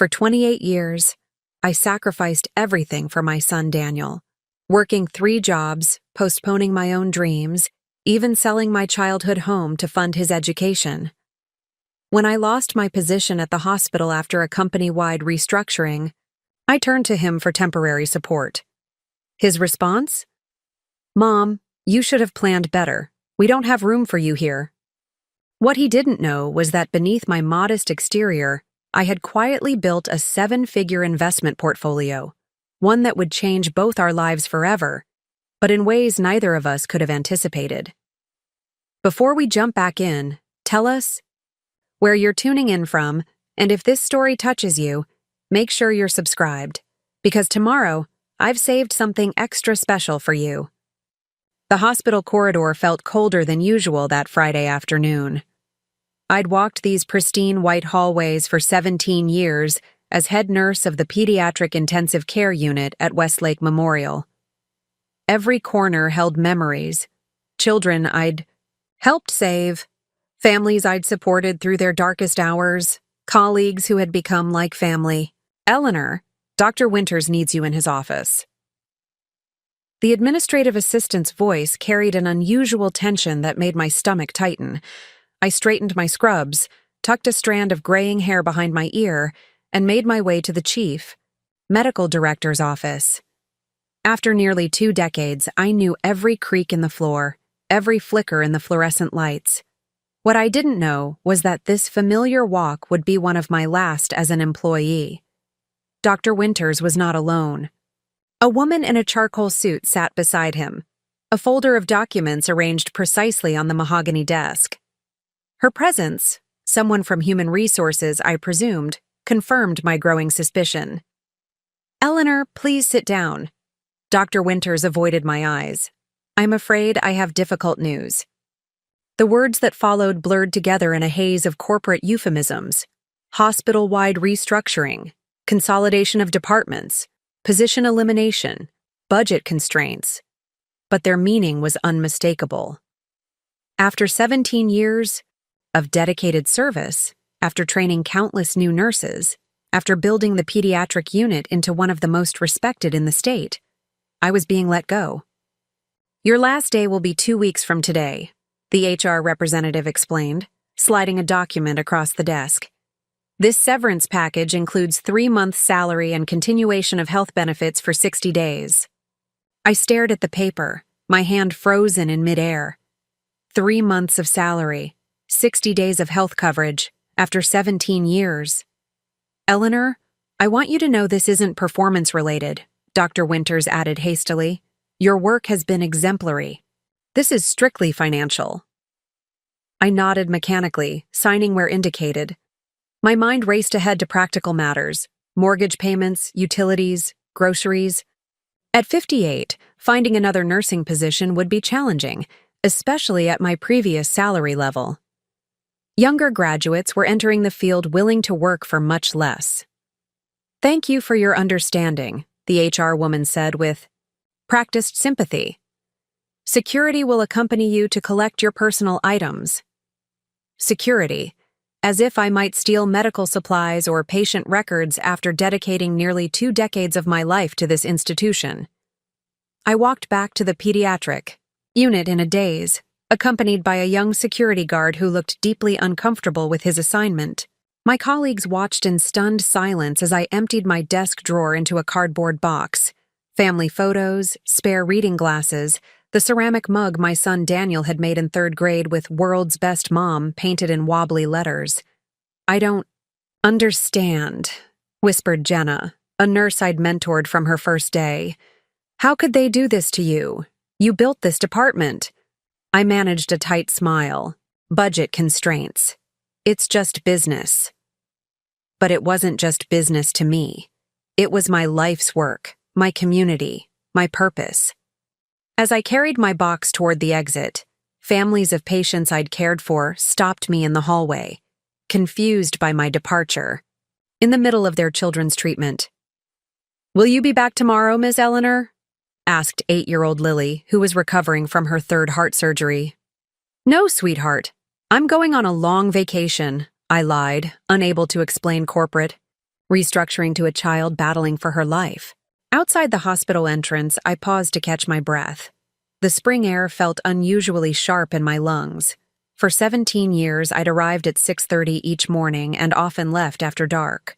For 28 years, I sacrificed everything for my son Daniel, working 3 jobs, postponing my own dreams, even selling my childhood home to fund his education. When I lost my position at the hospital after a company-wide restructuring, I turned to him for temporary support. His response? "Mom, you should have planned better. We don't have room for you here." What he didn't know was that beneath my modest exterior, I had quietly built a 7-figure investment portfolio, one that would change both our lives forever, but in ways neither of us could have anticipated. Before we jump back in, tell us where you're tuning in from, and if this story touches you, make sure you're subscribed, because tomorrow, I've saved something extra special for you. The hospital corridor felt colder than usual that Friday afternoon. I'd walked these pristine white hallways for 17 years as head nurse of the Pediatric Intensive Care Unit at Westlake Memorial. Every corner held memories, children I'd helped save, families I'd supported through their darkest hours, colleagues who had become like family. "Eleanor, Dr. Winters needs you in his office." The administrative assistant's voice carried an unusual tension that made my stomach tighten. I straightened my scrubs, tucked a strand of graying hair behind my ear, and made my way to the chief, medical director's office. After nearly 2 decades, I knew every creak in the floor, every flicker in the fluorescent lights. What I didn't know was that this familiar walk would be one of my last as an employee. Dr. Winters was not alone. A woman in a charcoal suit sat beside him, a folder of documents arranged precisely on the mahogany desk. Her presence, someone from Human Resources, I presumed, confirmed my growing suspicion. "Eleanor, please sit down." Dr. Winters avoided my eyes. "I'm afraid I have difficult news." The words that followed blurred together in a haze of corporate euphemisms: hospital-wide restructuring, consolidation of departments, position elimination, budget constraints. But their meaning was unmistakable. After 17 years of dedicated service, after training countless new nurses, after building the pediatric unit into one of the most respected in the state, I was being let go. "Your last day will be 2 weeks from today," the HR representative explained, sliding a document across the desk. "This severance package includes 3 months' salary and continuation of health benefits for 60 days. I stared at the paper, my hand frozen in midair. 3 months of salary, 60 days of health coverage, after 17 years. "Eleanor, I want you to know this isn't performance-related," Dr. Winters added hastily. "Your work has been exemplary. This is strictly financial." I nodded mechanically, signing where indicated. My mind raced ahead to practical matters: mortgage payments, utilities, groceries. At 58, finding another nursing position would be challenging, especially at my previous salary level. Younger graduates were entering the field willing to work for much less. "Thank you for your understanding," the HR woman said with practiced sympathy. "Security will accompany you to collect your personal items." Security, as if I might steal medical supplies or patient records after dedicating nearly 2 decades of my life to this institution. I walked back to the pediatric unit in a daze, accompanied by a young security guard who looked deeply uncomfortable with his assignment. My colleagues watched in stunned silence as I emptied my desk drawer into a cardboard box. Family photos, spare reading glasses, the ceramic mug my son Daniel had made in 3rd grade with "World's Best Mom" painted in wobbly letters. "I don't understand," whispered Jenna, a nurse I'd mentored from her first day. "How could they do this to you? You built this department." I managed a tight smile. "Budget constraints. It's just business." But it wasn't just business to me. It was my life's work, my community, my purpose. As I carried my box toward the exit, families of patients I'd cared for stopped me in the hallway, confused by my departure, in the middle of their children's treatment. "Will you be back tomorrow, Miss Eleanor?" asked 8-year-old Lily, who was recovering from her 3rd heart surgery. "No, sweetheart. I'm going on a long vacation," I lied, unable to explain corporate. restructuring to a child battling for her life. Outside the hospital entrance, I paused to catch my breath. The spring air felt unusually sharp in my lungs. For 17 years, I'd arrived at 6:30 each morning and often left after dark.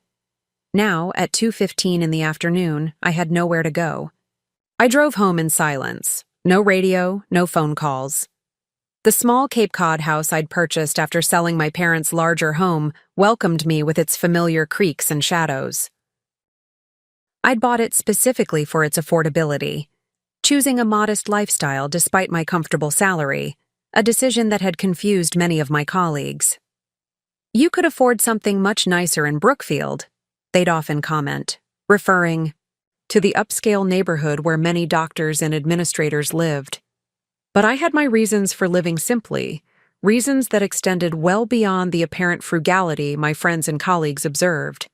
Now, at 2:15 in the afternoon, I had nowhere to go. I drove home in silence. No radio, no phone calls. The small Cape Cod house I'd purchased after selling my parents' larger home welcomed me with its familiar creaks and shadows. I'd bought it specifically for its affordability, choosing a modest lifestyle despite my comfortable salary, a decision that had confused many of my colleagues. "You could afford something much nicer in Brookfield," they'd often comment, referring to the upscale neighborhood where many doctors and administrators lived. But I had my reasons for living simply, reasons that extended well beyond the apparent frugality my friends and colleagues observed.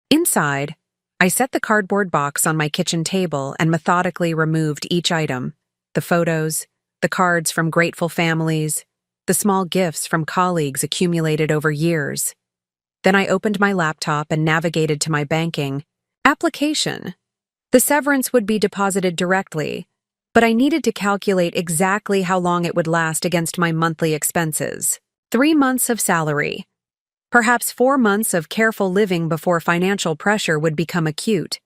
Inside, I set the cardboard box on my kitchen table and methodically removed each item: the photos, the cards from grateful families, the small gifts from colleagues accumulated over years. Then I opened my laptop and navigated to my banking application. The severance would be deposited directly, but I needed to calculate exactly how long it would last against my monthly expenses. 3 months of salary. Perhaps 4 months of careful living before financial pressure would become acute.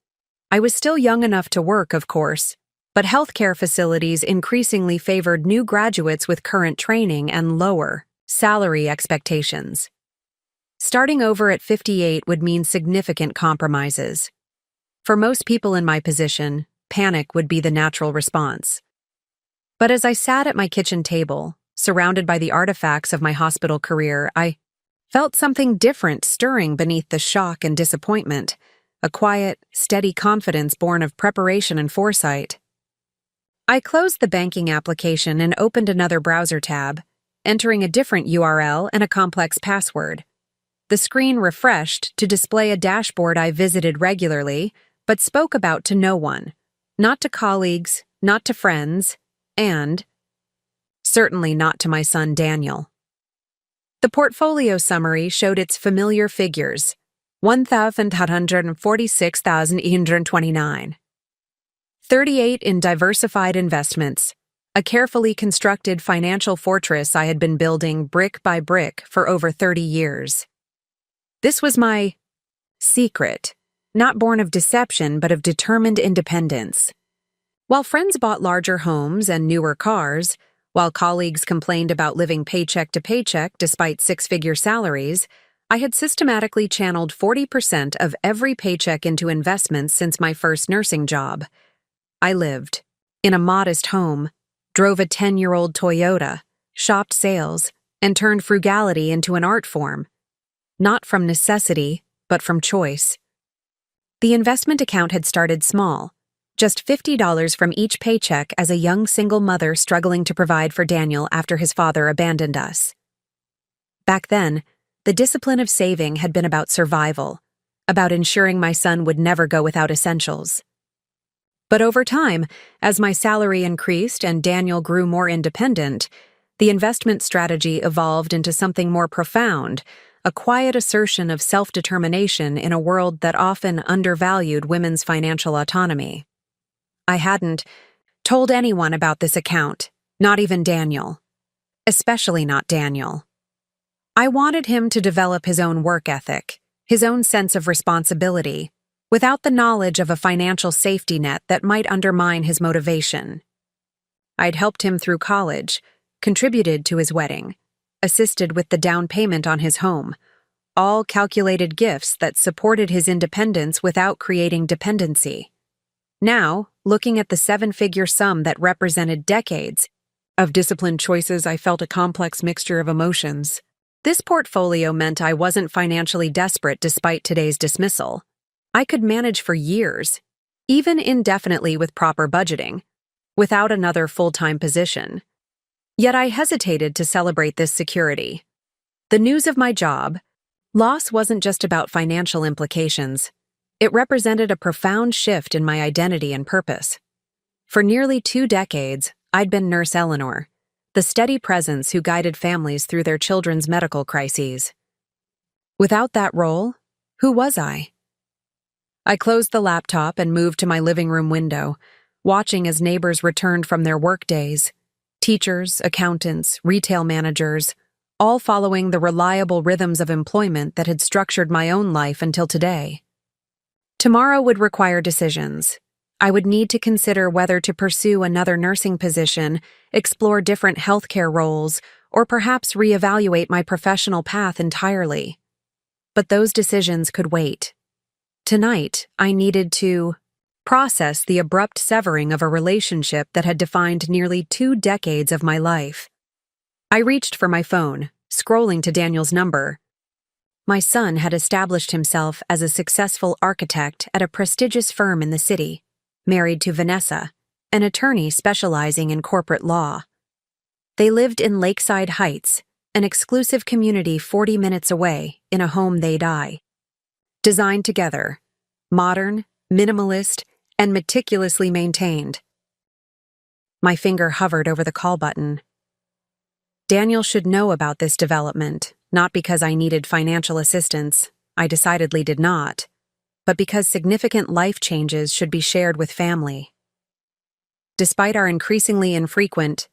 I was still young enough to work, of course, but healthcare facilities increasingly favored new graduates with current training and lower salary expectations. Starting over at 58 would mean significant compromises. For most people in my position, panic would be the natural response. But as I sat at my kitchen table, surrounded by the artifacts of my hospital career, I felt something different stirring beneath the shock and disappointment, a quiet, steady confidence born of preparation and foresight. I closed the banking application and opened another browser tab, entering a different URL and a complex password. The screen refreshed to display a dashboard I visited regularly, but spoke about to no one. Not to colleagues, not to friends, and certainly not to my son Daniel. The portfolio summary showed its familiar figures: 146,829. 38 in diversified investments, a carefully constructed financial fortress I had been building brick by brick for over 30 years. This was my secret, not born of deception but of determined independence. While friends bought larger homes and newer cars, while colleagues complained about living paycheck to paycheck despite six-figure salaries, I had systematically channeled 40% of every paycheck into investments since my first nursing job. I lived in a modest home, drove a 10-year-old Toyota, shopped sales, and turned frugality into an art form. Not from necessity, but from choice. The investment account had started small, just $50 from each paycheck as a young single mother struggling to provide for Daniel after his father abandoned us. Back then, the discipline of saving had been about survival, about ensuring my son would never go without essentials. But over time, as my salary increased and Daniel grew more independent, the investment strategy evolved into something more profound, a quiet assertion of self-determination in a world that often undervalued women's financial autonomy. I hadn't told anyone about this account, not even Daniel. Especially not Daniel. I wanted him to develop his own work ethic, his own sense of responsibility, without the knowledge of a financial safety net that might undermine his motivation. I'd helped him through college, contributed to his wedding, assisted with the down payment on his home, all calculated gifts that supported his independence without creating dependency. Now, looking at the 7-figure sum that represented decades of disciplined choices, I felt a complex mixture of emotions. This portfolio meant I wasn't financially desperate despite today's dismissal. I could manage for years, even indefinitely with proper budgeting, without another full-time position. Yet I hesitated to celebrate this security. The news of my job loss wasn't just about financial implications. It represented a profound shift in my identity and purpose. For nearly 2 decades, I'd been Nurse Eleanor, the steady presence who guided families through their children's medical crises. Without that role, who was I? I closed the laptop and moved to my living room window, watching as neighbors returned from their work days. Teachers, accountants, retail managers, all following the reliable rhythms of employment that had structured my own life until today. Tomorrow would require decisions. I would need to consider whether to pursue another nursing position, explore different healthcare roles, or perhaps reevaluate my professional path entirely. But those decisions could wait. Tonight, I needed to process the abrupt severing of a relationship that had defined nearly 2 decades of my life. I reached for my phone, scrolling to Daniel's number. My son had established himself as a successful architect at a prestigious firm in the city, married to Vanessa, an attorney specializing in corporate law. They lived in Lakeside Heights, an exclusive community 40 minutes away, in a home they'd eye. Designed together, modern, minimalist, and meticulously maintained. My finger hovered over the call button. Daniel should know about this development, not because I needed financial assistance, I decidedly did not, but because significant life changes should be shared with family. Despite our increasingly infrequent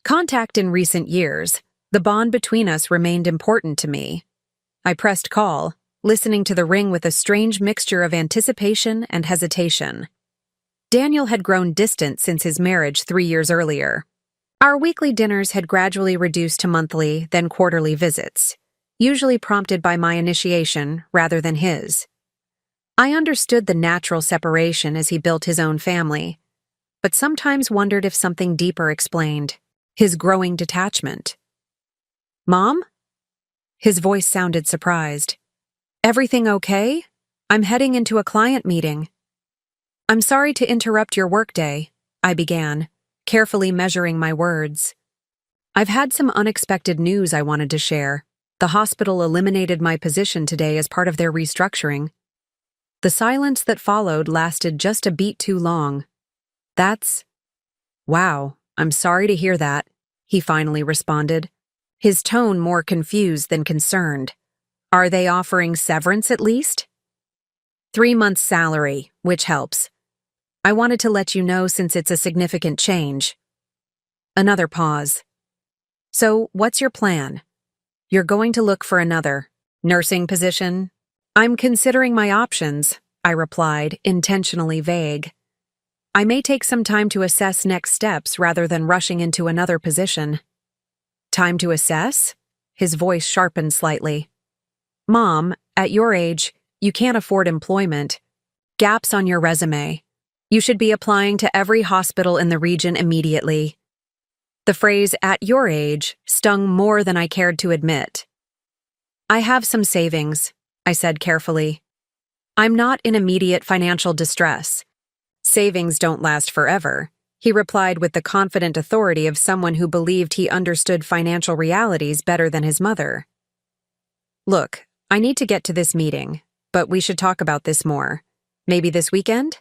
contact in recent years, the bond between us remained important to me. I pressed call, listening to the ring with a strange mixture of anticipation and hesitation. Daniel had grown distant since his marriage 3 years earlier. Our weekly dinners had gradually reduced to monthly, then quarterly visits, usually prompted by my initiation rather than his. I understood the natural separation as he built his own family, but sometimes wondered if something deeper explained his growing detachment. "Mom?" His voice sounded surprised. "Everything okay? I'm heading into a client meeting." "I'm sorry to interrupt your workday," I began, carefully measuring my words. "I've had some unexpected news I wanted to share. The hospital eliminated my position today as part of their restructuring." The silence that followed lasted just a beat too long. "Wow, I'm sorry to hear that," he finally responded, his tone more confused than concerned. "Are they offering severance at least?" 3 months' salary, which helps. I wanted to let you know since it's a significant change." Another pause. "So, what's your plan? You're going to look for another nursing position?" "I'm considering my options," I replied, intentionally vague. "I may take some time to assess next steps rather than rushing into another position." "Time to assess?" His voice sharpened slightly. "Mom, at your age, you can't afford employment. Gaps on your resume. You should be applying to every hospital in the region immediately." The phrase "at your age" stung more than I cared to admit. "I have some savings," I said carefully. "I'm not in immediate financial distress." "Savings don't last forever," he replied with the confident authority of someone who believed he understood financial realities better than his mother. "Look, I need to get to this meeting, but we should talk about this more. Maybe this weekend?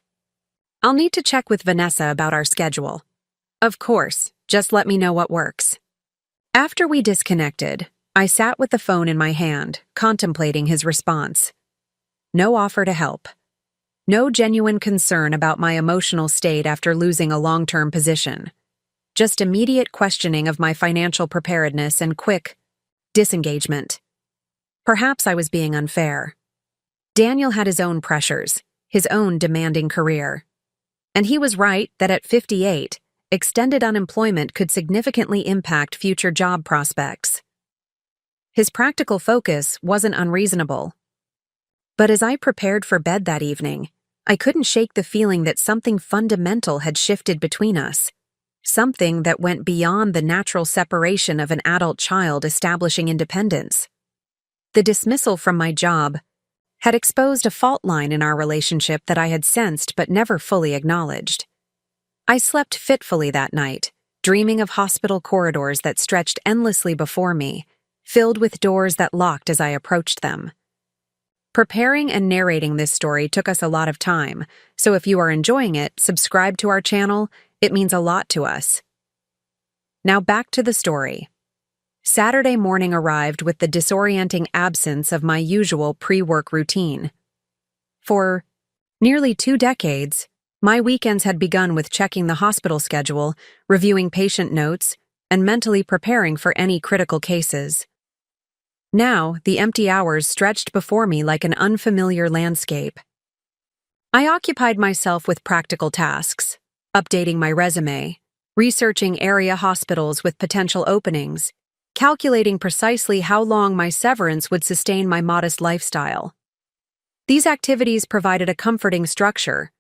I'll need to check with Vanessa about our schedule." "Of course, just let me know what works." After we disconnected, I sat with the phone in my hand, contemplating his response. No offer to help. No genuine concern about my emotional state after losing a long-term position. Just immediate questioning of my financial preparedness and quick disengagement. Perhaps I was being unfair. Daniel had his own pressures, his own demanding career. And he was right that at 58, extended unemployment could significantly impact future job prospects. His practical focus wasn't unreasonable. But as I prepared for bed that evening, I couldn't shake the feeling that something fundamental had shifted between us. Something that went beyond the natural separation of an adult child establishing independence. The dismissal from my job had exposed a fault line in our relationship that I had sensed but never fully acknowledged. I slept fitfully that night, dreaming of hospital corridors that stretched endlessly before me, filled with doors that locked as I approached them. Preparing and narrating this story took us a lot of time, so if you are enjoying it, subscribe to our channel. It means a lot to us. Now back to the story. Saturday morning arrived with the disorienting absence of my usual pre-work routine. For Nearly 2 decades, my weekends had begun with checking the hospital schedule, reviewing patient notes, and mentally preparing for any critical cases. Now, the empty hours stretched before me like an unfamiliar landscape. I occupied myself with practical tasks, updating my resume, researching area hospitals with potential openings, calculating precisely how long my severance would sustain my modest lifestyle. These activities provided a comforting structure,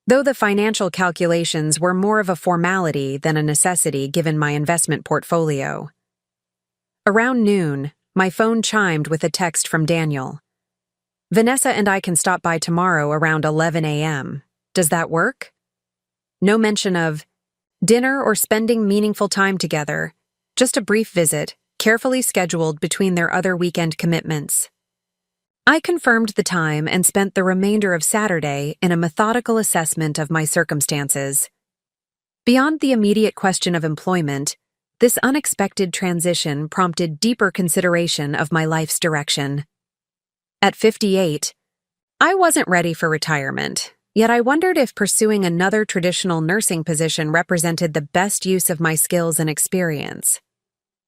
though the financial calculations were more of a formality than a necessity given my investment portfolio. Around noon, my phone chimed with a text from Daniel. "Vanessa and I can stop by tomorrow around 11 a.m. Does that work?" No mention of dinner or spending meaningful time together, just a brief visit, carefully scheduled between their other weekend commitments. I confirmed the time and spent the remainder of Saturday in a methodical assessment of my circumstances. Beyond the immediate question of employment, this unexpected transition prompted deeper consideration of my life's direction. At 58, I wasn't ready for retirement, yet I wondered if pursuing another traditional nursing position represented the best use of my skills and experience.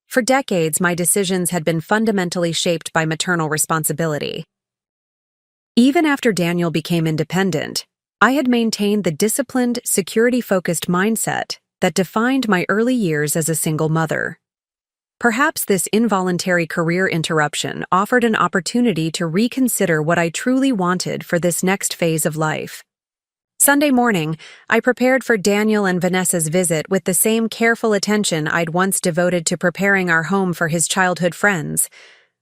For decades, my decisions had been fundamentally shaped by maternal responsibility. Even after Daniel became independent, I had maintained the disciplined, security-focused mindset that defined my early years as a single mother. Perhaps this involuntary career interruption offered an opportunity to reconsider what I truly wanted for this next phase of life. Sunday morning, I prepared for Daniel and Vanessa's visit with the same careful attention I'd once devoted to preparing our home for his childhood friends,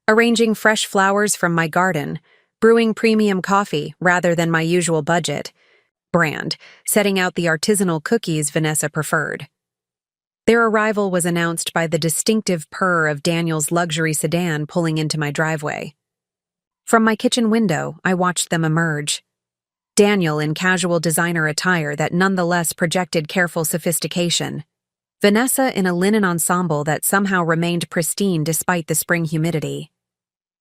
arranging fresh flowers from my garden, brewing premium coffee rather than my usual budget brand, setting out the artisanal cookies Vanessa preferred. Their arrival was announced by the distinctive purr of Daniel's luxury sedan pulling into my driveway. From my kitchen window, I watched them emerge. Daniel in casual designer attire that nonetheless projected careful sophistication. Vanessa in a linen ensemble that somehow remained pristine despite the spring humidity.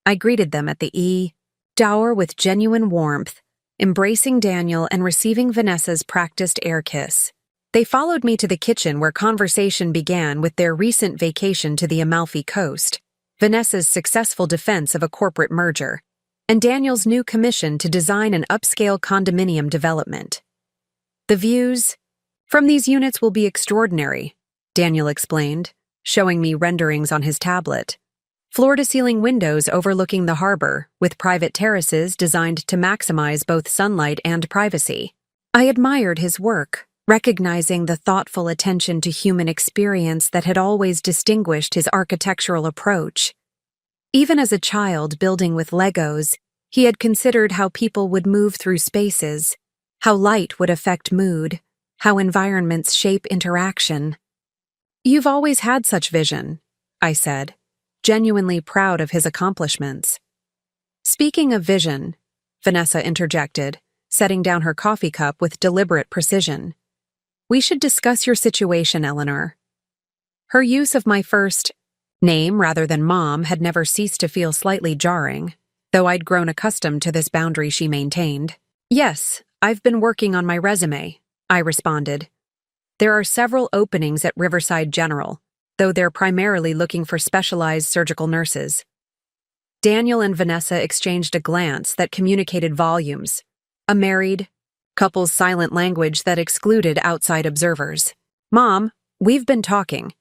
I greeted them at the door with genuine warmth, embracing Daniel and receiving Vanessa's practiced air kiss. They followed me to the kitchen where conversation began with their recent vacation to the Amalfi Coast, Vanessa's successful defense of a corporate merger, and Daniel's new commission to design an upscale condominium development. "The views from these units will be extraordinary," Daniel explained, showing me renderings on his tablet. Floor-to-ceiling windows overlooking the harbor, with private terraces designed to maximize both sunlight and privacy. I admired his work, recognizing the thoughtful attention to human experience that had always distinguished his architectural approach. Even as a child building with Legos, he had considered how people would move through spaces, how light would affect mood, how environments shape interaction. "You've always had such vision," I said, genuinely proud of his accomplishments. "Speaking of vision," Vanessa interjected, setting down her coffee cup with deliberate precision. "We should discuss your situation, Eleanor." Her use of my first name rather than Mom had never ceased to feel slightly jarring, though I'd grown accustomed to this boundary she maintained. "Yes, I've been working on my resume," I responded. "There are several openings at Riverside General, though they're primarily looking for specialized surgical nurses." Daniel and Vanessa exchanged a glance that communicated volumes, a married couple's silent language that excluded outside observers. "Mom, we've been talking,"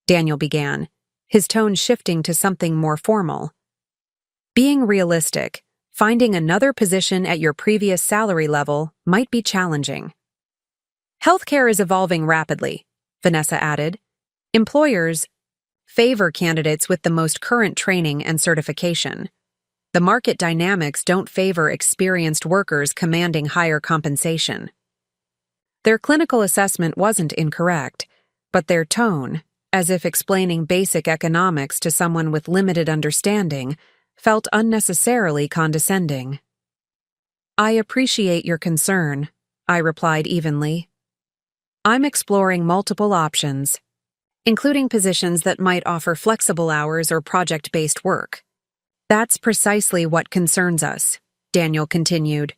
Daniel began, his tone shifting to something more formal. "Being realistic, finding another position at your previous salary level might be challenging." "Healthcare is evolving rapidly," Vanessa added. "Employers favor candidates with the most current training and certification. The market dynamics don't favor experienced workers commanding higher compensation." Their clinical assessment wasn't incorrect, but their tone, as if explaining basic economics to someone with limited understanding, felt unnecessarily condescending. "I appreciate your concern," I replied evenly. "I'm exploring multiple options, including positions that might offer flexible hours or project-based work. That's precisely what concerns us," Daniel continued.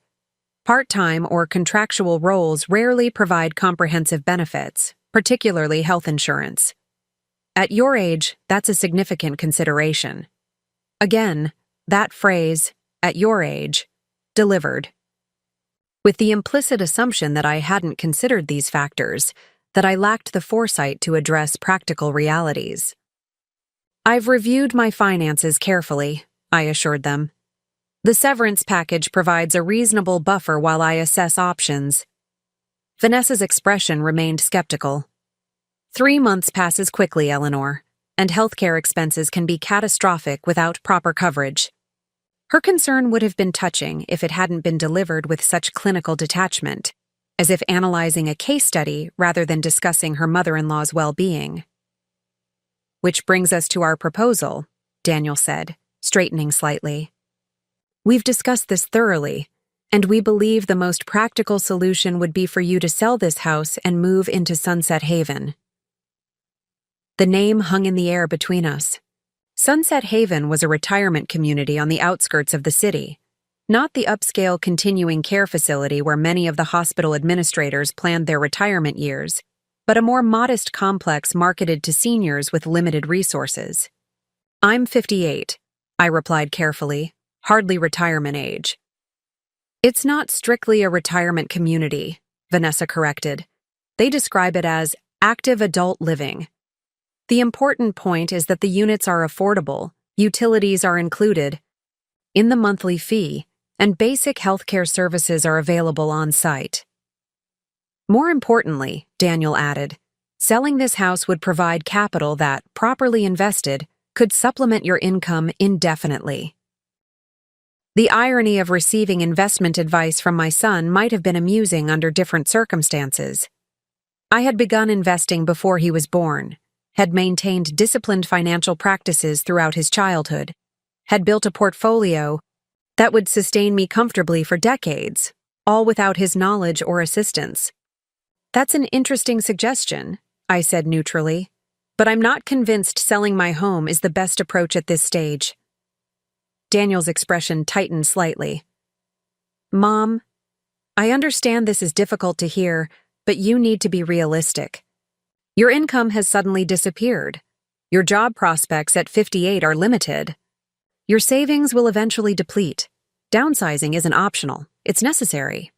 Part-time or contractual roles rarely provide comprehensive benefits, particularly health insurance. At your age, that's a significant consideration. Again, that phrase, at your age, delivered. With the implicit assumption that I hadn't considered these factors, that I lacked the foresight to address practical realities. I've reviewed my finances carefully, I assured them. The severance package provides a reasonable buffer while I assess options. Vanessa's expression remained skeptical. 3 months passes quickly, Eleanor, and healthcare expenses can be catastrophic without proper coverage. Her concern would have been touching if it hadn't been delivered with such clinical detachment, as if analyzing a case study rather than discussing her mother-in-law's well-being. Which brings us to our proposal, Daniel said, straightening slightly. We've discussed this thoroughly, and we believe the most practical solution would be for you to sell this house and move into Sunset Haven. The name hung in the air between us. Sunset Haven was a retirement community on the outskirts of the city, not the upscale continuing care facility where many of the hospital administrators planned their retirement years, but a more modest complex marketed to seniors with limited resources. I'm 58, I replied carefully, hardly retirement age. It's not strictly a retirement community, Vanessa corrected. They describe it as active adult living. The important point is that the units are affordable, utilities are included in the monthly fee, and basic healthcare services are available on site. More importantly, Daniel added, selling this house would provide capital that, properly invested, could supplement your income indefinitely. The irony of receiving investment advice from my son might have been amusing under different circumstances. I had begun investing before he was born, had maintained disciplined financial practices throughout his childhood, had built a portfolio that would sustain me comfortably for decades, all without his knowledge or assistance. That's an interesting suggestion, I said neutrally, but I'm not convinced selling my home is the best approach at this stage. Daniel's expression tightened slightly. Mom, I understand this is difficult to hear, but you need to be realistic. Your income has suddenly disappeared. Your job prospects at 58 are limited. Your savings will eventually deplete. Downsizing isn't optional, it's necessary.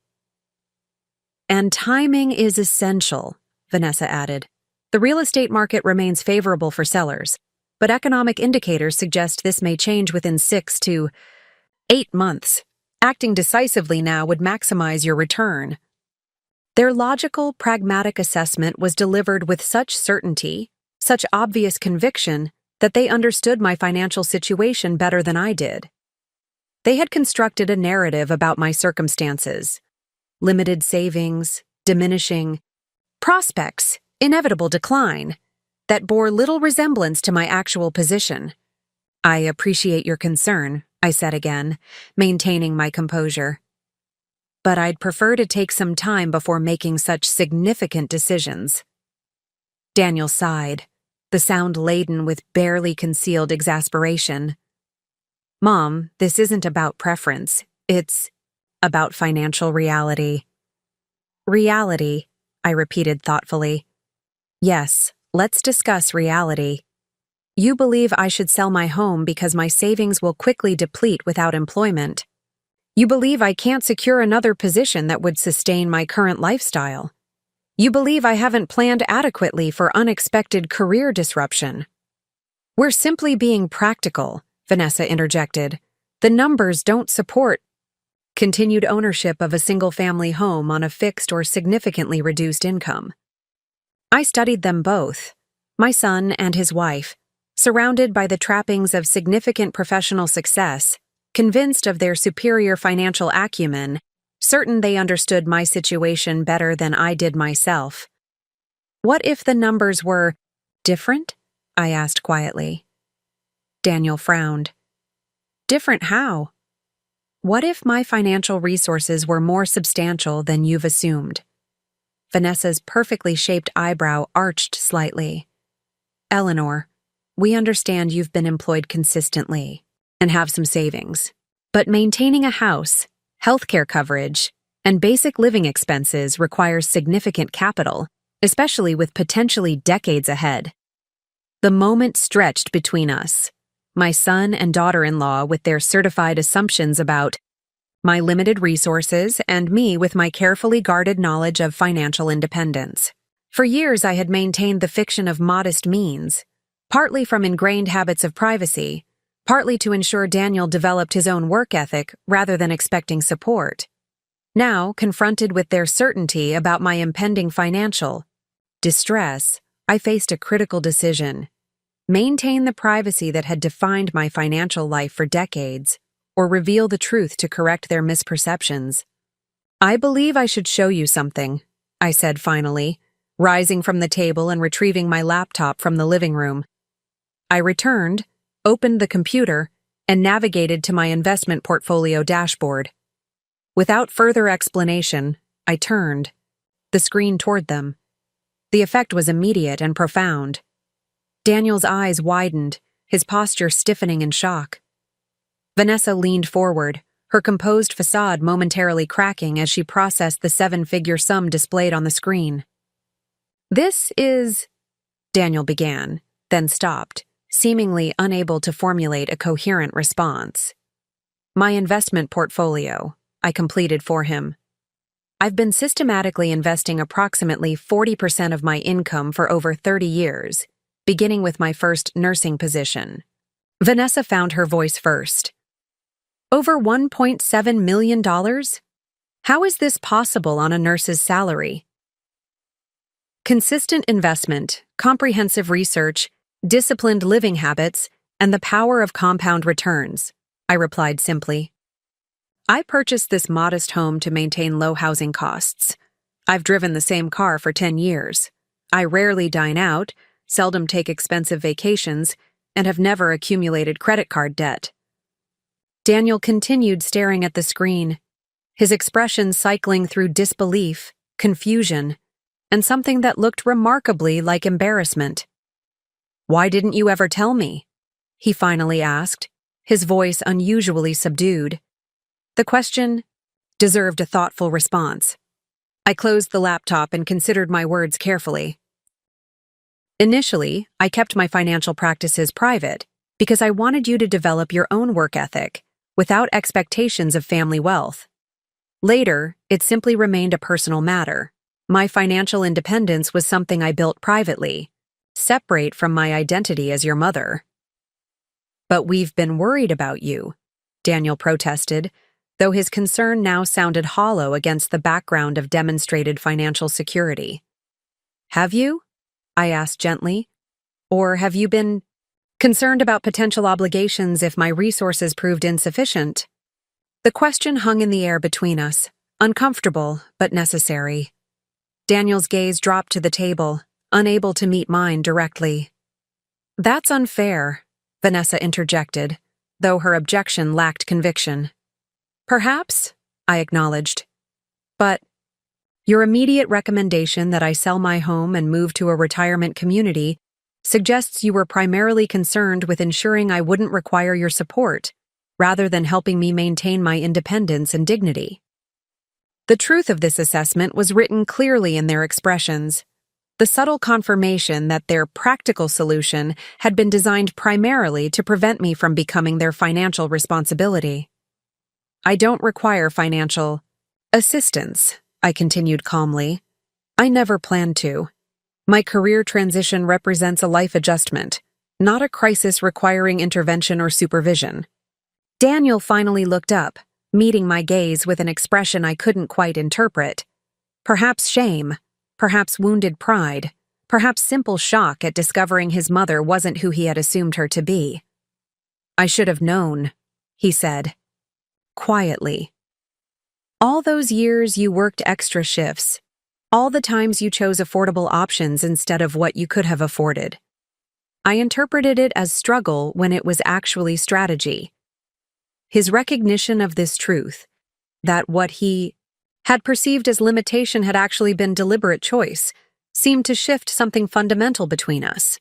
And timing is essential, Vanessa added. The real estate market remains favorable for sellers, but economic indicators suggest this may change within 6 to 8 months. Acting decisively now would maximize your return. Their logical, pragmatic assessment was delivered with such certainty, such obvious conviction, that they understood my financial situation better than I did. They had constructed a narrative about my circumstances. Limited savings, diminishing prospects, inevitable decline, that bore little resemblance to my actual position. I appreciate your concern, I said again, maintaining my composure. But I'd prefer to take some time before making such significant decisions. Daniel sighed, the sound laden with barely concealed exasperation. Mom, this isn't about preference, it's about financial reality. Reality, I repeated thoughtfully. Yes, let's discuss reality. You believe I should sell my home because my savings will quickly deplete without employment. You believe I can't secure another position that would sustain my current lifestyle. You believe I haven't planned adequately for unexpected career disruption. We're simply being practical, Vanessa interjected. The numbers don't support continued ownership of a single-family home on a fixed or significantly reduced income. I studied them both, my son and his wife, surrounded by the trappings of significant professional success, convinced of their superior financial acumen, certain they understood my situation better than I did myself. What if the numbers were different? I asked quietly. Daniel frowned. Different how? What if my financial resources were more substantial than you've assumed? Vanessa's perfectly shaped eyebrow arched slightly. Eleanor, we understand you've been employed consistently and have some savings, but maintaining a house, healthcare coverage, and basic living expenses require significant capital, especially with potentially decades ahead. The moment stretched between us, my son and daughter-in-law with their certified assumptions about my limited resources and me with my carefully guarded knowledge of financial independence. For years, I had maintained the fiction of modest means, partly from ingrained habits of privacy, partly to ensure Daniel developed his own work ethic rather than expecting support. Now, confronted with their certainty about my impending financial distress, I faced a critical decision: maintain the privacy that had defined my financial life for decades, or reveal the truth to correct their misperceptions. "I believe I should show you something," I said finally, rising from the table and retrieving my laptop from the living room. I returned, opened the computer, and navigated to my investment portfolio dashboard. Without further explanation, I turned the screen toward them. The effect was immediate and profound. Daniel's eyes widened, his posture stiffening in shock. Vanessa leaned forward, her composed facade momentarily cracking as she processed the seven-figure sum displayed on the screen. "This is," Daniel began, then stopped, seemingly unable to formulate a coherent response. "My investment portfolio," I completed for him. "I've been systematically investing approximately 40% of my income for over 30 years, beginning with my first nursing position." Vanessa found her voice first. "Over $1.7 million? How is this possible on a nurse's salary?" "Consistent investment, comprehensive research, disciplined living habits, and the power of compound returns," I replied simply. "I purchased this modest home to maintain low housing costs. I've driven the same car for 10 years. I rarely dine out, seldom take expensive vacations, and have never accumulated credit card debt." Daniel continued staring at the screen, his expression cycling through disbelief, confusion, and something that looked remarkably like embarrassment. "Why didn't you ever tell me?" he finally asked, his voice unusually subdued. The question deserved a thoughtful response. I closed the laptop and considered my words carefully. "Initially, I kept my financial practices private because I wanted you to develop your own work ethic without expectations of family wealth. Later, it simply remained a personal matter. My financial independence was something I built privately, separate from my identity as your mother." "But we've been worried about you," Daniel protested, though his concern now sounded hollow against the background of demonstrated financial security. "Have you?" I asked gently. "Or have you been concerned about potential obligations if my resources proved insufficient?" The question hung in the air between us, uncomfortable but necessary. Daniel's gaze dropped to the table, unable to meet mine directly. "That's unfair," Vanessa interjected, though her objection lacked conviction. "Perhaps," I acknowledged. "But your immediate recommendation that I sell my home and move to a retirement community suggests you were primarily concerned with ensuring I wouldn't require your support, rather than helping me maintain my independence and dignity." The truth of this assessment was written clearly in their expressions, the subtle confirmation that their practical solution had been designed primarily to prevent me from becoming their financial responsibility. "I don't require financial assistance," I continued calmly. "I never planned to. My career transition represents a life adjustment, not a crisis requiring intervention or supervision." Daniel finally looked up, meeting my gaze with an expression I couldn't quite interpret. Perhaps shame, perhaps wounded pride, perhaps simple shock at discovering his mother wasn't who he had assumed her to be. "I should have known," he said, quietly. "All those years you worked extra shifts, all the times you chose affordable options instead of what you could have afforded. I interpreted it as struggle when it was actually strategy." His recognition of this truth, that what he had perceived as limitation had actually been deliberate choice, seemed to shift something fundamental between us.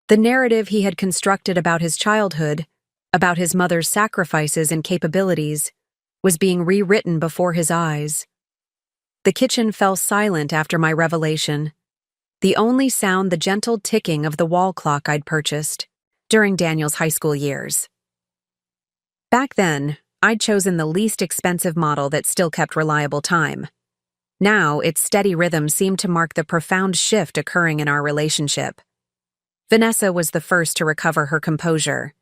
The narrative he had constructed about his childhood, about his mother's sacrifices and capabilities, was being rewritten before his eyes, The kitchen fell silent after my revelation. The only sound the gentle ticking of the wall clock I'd purchased during Daniel's high school years. Back then, I'd chosen the least expensive model that still kept reliable time. Now, its steady rhythm seemed to mark the profound shift occurring in our relationship. Vanessa was the first to recover her composure,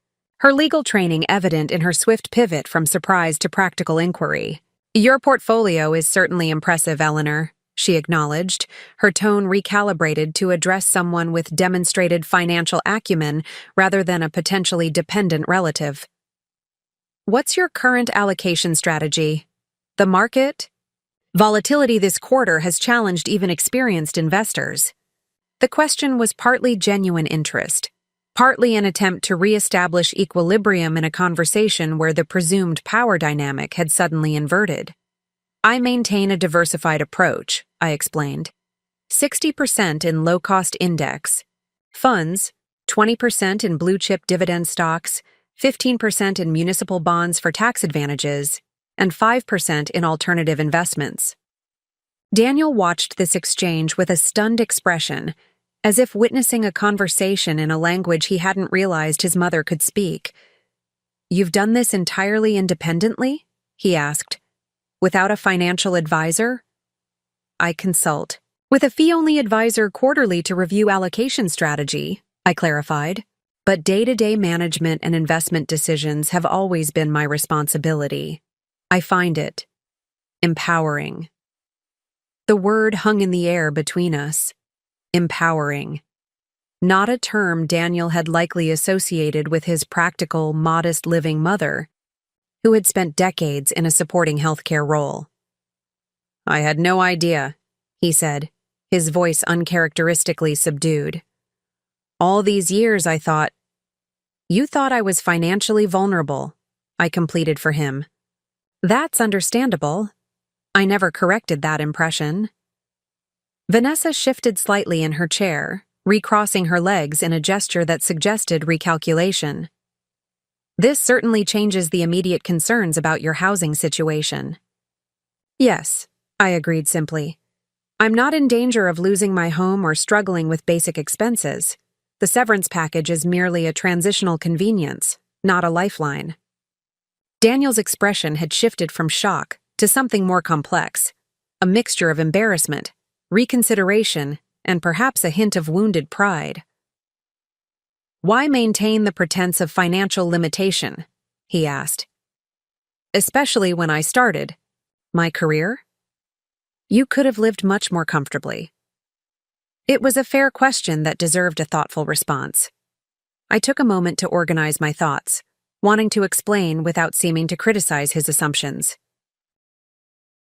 her legal training evident in her swift pivot from surprise to practical inquiry. "Your portfolio is certainly impressive, Eleanor," she acknowledged, her tone recalibrated to address someone with demonstrated financial acumen rather than a potentially dependent relative. "What's your current allocation strategy? The market? Volatility this quarter has challenged even experienced investors." The question was partly genuine interest, partly an attempt to re-establish equilibrium in a conversation where the presumed power dynamic had suddenly inverted. "I maintain a diversified approach," I explained. 60% in low-cost index funds, 20% in blue-chip dividend stocks, 15% in municipal bonds for tax advantages, and 5% in alternative investments. Daniel watched this exchange with a stunned expression, as if witnessing a conversation in a language he hadn't realized his mother could speak. "You've done this entirely independently?" he asked. "Without a financial advisor?" "I consult with a fee-only advisor quarterly to review allocation strategy," I clarified. "But day-to-day management and investment decisions have always been my responsibility. I find it empowering." The word hung in the air between us. Empowering. Not a term Daniel had likely associated with his practical, modest living mother, who had spent decades in a supporting healthcare role. "I had no idea," he said, his voice uncharacteristically subdued. "All these years I thought—" "You thought I was financially vulnerable," I completed for him. "That's understandable. I never corrected that impression." Vanessa shifted slightly in her chair, recrossing her legs in a gesture that suggested recalculation. "This certainly changes the immediate concerns about your housing situation." "Yes," I agreed simply. "I'm not in danger of losing my home or struggling with basic expenses. The severance package is merely a transitional convenience, not a lifeline." Daniel's expression had shifted from shock to something more complex, a mixture of embarrassment, reconsideration, and perhaps a hint of wounded pride. "Why maintain the pretense of financial limitation?" he asked. "Especially when I started my career? You could have lived much more comfortably." It was a fair question that deserved a thoughtful response. I took a moment to organize my thoughts, wanting to explain without seeming to criticize his assumptions.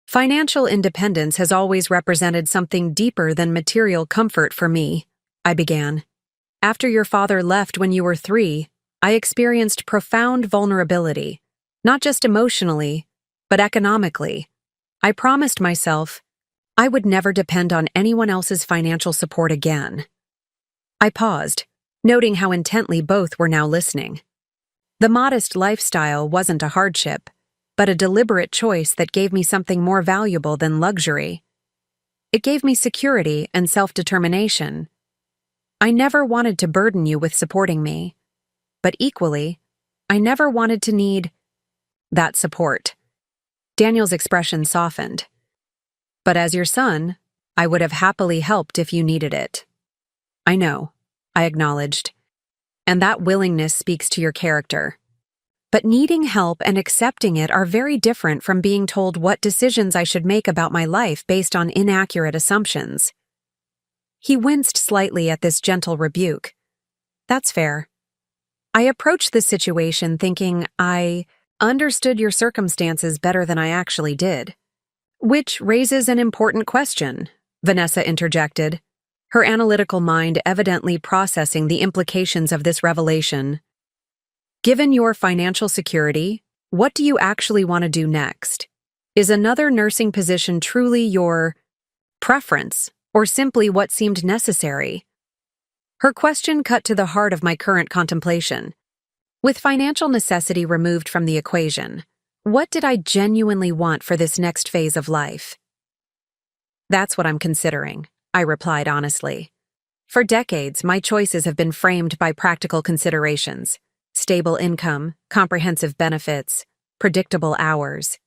"Financial independence has always represented something deeper than material comfort for me," I began. "After your father left when you were 3, I experienced profound vulnerability, not just emotionally, but economically. I promised myself I would never depend on anyone else's financial support again." I paused, noting how intently both were now listening. The modest lifestyle wasn't a hardship, but a deliberate choice that gave me something more valuable than luxury. It gave me security and self-determination. I never wanted to burden you with supporting me, but equally, I never wanted to need that support. Daniel's expression softened. "But as your son, I would have happily helped if you needed it." "I know," I acknowledged, "and that willingness speaks to your character. But needing help and accepting it are very different from being told what decisions I should make about my life based on inaccurate assumptions." He winced slightly at this gentle rebuke. "That's fair. I approached this situation thinking I understood your circumstances better than I actually did." "Which raises an important question," Vanessa interjected, her analytical mind evidently processing the implications of this revelation. "Given your financial security, what do you actually want to do next? Is another nursing position truly your preference, or simply what seemed necessary?" Her question cut to the heart of my current contemplation. With financial necessity removed from the equation, what did I genuinely want for this next phase of life? That's what I'm considering, I replied honestly. For decades, my choices have been framed by practical considerations: stable income, comprehensive benefits, predictable hours.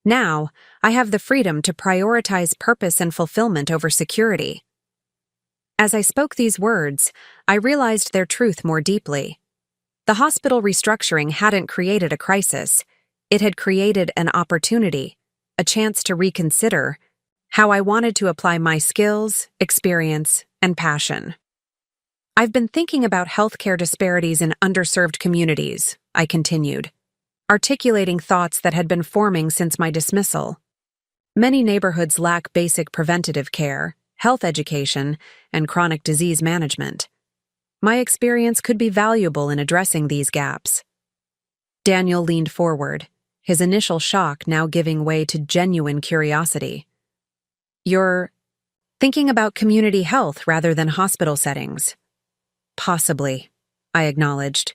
Now, I have the freedom to prioritize purpose and fulfillment over security. As I spoke these words, I realized their truth more deeply. The hospital restructuring hadn't created a crisis. It had created an opportunity, a chance to reconsider how I wanted to apply my skills, experience, and passion. I've been thinking about healthcare disparities in underserved communities, I continued, articulating thoughts that had been forming since my dismissal. Many neighborhoods lack basic preventative care, health education, and chronic disease management. My experience could be valuable in addressing these gaps. Daniel leaned forward, his initial shock now giving way to genuine curiosity. You're thinking about community health rather than hospital settings? Possibly, I acknowledged.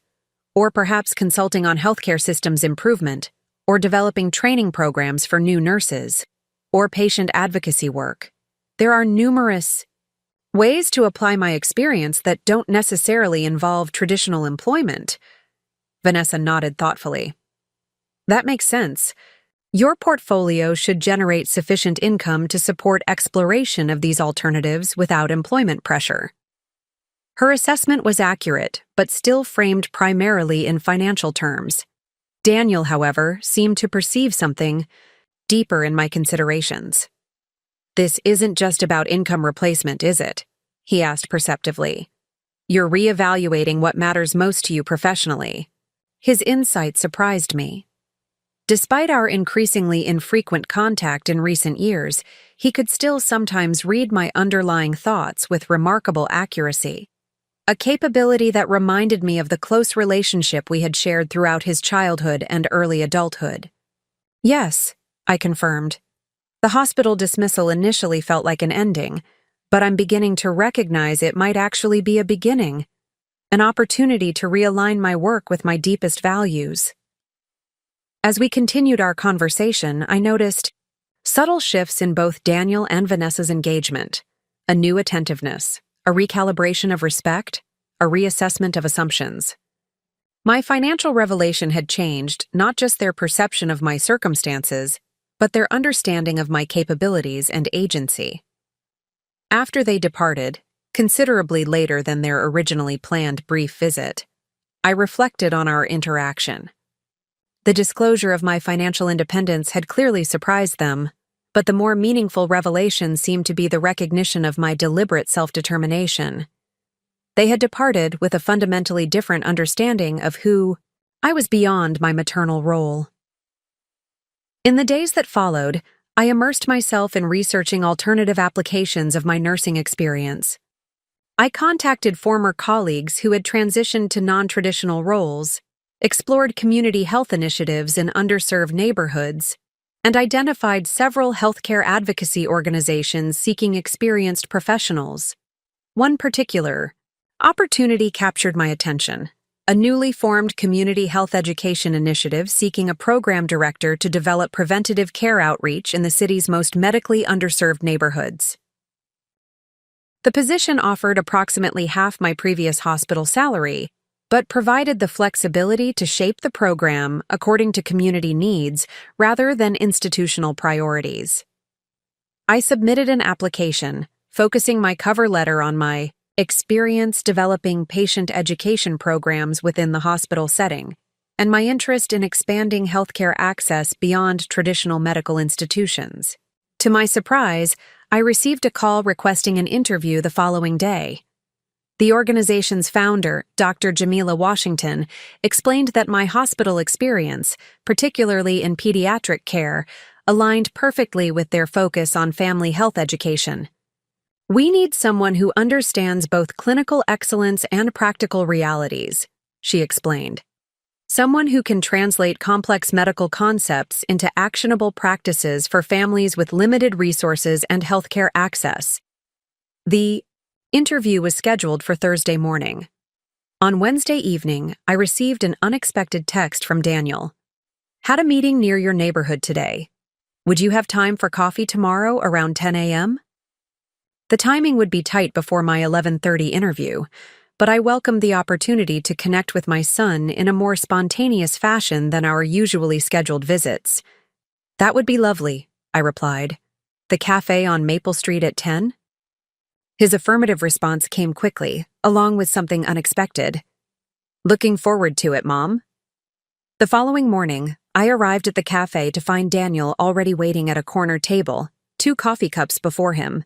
Or perhaps consulting on healthcare systems improvement, or developing training programs for new nurses, or patient advocacy work. There are numerous ways to apply my experience that don't necessarily involve traditional employment. Vanessa nodded thoughtfully. That makes sense. Your portfolio should generate sufficient income to support exploration of these alternatives without employment pressure. Her assessment was accurate, but still framed primarily in financial terms. Daniel, however, seemed to perceive something deeper in my considerations. This isn't just about income replacement, is it? He asked perceptively. You're reevaluating what matters most to you professionally. His insight surprised me. Despite our increasingly infrequent contact in recent years, he could still sometimes read my underlying thoughts with remarkable accuracy, a capability that reminded me of the close relationship we had shared throughout his childhood and early adulthood. Yes, I confirmed. The hospital dismissal initially felt like an ending, but I'm beginning to recognize it might actually be a beginning, an opportunity to realign my work with my deepest values. As we continued our conversation, I noticed subtle shifts in both Daniel and Vanessa's engagement, a new attentiveness, a recalibration of respect, a reassessment of assumptions. My financial revelation had changed not just their perception of my circumstances, but their understanding of my capabilities and agency. After they departed, considerably later than their originally planned brief visit, I reflected on our interaction. The disclosure of my financial independence had clearly surprised them, but the more meaningful revelation seemed to be the recognition of my deliberate self-determination. They had departed with a fundamentally different understanding of who I was beyond my maternal role. In the days that followed, I immersed myself in researching alternative applications of my nursing experience. I contacted former colleagues who had transitioned to non-traditional roles, explored community health initiatives in underserved neighborhoods, and identified several healthcare advocacy organizations seeking experienced professionals. One particular opportunity captured my attention: a newly formed community health education initiative seeking a program director to develop preventative care outreach in the city's most medically underserved neighborhoods. The position offered approximately half my previous hospital salary, but provided the flexibility to shape the program according to community needs rather than institutional priorities. I submitted an application, focusing my cover letter on my experience developing patient education programs within the hospital setting, and my interest in expanding healthcare access beyond traditional medical institutions. To my surprise, I received a call requesting an interview the following day. The organization's founder, Dr. Jamila Washington, explained that my hospital experience, particularly in pediatric care, aligned perfectly with their focus on family health education. We need someone who understands both clinical excellence and practical realities, she explained. Someone who can translate complex medical concepts into actionable practices for families with limited resources and healthcare access. The interview was scheduled for Thursday morning. On Wednesday evening, I received an unexpected text from Daniel. Had a meeting near your neighborhood today. Would you have time for coffee tomorrow around 10 a.m.? The timing would be tight before my 11:30 interview, but I welcomed the opportunity to connect with my son in a more spontaneous fashion than our usually scheduled visits. "That would be lovely," I replied. "The cafe on Maple Street at 10? His affirmative response came quickly, along with something unexpected. "Looking forward to it, Mom." The following morning, I arrived at the cafe to find Daniel already waiting at a corner table, 2 coffee cups before him.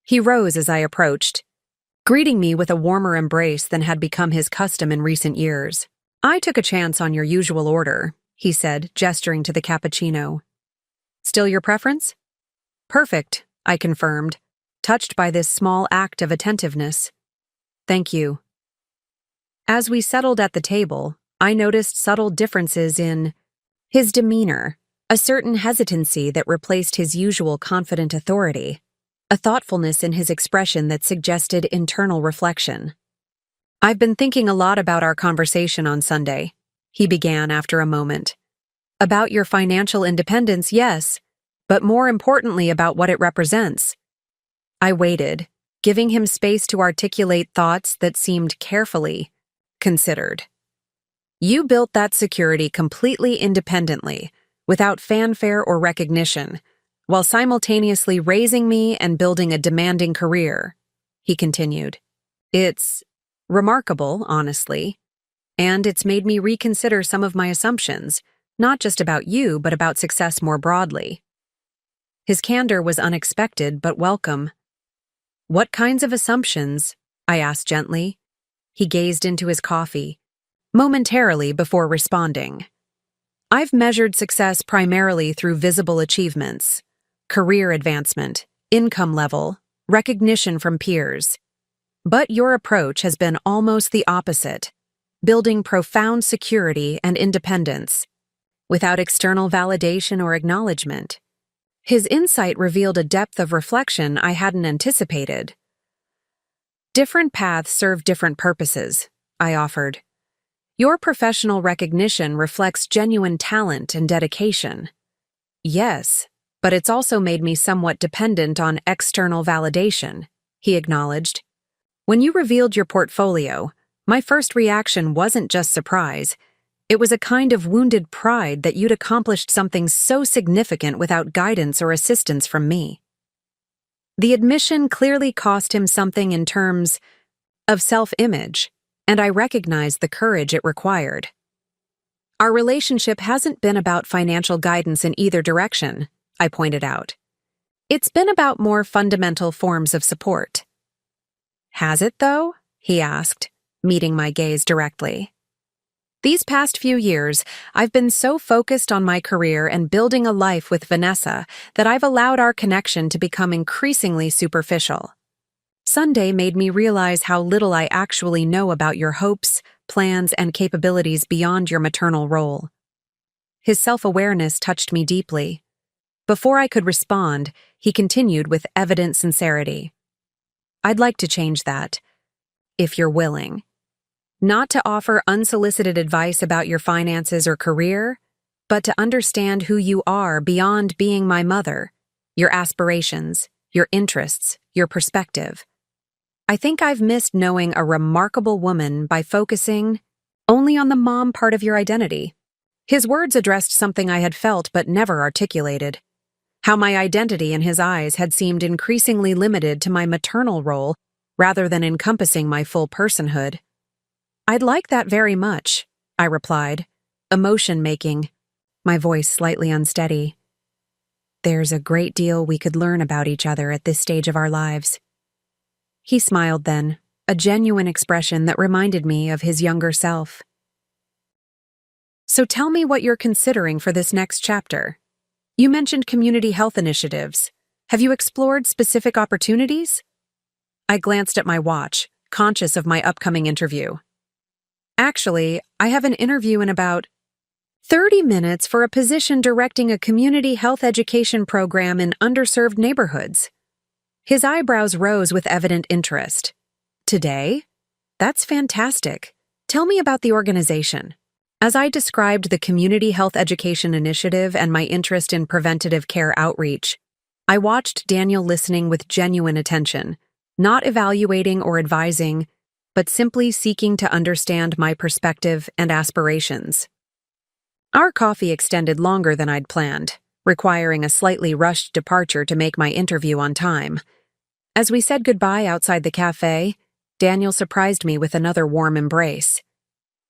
He rose as I approached, greeting me with a warmer embrace than had become his custom in recent years. "I took a chance on your usual order," he said, gesturing to the cappuccino. "Still your preference?" "Perfect," I confirmed, touched by this small act of attentiveness. "Thank you." As we settled at the table, I noticed subtle differences in his demeanor, a certain hesitancy that replaced his usual confident authority, a thoughtfulness in his expression that suggested internal reflection. "I've been thinking a lot about our conversation on Sunday," he began after a moment. "About your financial independence, yes, but more importantly about what it represents." I waited, giving him space to articulate thoughts that seemed carefully considered. "You built that security completely independently, without fanfare or recognition, while simultaneously raising me and building a demanding career," he continued. "It's remarkable, honestly, and it's made me reconsider some of my assumptions, not just about you, but about success more broadly." His candor was unexpected but welcome. "What kinds of assumptions?" I asked gently. He gazed into his coffee, momentarily before responding. "I've measured success primarily through visible achievements, career advancement, income level, recognition from peers. But your approach has been almost the opposite, building profound security and independence, without external validation or acknowledgement." His insight revealed a depth of reflection I hadn't anticipated. "Different paths serve different purposes," I offered. "Your professional recognition reflects genuine talent and dedication." "Yes, but it's also made me somewhat dependent on external validation," he acknowledged. "When you revealed your portfolio, my first reaction wasn't just surprise. It was a kind of wounded pride that you'd accomplished something so significant without guidance or assistance from me." The admission clearly cost him something in terms of self-image, and I recognized the courage it required. "Our relationship hasn't been about financial guidance in either direction," I pointed out. "It's been about more fundamental forms of support." "Has it, though?" he asked, meeting my gaze directly. "These past few years, I've been so focused on my career and building a life with Vanessa that I've allowed our connection to become increasingly superficial. Sunday made me realize how little I actually know about your hopes, plans, and capabilities beyond your maternal role." His self-awareness touched me deeply. Before I could respond, he continued with evident sincerity. "I'd like to change that, if you're willing. Not to offer unsolicited advice about your finances or career, but to understand who you are beyond being my mother, your aspirations, your interests, your perspective. I think I've missed knowing a remarkable woman by focusing only on the mom part of your identity." His words addressed something I had felt but never articulated. How my identity in his eyes had seemed increasingly limited to my maternal role rather than encompassing my full personhood. "I'd like that very much," I replied, emotion-making, my voice slightly unsteady. "There's a great deal we could learn about each other at this stage of our lives." He smiled then, a genuine expression that reminded me of his younger self. "So tell me what you're considering for this next chapter. You mentioned community health initiatives. Have you explored specific opportunities?" I glanced at my watch, conscious of my upcoming interview. "Actually, I have an interview in about 30 minutes for a position directing a community health education program in underserved neighborhoods." His eyebrows rose with evident interest. "Today? That's fantastic. Tell me about the organization." As I described the Community Health Education Initiative and my interest in preventative care outreach, I watched Daniel listening with genuine attention, not evaluating or advising, but simply seeking to understand my perspective and aspirations. Our coffee extended longer than I'd planned, requiring a slightly rushed departure to make my interview on time. As we said goodbye outside the cafe, Daniel surprised me with another warm embrace.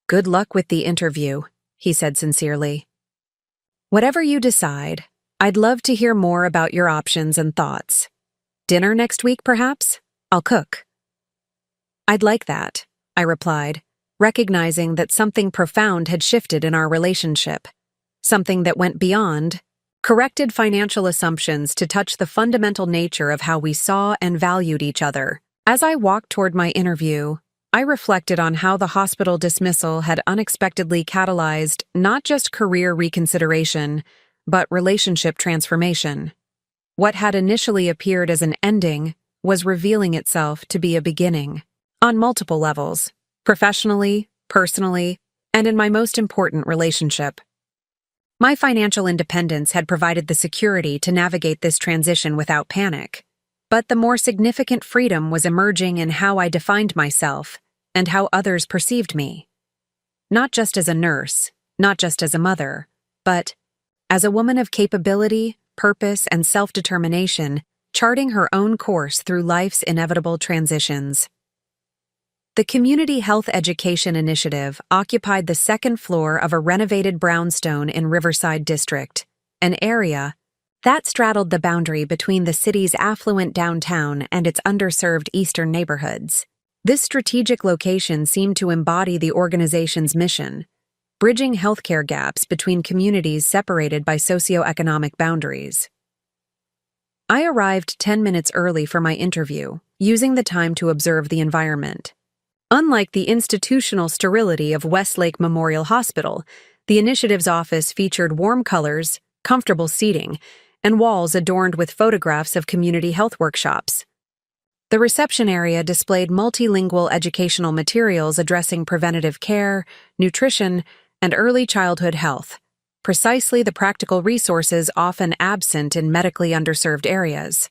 "Good luck with the interview," he said sincerely. "Whatever you decide, I'd love to hear more about your options and thoughts. Dinner next week, perhaps? I'll cook." "I'd like that," I replied, recognizing that something profound had shifted in our relationship, something that went beyond corrected financial assumptions to touch the fundamental nature of how we saw and valued each other. As I walked toward my interview, I reflected on how the hospital dismissal had unexpectedly catalyzed not just career reconsideration, but relationship transformation. What had initially appeared as an ending was revealing itself to be a beginning, on multiple levels, professionally, personally, and in my most important relationship. My financial independence had provided the security to navigate this transition without panic, but the more significant freedom was emerging in how I defined myself and how others perceived me. Not just as a nurse, not just as a mother, but as a woman of capability, purpose, and self-determination, charting her own course through life's inevitable transitions. The Community Health Education Initiative occupied the second floor of a renovated brownstone in Riverside District, an area that straddled the boundary between the city's affluent downtown and its underserved eastern neighborhoods. This strategic location seemed to embody the organization's mission, bridging healthcare gaps between communities separated by socioeconomic boundaries. I arrived 10 minutes early for my interview, using the time to observe the environment. Unlike the institutional sterility of Westlake Memorial Hospital, the initiative's office featured warm colors, comfortable seating, and walls adorned with photographs of community health workshops. The reception area displayed multilingual educational materials addressing preventative care, nutrition, and early childhood health, precisely the practical resources often absent in medically underserved areas.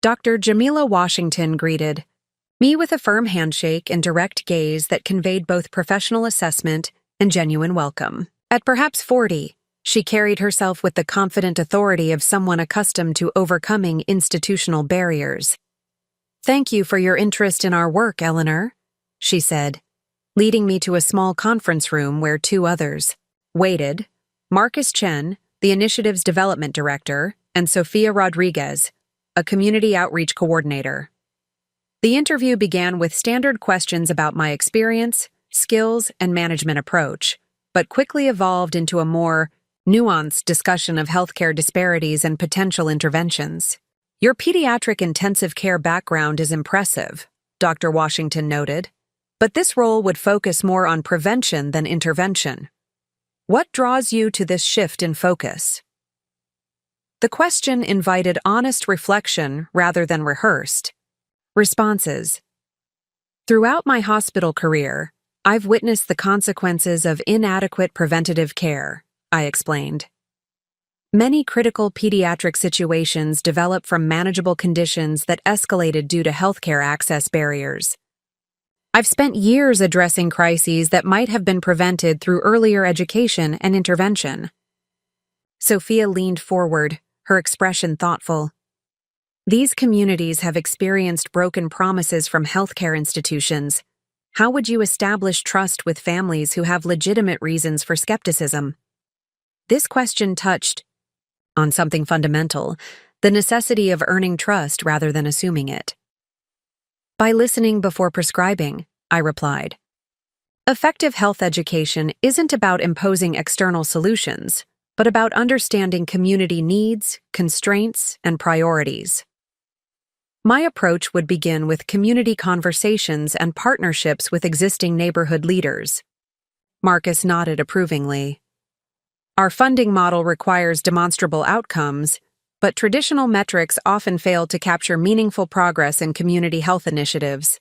Dr. Jamila Washington greeted me with a firm handshake and direct gaze that conveyed both professional assessment and genuine welcome. At perhaps 40, she carried herself with the confident authority of someone accustomed to overcoming institutional barriers. "Thank you for your interest in our work, Eleanor," she said, leading me to a small conference room where two others waited: Marcus Chen, the initiative's development director, and Sophia Rodriguez, a community outreach coordinator. The interview began with standard questions about my experience, skills, and management approach, but quickly evolved into a more nuanced discussion of healthcare disparities and potential interventions. "Your pediatric intensive care background is impressive," Dr. Washington noted, "but this role would focus more on prevention than intervention. What draws you to this shift in focus?" The question invited honest reflection rather than rehearsed. Responses: Throughout my hospital career, I've witnessed the consequences of inadequate preventative care, I explained. Many critical pediatric situations develop from manageable conditions that escalated due to healthcare access barriers. I've spent years addressing crises that might have been prevented through earlier education and intervention. Sophia leaned forward, her expression thoughtful. These communities have experienced broken promises from healthcare institutions. How would you establish trust with families who have legitimate reasons for skepticism? This question touched on something fundamental, the necessity of earning trust rather than assuming it. "By listening before prescribing," I replied. Effective health education isn't about imposing external solutions, but about understanding community needs, constraints, and priorities. My approach would begin with community conversations and partnerships with existing neighborhood leaders. Marcus nodded approvingly. Our funding model requires demonstrable outcomes, but traditional metrics often fail to capture meaningful progress in community health initiatives.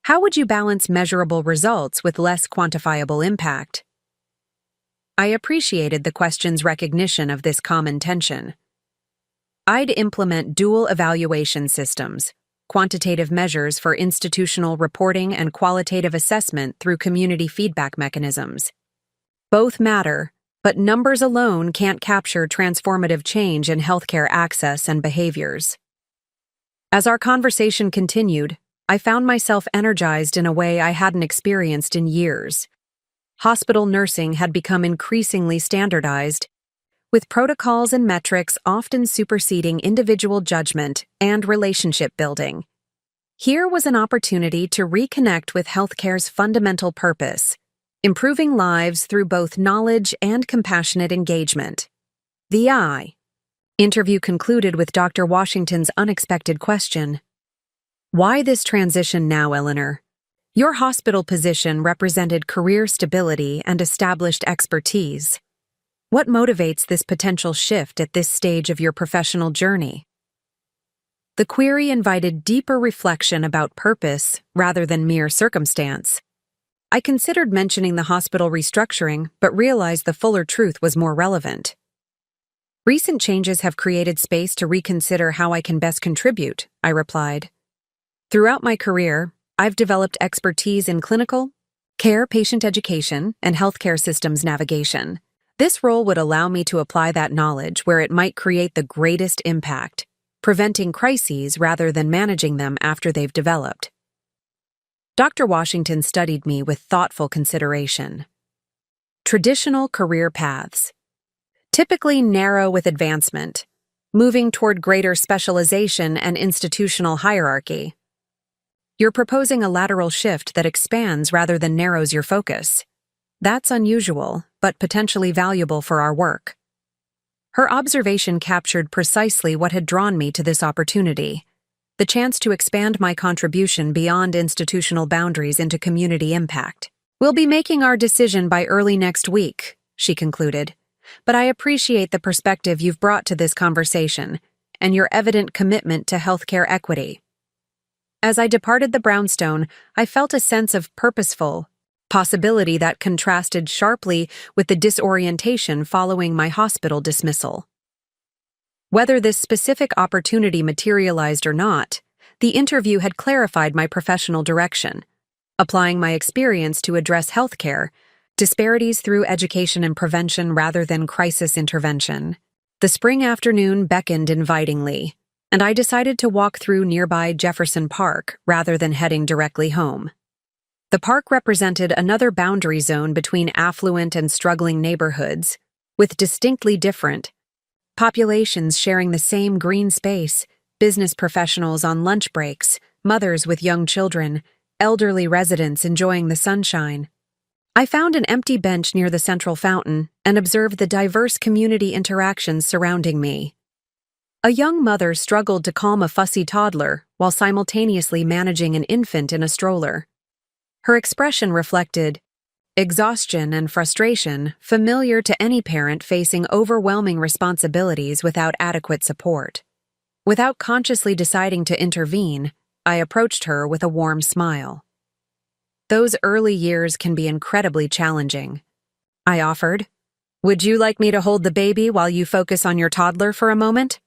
How would you balance measurable results with less quantifiable impact? I appreciated the question's recognition of this common tension. I'd implement dual evaluation systems, quantitative measures for institutional reporting and qualitative assessment through community feedback mechanisms. Both matter, but numbers alone can't capture transformative change in healthcare access and behaviors. As our conversation continued, I found myself energized in a way I hadn't experienced in years. Hospital nursing had become increasingly standardized, with protocols and metrics often superseding individual judgment and relationship building. Here was an opportunity to reconnect with healthcare's fundamental purpose, improving lives through both knowledge and compassionate engagement. The interview concluded with Dr. Washington's unexpected question. Why this transition now, Eleanor? Your hospital position represented career stability and established expertise. What motivates this potential shift at this stage of your professional journey? The query invited deeper reflection about purpose rather than mere circumstance. I considered mentioning the hospital restructuring, but realized the fuller truth was more relevant. Recent changes have created space to reconsider how I can best contribute, I replied. Throughout my career, I've developed expertise in clinical, care patient education, and healthcare systems navigation. This role would allow me to apply that knowledge where it might create the greatest impact, preventing crises rather than managing them after they've developed. Dr. Washington studied me with thoughtful consideration. Traditional career paths, typically narrow with advancement, moving toward greater specialization and institutional hierarchy. You're proposing a lateral shift that expands rather than narrows your focus. That's unusual, but potentially valuable for our work. Her observation captured precisely what had drawn me to this opportunity, the chance to expand my contribution beyond institutional boundaries into community impact. We'll be making our decision by early next week, she concluded, but I appreciate the perspective you've brought to this conversation and your evident commitment to healthcare equity. As I departed the brownstone, I felt a sense of purposeful possibility that contrasted sharply with the disorientation following my hospital dismissal. Whether this specific opportunity materialized or not, the interview had clarified my professional direction, applying my experience to address healthcare disparities through education and prevention rather than crisis intervention. The spring afternoon beckoned invitingly, and I decided to walk through nearby Jefferson Park rather than heading directly home. The park represented another boundary zone between affluent and struggling neighborhoods, with distinctly different populations sharing the same green space, business professionals on lunch breaks, mothers with young children, elderly residents enjoying the sunshine. I found an empty bench near the central fountain and observed the diverse community interactions surrounding me. A young mother struggled to calm a fussy toddler while simultaneously managing an infant in a stroller. Her expression reflected exhaustion and frustration familiar to any parent facing overwhelming responsibilities without adequate support. Without consciously deciding to intervene, I approached her with a warm smile. Those early years can be incredibly challenging, I offered. Would you like me to hold the baby while you focus on your toddler for a moment?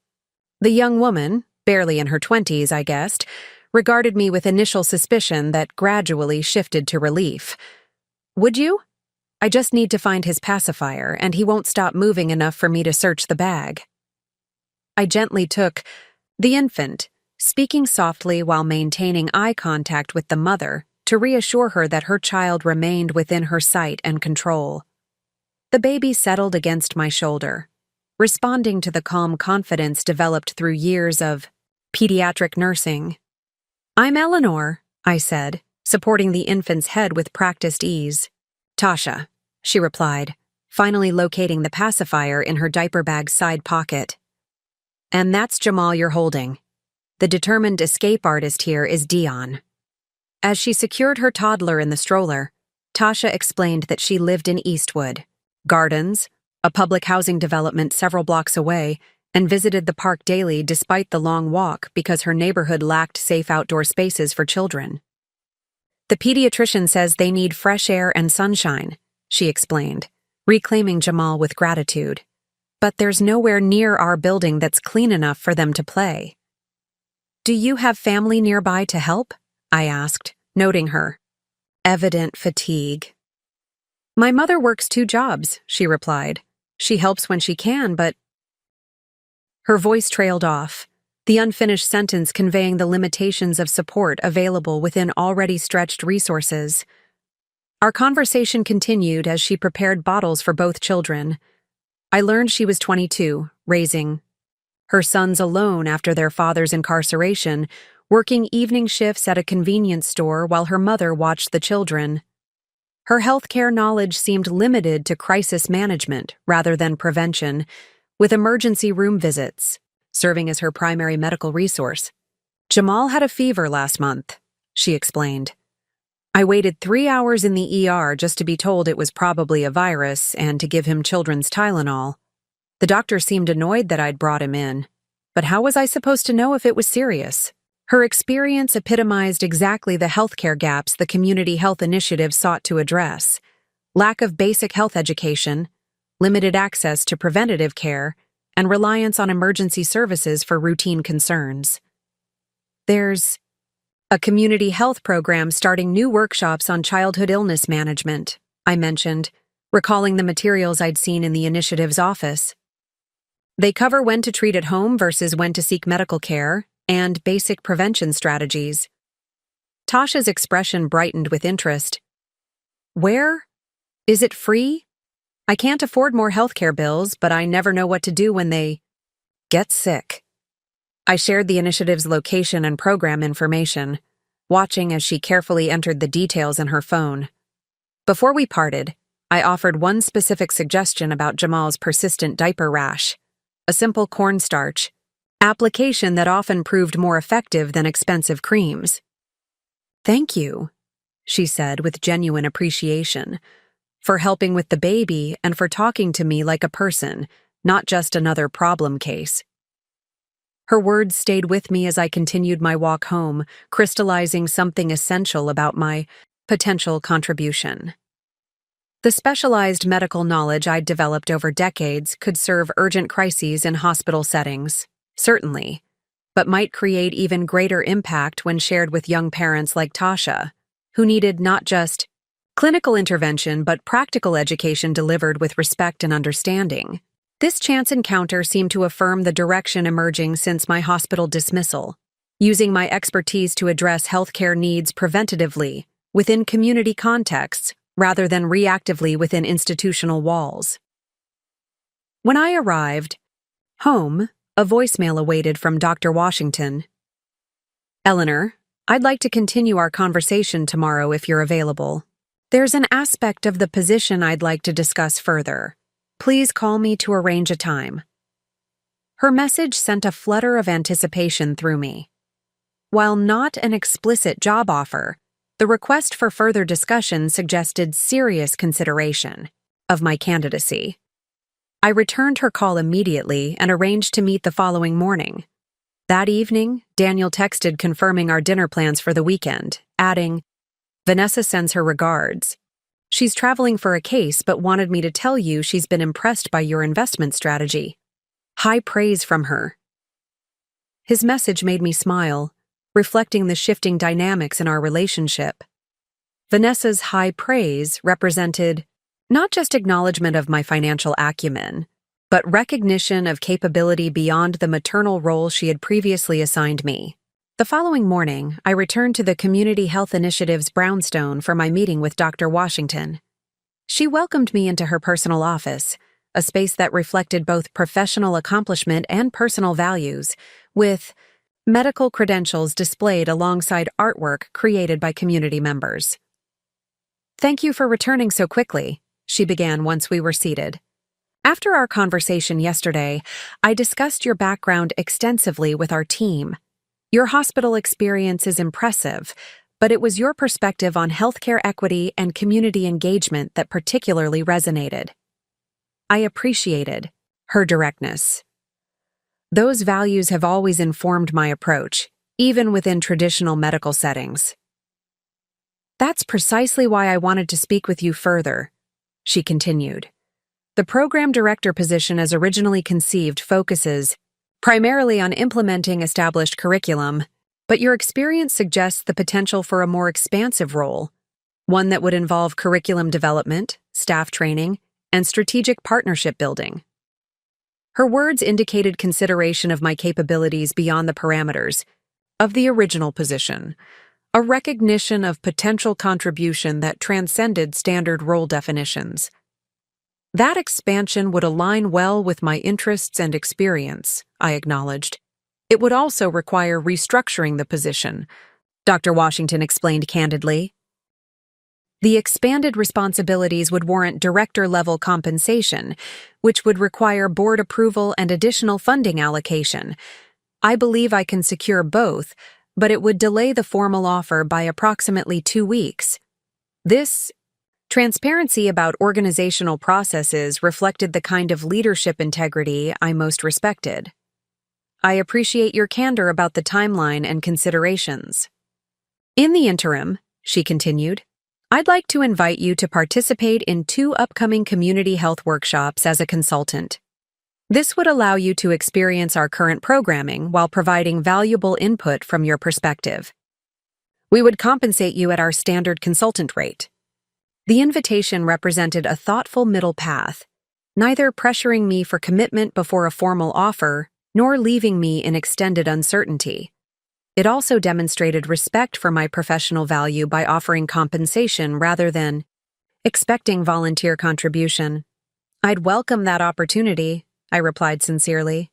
The young woman, barely in her 20s, I guessed, regarded me with initial suspicion that gradually shifted to relief. Would you? I just need to find his pacifier, and he won't stop moving enough for me to search the bag. I gently took the infant, speaking softly while maintaining eye contact with the mother to reassure her that her child remained within her sight and control. The baby settled against my shoulder, responding to the calm confidence developed through years of pediatric nursing. I'm Eleanor, I said, supporting the infant's head with practiced ease. Tasha, she replied, finally locating the pacifier in her diaper bag's side pocket. And that's Jamal you're holding. The determined escape artist here is Dion. As she secured her toddler in the stroller, Tasha explained that she lived in Eastwood Gardens, a public housing development several blocks away, and visited the park daily despite the long walk because her neighborhood lacked safe outdoor spaces for children. The pediatrician says they need fresh air and sunshine, she explained, reclaiming Jamal with gratitude. but there's nowhere near our building that's clean enough for them to play. Do you have family nearby to help? I asked, noting her evident fatigue. My mother works 2 jobs, she replied. She helps when she can, but... Her voice trailed off, the unfinished sentence conveying the limitations of support available within already stretched resources. Our conversation continued as she prepared bottles for both children. I learned she was 22, raising her sons alone after their father's incarceration, working evening shifts at a convenience store while her mother watched the children. Her healthcare knowledge seemed limited to crisis management rather than prevention, with emergency room visits serving as her primary medical resource. Jamal had a fever last month, she explained. I waited 3 hours in the ER just to be told it was probably a virus and to give him children's Tylenol. The doctor seemed annoyed that I'd brought him in, but how was I supposed to know if it was serious? Her experience epitomized exactly the healthcare gaps the community health initiative sought to address: lack of basic health education, limited access to preventative care, and reliance on emergency services for routine concerns. There's a community health program starting new workshops on childhood illness management, I mentioned, recalling the materials I'd seen in the initiative's office. They cover when to treat at home versus when to seek medical care, and basic prevention strategies. Tasha's expression brightened with interest. Where? Is it free? I can't afford more healthcare bills, but I never know what to do when they get sick. I shared the initiative's location and program information, watching as she carefully entered the details in her phone. Before we parted, I offered one specific suggestion about Jamal's persistent diaper rash: a simple cornstarch application that often proved more effective than expensive creams. Thank you, she said with genuine appreciation, for helping with the baby and for talking to me like a person, not just another problem case. Her words stayed with me as I continued my walk home, crystallizing something essential about my potential contribution. The specialized medical knowledge I'd developed over decades could serve urgent crises in hospital settings, certainly, but might create even greater impact when shared with young parents like Tasha, who needed not just clinical intervention but practical education delivered with respect and understanding. This chance encounter seemed to affirm the direction emerging since my hospital dismissal, using my expertise to address healthcare needs preventatively, within community contexts, rather than reactively within institutional walls. When I arrived home, a voicemail awaited from Dr. Washington. Eleanor, I'd like to continue our conversation tomorrow if you're available. There's an aspect of the position I'd like to discuss further. Please call me to arrange a time. Her message sent a flutter of anticipation through me. While not an explicit job offer, the request for further discussion suggested serious consideration of my candidacy. I returned her call immediately and arranged to meet the following morning. That evening, Daniel texted confirming our dinner plans for the weekend, adding, "Vanessa sends her regards. She's traveling for a case but wanted me to tell you she's been impressed by your investment strategy. High praise from her." His message made me smile, reflecting the shifting dynamics in our relationship. Vanessa's high praise represented not just acknowledgement of my financial acumen, but recognition of capability beyond the maternal role she had previously assigned me. The following morning, I returned to the Community Health Initiative's brownstone for my meeting with Dr. Washington. She welcomed me into her personal office, a space that reflected both professional accomplishment and personal values, with medical credentials displayed alongside artwork created by community members. "Thank you for returning so quickly," she began once we were seated. "After our conversation yesterday, I discussed your background extensively with our team. Your hospital experience is impressive, but it was your perspective on healthcare equity and community engagement that particularly resonated." I appreciated her directness. Those values have always informed my approach, even within traditional medical settings. "That's precisely why I wanted to speak with you further," she continued. The program director position as originally conceived focuses primarily on implementing established curriculum, but your experience suggests the potential for a more expansive role, one that would involve curriculum development, staff training, and strategic partnership building. Her words indicated consideration of my capabilities beyond the parameters of the original position, a recognition of potential contribution that transcended standard role definitions. That expansion would align well with my interests and experience, I acknowledged. It would also require restructuring the position, Dr. Washington explained candidly. The expanded responsibilities would warrant director-level compensation, which would require board approval and additional funding allocation. I believe I can secure both, but it would delay the formal offer by approximately 2 weeks. This transparency about organizational processes reflected the kind of leadership integrity I most respected. I appreciate your candor about the timeline and considerations. In the interim, she continued, I'd like to invite you to participate in 2 upcoming community health workshops as a consultant. This would allow you to experience our current programming while providing valuable input from your perspective. We would compensate you at our standard consultant rate. The invitation represented a thoughtful middle path, neither pressuring me for commitment before a formal offer nor leaving me in extended uncertainty. It also demonstrated respect for my professional value by offering compensation rather than expecting volunteer contribution. I'd welcome that opportunity, I replied sincerely.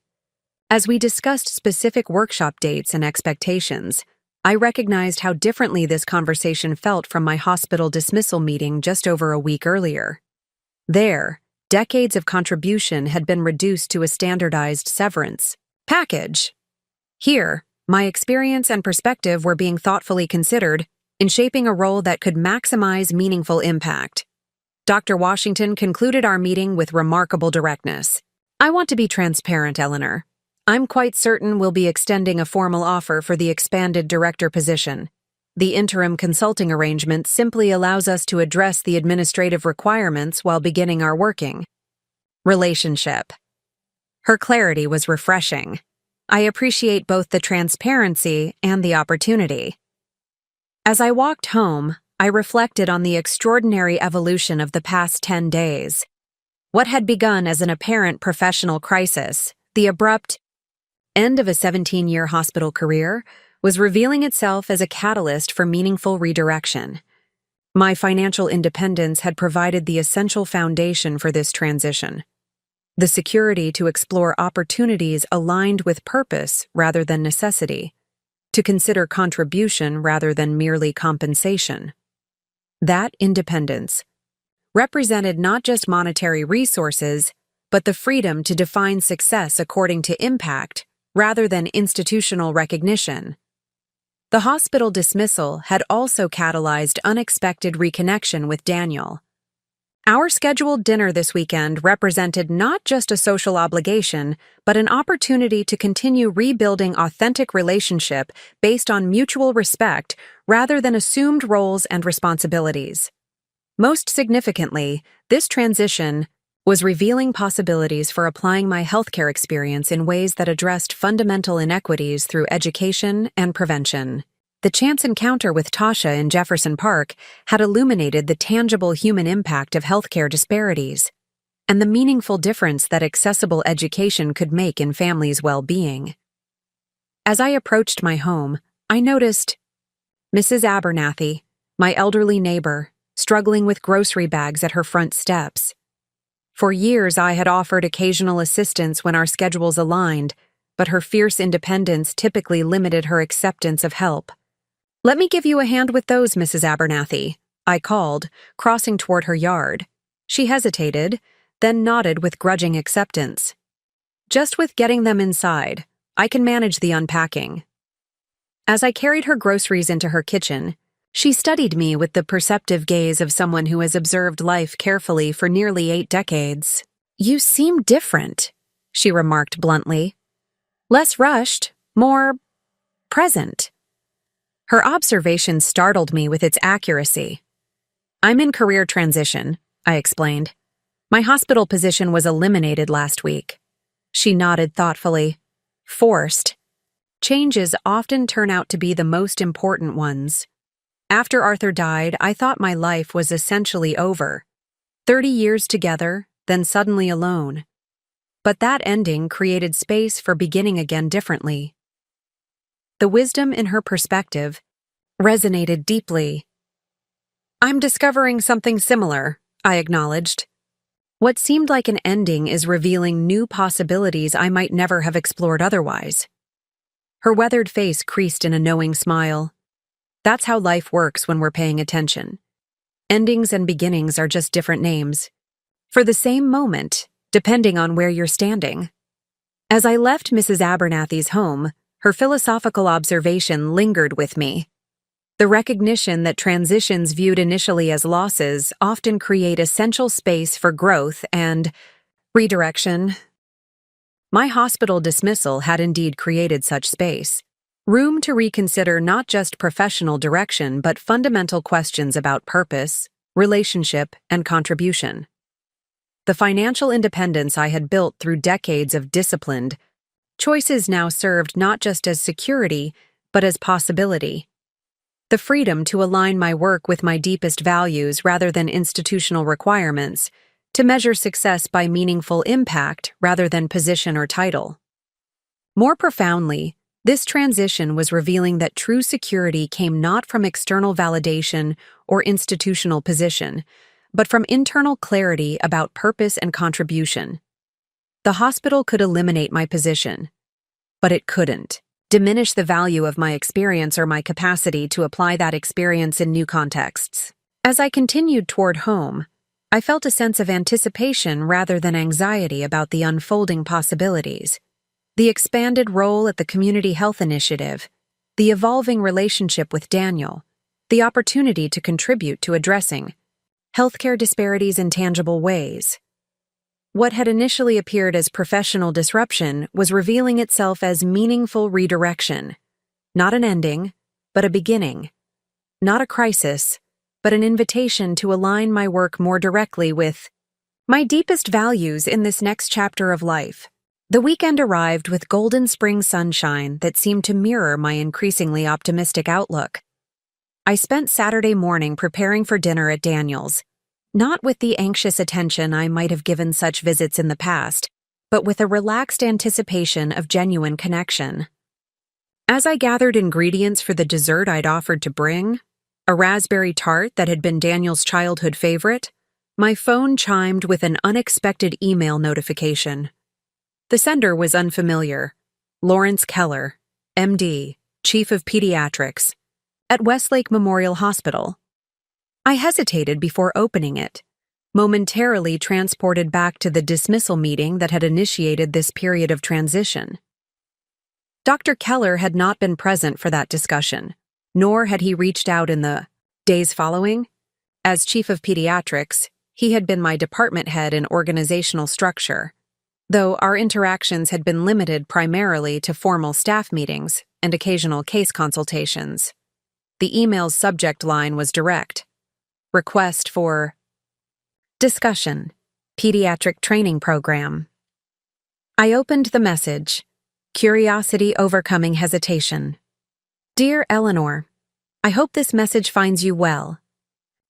As we discussed specific workshop dates and expectations, I recognized how differently this conversation felt from my hospital dismissal meeting just over a week earlier. There, decades of contribution had been reduced to a standardized severance package. Here, my experience and perspective were being thoughtfully considered in shaping a role that could maximize meaningful impact. Dr. Washington concluded our meeting with remarkable directness. I want to be transparent, Eleanor. I'm quite certain we'll be extending a formal offer for the expanded director position. The interim consulting arrangement simply allows us to address the administrative requirements while beginning our working relationship. Her clarity was refreshing. I appreciate both the transparency and the opportunity. As I walked home, I reflected on the extraordinary evolution of the past 10 days. What had begun as an apparent professional crisis, the abrupt end of a 17-year hospital career, was revealing itself as a catalyst for meaningful redirection. My financial independence had provided the essential foundation for this transition. The security to explore opportunities aligned with purpose rather than necessity, to consider contribution rather than merely compensation. That independence represented not just monetary resources, but the freedom to define success according to impact rather than institutional recognition. The hospital dismissal had also catalyzed unexpected reconnection with Daniel. Our scheduled dinner this weekend represented not just a social obligation, but an opportunity to continue rebuilding authentic relationship based on mutual respect rather than assumed roles and responsibilities. Most significantly, this transition was revealing possibilities for applying my healthcare experience in ways that addressed fundamental inequities through education and prevention. The chance encounter with Tasha in Jefferson Park had illuminated the tangible human impact of healthcare disparities and the meaningful difference that accessible education could make in families' well-being. As I approached my home, I noticed Mrs. Abernathy, my elderly neighbor, struggling with grocery bags at her front steps. For years, I had offered occasional assistance when our schedules aligned, but her fierce independence typically limited her acceptance of help. "Let me give you a hand with those, Mrs. Abernathy," I called, crossing toward her yard. She hesitated, then nodded with grudging acceptance. "Just with getting them inside, I can manage the unpacking." As I carried her groceries into her kitchen, she studied me with the perceptive gaze of someone who has observed life carefully for nearly 8 decades. "You seem different," she remarked bluntly. "Less rushed, more present." Her observation startled me with its accuracy. "I'm in career transition," I explained. My hospital position was eliminated last week. She nodded thoughtfully. Forced. Changes often turn out to be the most important ones. After Arthur died, I thought my life was essentially over. 30 years together, then suddenly alone. But that ending created space for beginning again differently. The wisdom in her perspective resonated deeply. I'm discovering something similar, I acknowledged. What seemed like an ending is revealing new possibilities I might never have explored otherwise. Her weathered face creased in a knowing smile. That's how life works when we're paying attention. Endings and beginnings are just different names for the same moment, depending on where you're standing. As I left Mrs. Abernathy's home, her philosophical observation lingered with me. The recognition that transitions viewed initially as losses often create essential space for growth and redirection. My hospital dismissal had indeed created such space. Room to reconsider not just professional direction but fundamental questions about purpose, relationship, and contribution. The financial independence I had built through decades of disciplined choices now served not just as security, but as possibility. The freedom to align my work with my deepest values rather than institutional requirements, to measure success by meaningful impact rather than position or title. More profoundly, this transition was revealing that true security came not from external validation or institutional position, but from internal clarity about purpose and contribution. The hospital could eliminate my position, but it couldn't diminish the value of my experience or my capacity to apply that experience in new contexts. As I continued toward home, I felt a sense of anticipation rather than anxiety about the unfolding possibilities. The expanded role at the Community Health Initiative, the evolving relationship with Daniel, the opportunity to contribute to addressing healthcare disparities in tangible ways. What had initially appeared as professional disruption was revealing itself as meaningful redirection. Not an ending, but a beginning. Not a crisis, but an invitation to align my work more directly with my deepest values in this next chapter of life. The weekend arrived with golden spring sunshine that seemed to mirror my increasingly optimistic outlook. I spent Saturday morning preparing for dinner at Daniel's, not with the anxious attention I might have given such visits in the past, but with a relaxed anticipation of genuine connection. As I gathered ingredients for the dessert I'd offered to bring, a raspberry tart that had been Daniel's childhood favorite, my phone chimed with an unexpected email notification. The sender was unfamiliar. Lawrence Keller, MD, Chief of Pediatrics, at Westlake Memorial Hospital. I hesitated before opening it, momentarily transported back to the dismissal meeting that had initiated this period of transition. Dr. Keller had not been present for that discussion, nor had he reached out in the days following. As Chief of Pediatrics, he had been my department head in organizational structure, though our interactions had been limited primarily to formal staff meetings and occasional case consultations. The email's subject line was direct. Request for discussion, pediatric training program. I opened the message, curiosity overcoming hesitation. Dear Eleanor, I hope this message finds you well.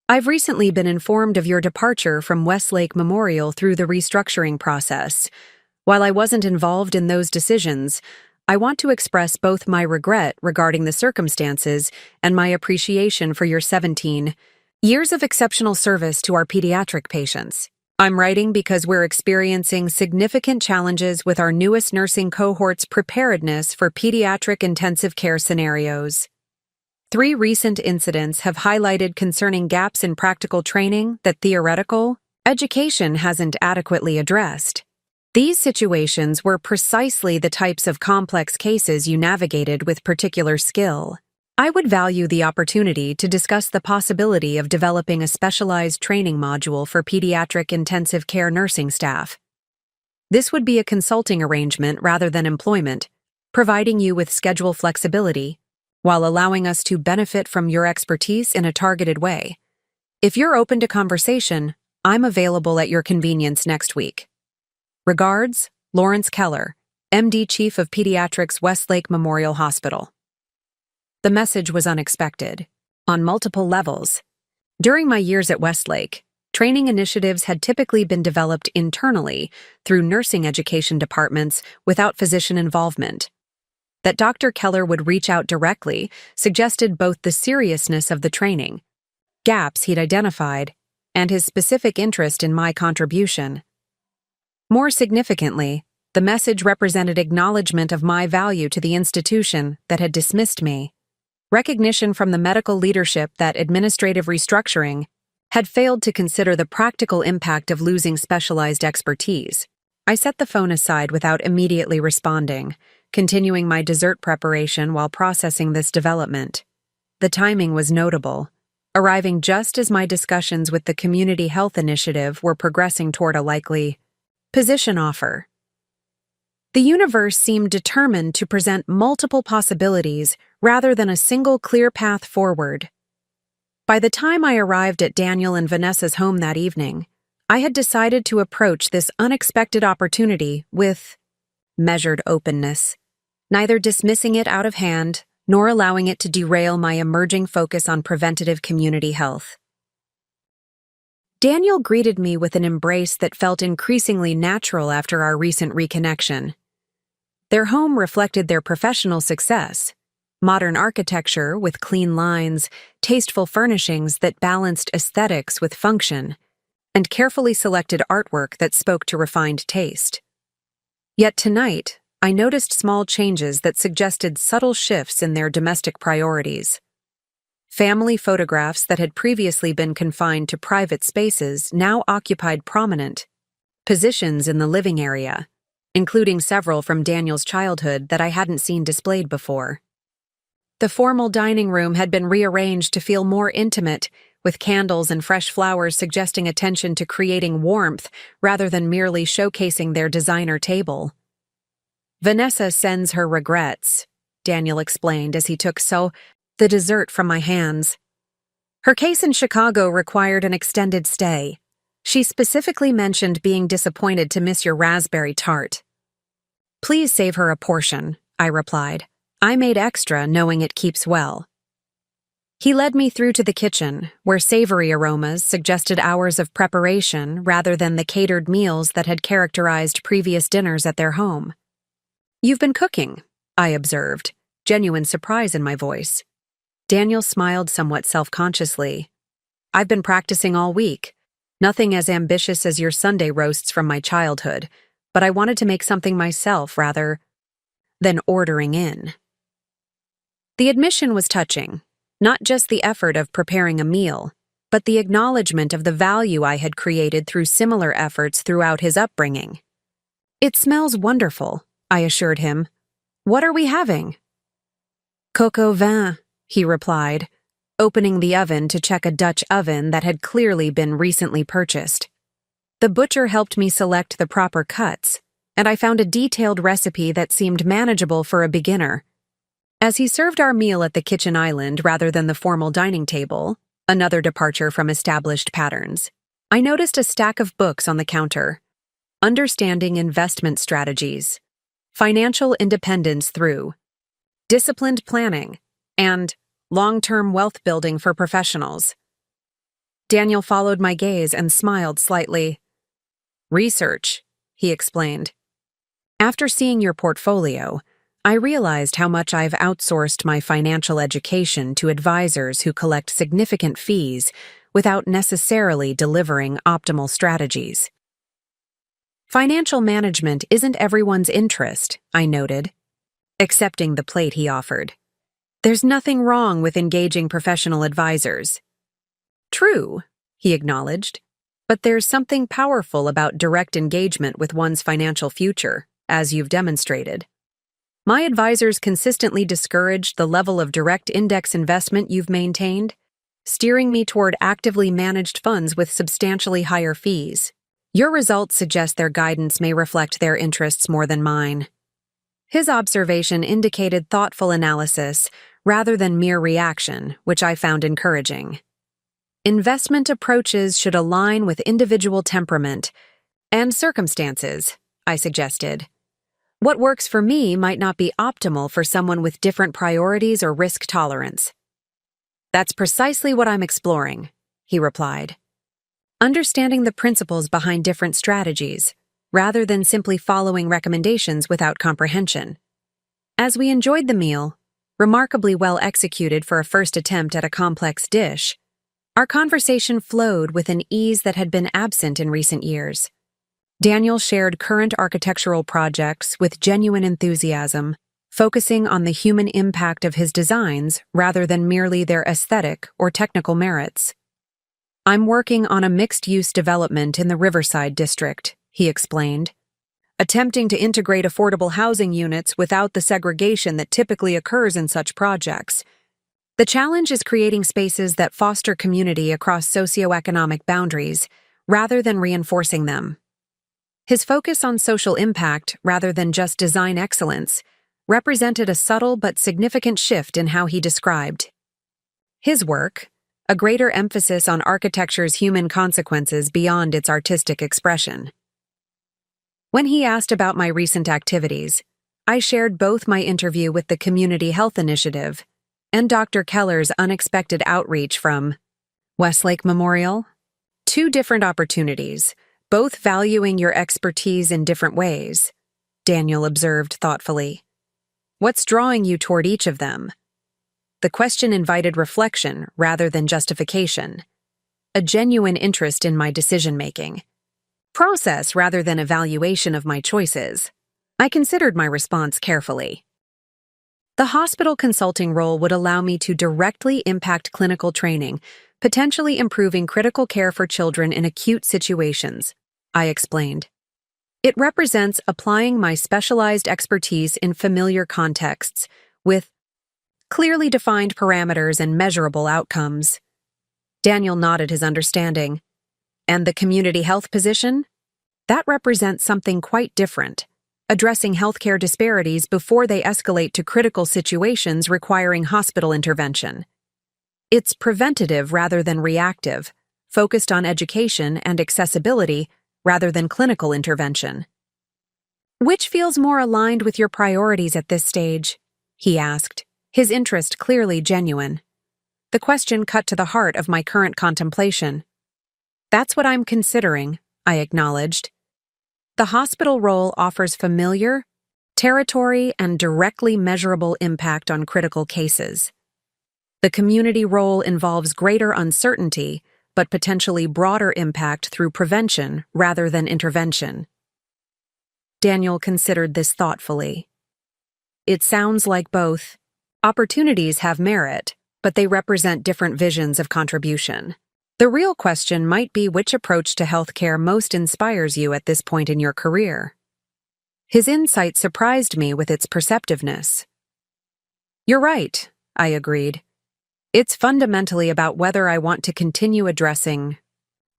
I've recently been informed of your departure from Westlake Memorial through the restructuring process. While I wasn't involved in those decisions, I want to express both my regret regarding the circumstances and my appreciation for your 17 years of exceptional service to our pediatric patients. I'm writing because we're experiencing significant challenges with our newest nursing cohort's preparedness for pediatric intensive care scenarios. 3 recent incidents have highlighted concerning gaps in practical training that theoretical education hasn't adequately addressed. These situations were precisely the types of complex cases you navigated with particular skill. I would value the opportunity to discuss the possibility of developing a specialized training module for pediatric intensive care nursing staff. This would be a consulting arrangement rather than employment, providing you with schedule flexibility, while allowing us to benefit from your expertise in a targeted way. If you're open to conversation, I'm available at your convenience next week. Regards, Lawrence Keller, MD Chief of Pediatrics, Westlake Memorial Hospital. The message was unexpected, on multiple levels. During my years at Westlake, training initiatives had typically been developed internally through nursing education departments without physician involvement. That Dr. Keller would reach out directly suggested both the seriousness of the training, gaps he'd identified, and his specific interest in my contribution. More significantly, the message represented acknowledgement of my value to the institution that had dismissed me, recognition from the medical leadership that administrative restructuring had failed to consider the practical impact of losing specialized expertise. I set the phone aside without immediately responding, continuing my dessert preparation while processing this development. The timing was notable, arriving just as my discussions with the Community Health Initiative were progressing toward a likely position offer. The universe seemed determined to present multiple possibilities rather than a single clear path forward. By the time I arrived at Daniel and Vanessa's home that evening, I had decided to approach this unexpected opportunity with measured openness, neither dismissing it out of hand nor allowing it to derail my emerging focus on preventative community health. Daniel greeted me with an embrace that felt increasingly natural after our recent reconnection. Their home reflected their professional success: modern architecture with clean lines, tasteful furnishings that balanced aesthetics with function, and carefully selected artwork that spoke to refined taste. Yet tonight, I noticed small changes that suggested subtle shifts in their domestic priorities. Family photographs that had previously been confined to private spaces now occupied prominent positions in the living area, including several from Daniel's childhood that I hadn't seen displayed before. The formal dining room had been rearranged to feel more intimate, with candles and fresh flowers suggesting attention to creating warmth rather than merely showcasing their designer table. "Vanessa sends her regrets," Daniel explained as he took the dessert from my hands. "Her case in Chicago required an extended stay. She specifically mentioned being disappointed to miss your raspberry tart." "Please save her a portion," I replied. "I made extra knowing it keeps well." He led me through to the kitchen, where savory aromas suggested hours of preparation rather than the catered meals that had characterized previous dinners at their home. "You've been cooking," I observed, genuine surprise in my voice. Daniel smiled somewhat self-consciously. "I've been practicing all week. Nothing as ambitious as your Sunday roasts from my childhood, but I wanted to make something myself rather than ordering in." The admission was touching, not just the effort of preparing a meal, but the acknowledgement of the value I had created through similar efforts throughout his upbringing. "It smells wonderful," I assured him. "What are we having?" "Coq au vin," he replied, opening the oven to check a Dutch oven that had clearly been recently purchased. The butcher helped me select the proper cuts, and I found a detailed recipe that seemed manageable for a beginner. As he served our meal at the kitchen island rather than the formal dining table, another departure from established patterns, I noticed a stack of books on the counter: Understanding Investment Strategies, Financial Independence Through Disciplined Planning, and Long-Term Wealth Building for Professionals. Daniel followed my gaze and smiled slightly. "Research," he explained. "After seeing your portfolio, I realized how much I've outsourced my financial education to advisors who collect significant fees without necessarily delivering optimal strategies. Financial management isn't everyone's interest," I noted, accepting the plate he offered. "There's nothing wrong with engaging professional advisors." "True," he acknowledged, "but there's something powerful about direct engagement with one's financial future, as you've demonstrated. My advisors consistently discouraged the level of direct index investment you've maintained, steering me toward actively managed funds with substantially higher fees. Your results suggest their guidance may reflect their interests more than mine." His observation indicated thoughtful analysis rather than mere reaction, which I found encouraging. Investment approaches should align with individual temperament and circumstances, I suggested. What works for me might not be optimal for someone with different priorities or risk tolerance. That's precisely what I'm exploring, he replied. Understanding the principles behind different strategies, rather than simply following recommendations without comprehension. As we enjoyed the meal, remarkably well executed for a first attempt at a complex dish, our conversation flowed with an ease that had been absent in recent years. Daniel shared current architectural projects with genuine enthusiasm, focusing on the human impact of his designs rather than merely their aesthetic or technical merits. I'm working on a mixed-use development in the Riverside district, he explained, attempting to integrate affordable housing units without the segregation that typically occurs in such projects. The challenge is creating spaces that foster community across socioeconomic boundaries, rather than reinforcing them. His focus on social impact, rather than just design excellence, represented a subtle but significant shift in how he described his work, a greater emphasis on architecture's human consequences beyond its artistic expression. When he asked about my recent activities, I shared both my interview with the Community Health Initiative and Dr. Keller's unexpected outreach from Westlake Memorial. Two different opportunities, both valuing your expertise in different ways, Daniel observed thoughtfully. What's drawing you toward each of them? The question invited reflection rather than justification, a genuine interest in my decision-making. Process rather than evaluation of my choices. I considered my response carefully. The hospital consulting role would allow me to directly impact clinical training, potentially improving critical care for children in acute situations, I explained. It represents applying my specialized expertise in familiar contexts, with clearly defined parameters and measurable outcomes. Daniel nodded his understanding. And the community health position? That represents something quite different, addressing healthcare disparities before they escalate to critical situations requiring hospital intervention. It's preventative rather than reactive, focused on education and accessibility rather than clinical intervention. Which feels more aligned with your priorities at this stage? He asked, his interest clearly genuine. The question cut to the heart of my current contemplation. That's what I'm considering, I acknowledged. The hospital role offers familiar, territory, and directly measurable impact on critical cases. The community role involves greater uncertainty, but potentially broader impact through prevention rather than intervention. Daniel considered this thoughtfully. It sounds like both. Opportunities have merit, but they represent different visions of contribution. The real question might be which approach to healthcare most inspires you at this point in your career. His insight surprised me with its perceptiveness. You're right, I agreed. It's fundamentally about whether I want to continue addressing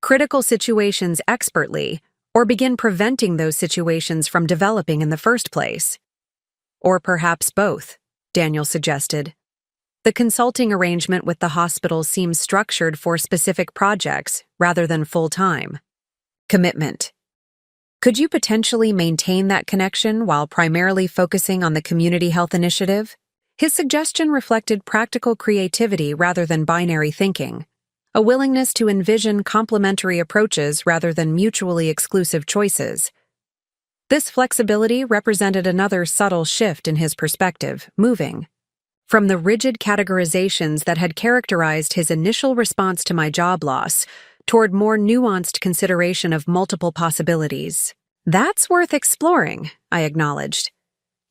critical situations expertly or begin preventing those situations from developing in the first place. Or perhaps both, Daniel suggested. The consulting arrangement with the hospital seems structured for specific projects rather than full-time commitment. Could you potentially maintain that connection while primarily focusing on the community health initiative? His suggestion reflected practical creativity rather than binary thinking, a willingness to envision complementary approaches rather than mutually exclusive choices. This flexibility represented another subtle shift in his perspective, moving from the rigid categorizations that had characterized his initial response to my job loss toward more nuanced consideration of multiple possibilities. That's worth exploring, I acknowledged.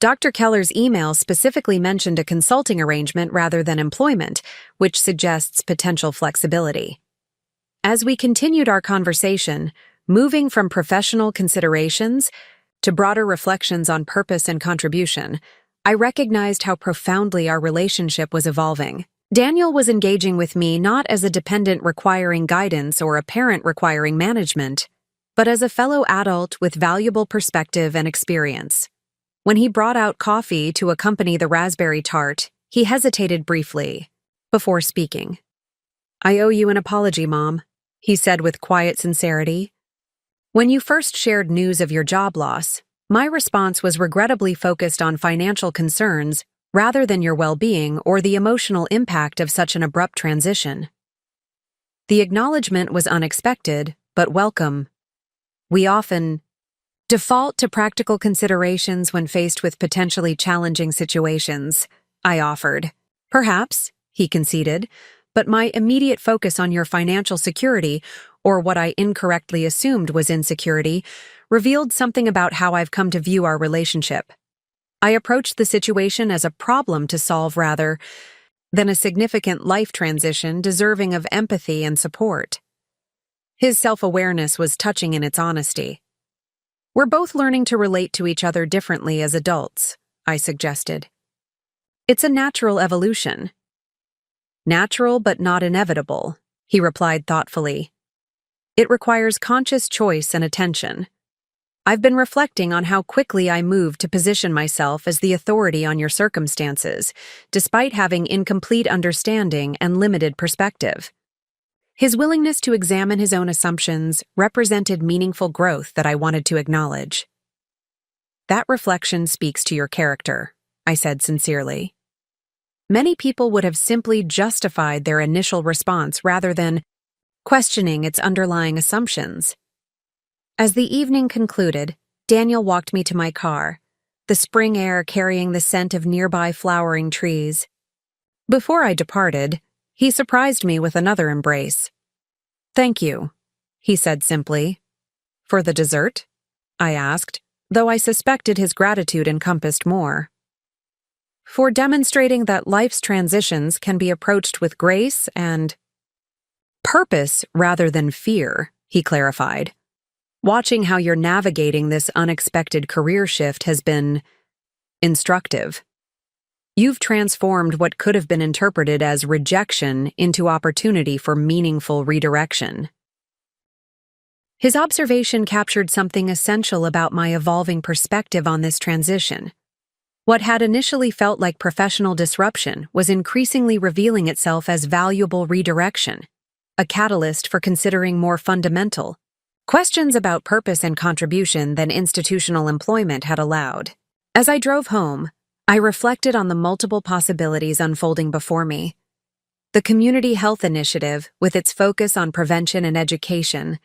Dr. Keller's email specifically mentioned a consulting arrangement rather than employment, which suggests potential flexibility. As we continued our conversation, moving from professional considerations to broader reflections on purpose and contribution, I recognized how profoundly our relationship was evolving. Daniel was engaging with me not as a dependent requiring guidance or a parent requiring management, but as a fellow adult with valuable perspective and experience. When he brought out coffee to accompany the raspberry tart, he hesitated briefly before speaking. I owe you an apology, Mom, he said with quiet sincerity. When you first shared news of your job loss, my response was regrettably focused on financial concerns rather than your well-being or the emotional impact of such an abrupt transition. The acknowledgement was unexpected, but welcome. We often default to practical considerations when faced with potentially challenging situations, I offered. Perhaps, he conceded, but my immediate focus on your financial security, or what I incorrectly assumed was insecurity, revealed something about how I've come to view our relationship. I approached the situation as a problem to solve rather than a significant life transition deserving of empathy and support. His self-awareness was touching in its honesty. We're both learning to relate to each other differently as adults, I suggested. It's a natural evolution. Natural but not inevitable, he replied thoughtfully. It requires conscious choice and attention. I've been reflecting on how quickly I moved to position myself as the authority on your circumstances, despite having incomplete understanding and limited perspective. His willingness to examine his own assumptions represented meaningful growth that I wanted to acknowledge. That reflection speaks to your character, I said sincerely. Many people would have simply justified their initial response rather than questioning its underlying assumptions. As the evening concluded, Daniel walked me to my car, the spring air carrying the scent of nearby flowering trees. Before I departed, he surprised me with another embrace. Thank you, he said simply. For the dessert? I asked, though I suspected his gratitude encompassed more. For demonstrating that life's transitions can be approached with grace and purpose rather than fear, he clarified. Watching how you're navigating this unexpected career shift has been instructive. You've transformed what could have been interpreted as rejection into opportunity for meaningful redirection. His observation captured something essential about my evolving perspective on this transition. What had initially felt like professional disruption was increasingly revealing itself as valuable redirection, a catalyst for considering more fundamental questions about purpose and contribution than institutional employment had allowed. As I drove home, I reflected on the multiple possibilities unfolding before me. The Community Health Initiative, with its focus on prevention and education,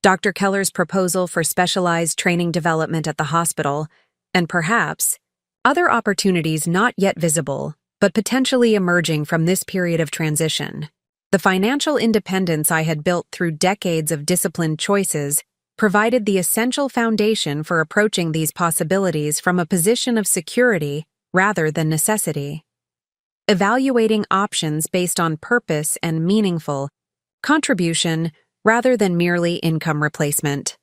Dr. Keller's proposal for specialized training development at the hospital, and perhaps other opportunities not yet visible, but potentially emerging from this period of transition. The financial independence I had built through decades of disciplined choices provided the essential foundation for approaching these possibilities from a position of security rather than necessity. Evaluating options based on purpose and meaningful contribution rather than merely income replacement.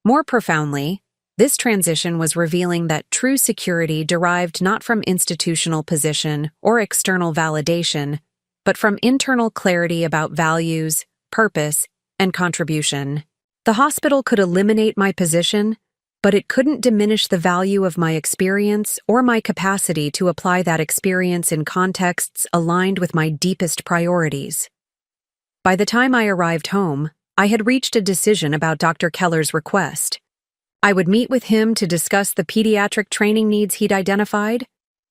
More profoundly, this transition was revealing that true security derived not from institutional position or external validation, but from internal clarity about values, purpose, and contribution. The hospital could eliminate my position, but it couldn't diminish the value of my experience or my capacity to apply that experience in contexts aligned with my deepest priorities. By the time I arrived home, I had reached a decision about Dr. Keller's request. I would meet with him to discuss the pediatric training needs he'd identified,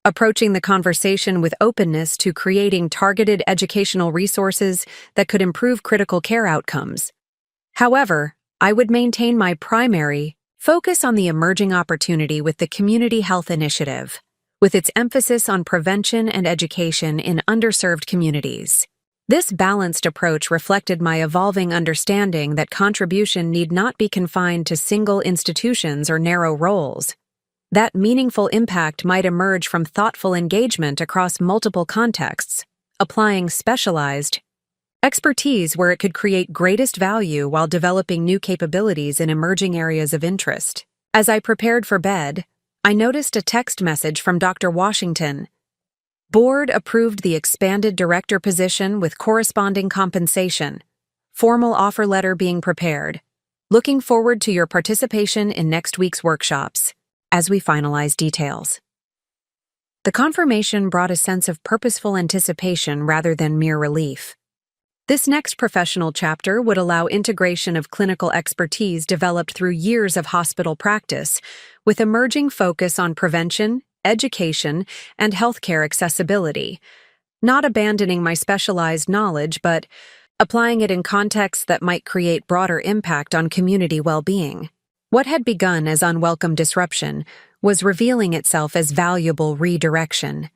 approaching the conversation with openness to creating targeted educational resources that could improve critical care outcomes. However, I would maintain my primary focus on the emerging opportunity with the Community Health Initiative, with its emphasis on prevention and education in underserved communities. This balanced approach reflected my evolving understanding that contribution need not be confined to single institutions or narrow roles. That meaningful impact might emerge from thoughtful engagement across multiple contexts, applying specialized expertise where it could create greatest value while developing new capabilities in emerging areas of interest. As I prepared for bed, I noticed a text message from Dr. Washington. Board approved the expanded director position with corresponding compensation. Formal offer letter being prepared. Looking forward to your participation in next week's workshops as we finalize details. The confirmation brought a sense of purposeful anticipation rather than mere relief. This next professional chapter would allow integration of clinical expertise developed through years of hospital practice, with emerging focus on prevention, education, and healthcare accessibility, not abandoning my specialized knowledge, but applying it in contexts that might create broader impact on community well-being. What had begun as unwelcome disruption was revealing itself as valuable redirection,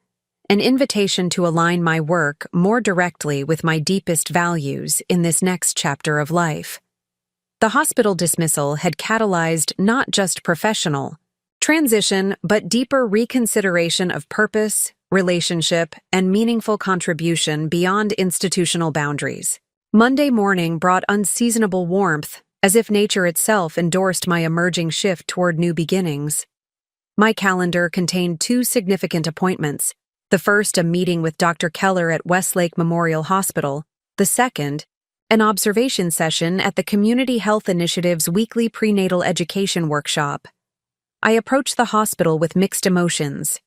an invitation to align my work more directly with my deepest values in this next chapter of life. The hospital dismissal had catalyzed not just professional transition, but deeper reconsideration of purpose, relationship, and meaningful contribution beyond institutional boundaries. Monday morning brought unseasonable warmth, as if nature itself endorsed my emerging shift toward new beginnings. My calendar contained two significant appointments. The first, a meeting with Dr. Keller at Westlake Memorial Hospital. The second, an observation session at the Community Health Initiative's weekly prenatal education workshop. I approached the hospital with mixed emotions.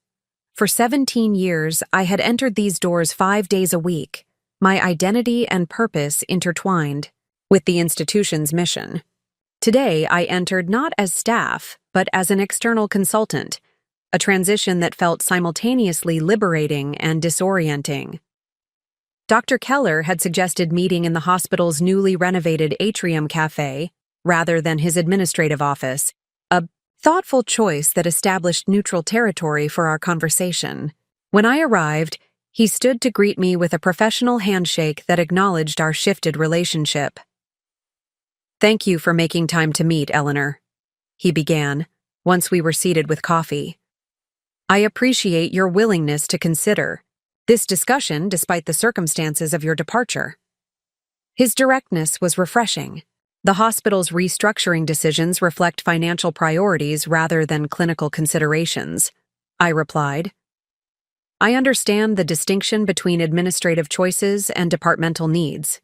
For 17 years, I had entered these doors 5 days a week, my identity and purpose intertwined with the institution's mission. Today, I entered not as staff, but as an external consultant, a transition that felt simultaneously liberating and disorienting. Dr. Keller had suggested meeting in the hospital's newly renovated atrium cafe rather than his administrative office, a thoughtful choice that established neutral territory for our conversation. When I arrived, he stood to greet me with a professional handshake that acknowledged our shifted relationship. "Thank you for making time to meet, Eleanor," he began, once we were seated with coffee. "I appreciate your willingness to consider this discussion despite the circumstances of your departure." His directness was refreshing. The hospital's restructuring decisions reflect financial priorities rather than clinical considerations, I replied. "I understand the distinction between administrative choices and departmental needs."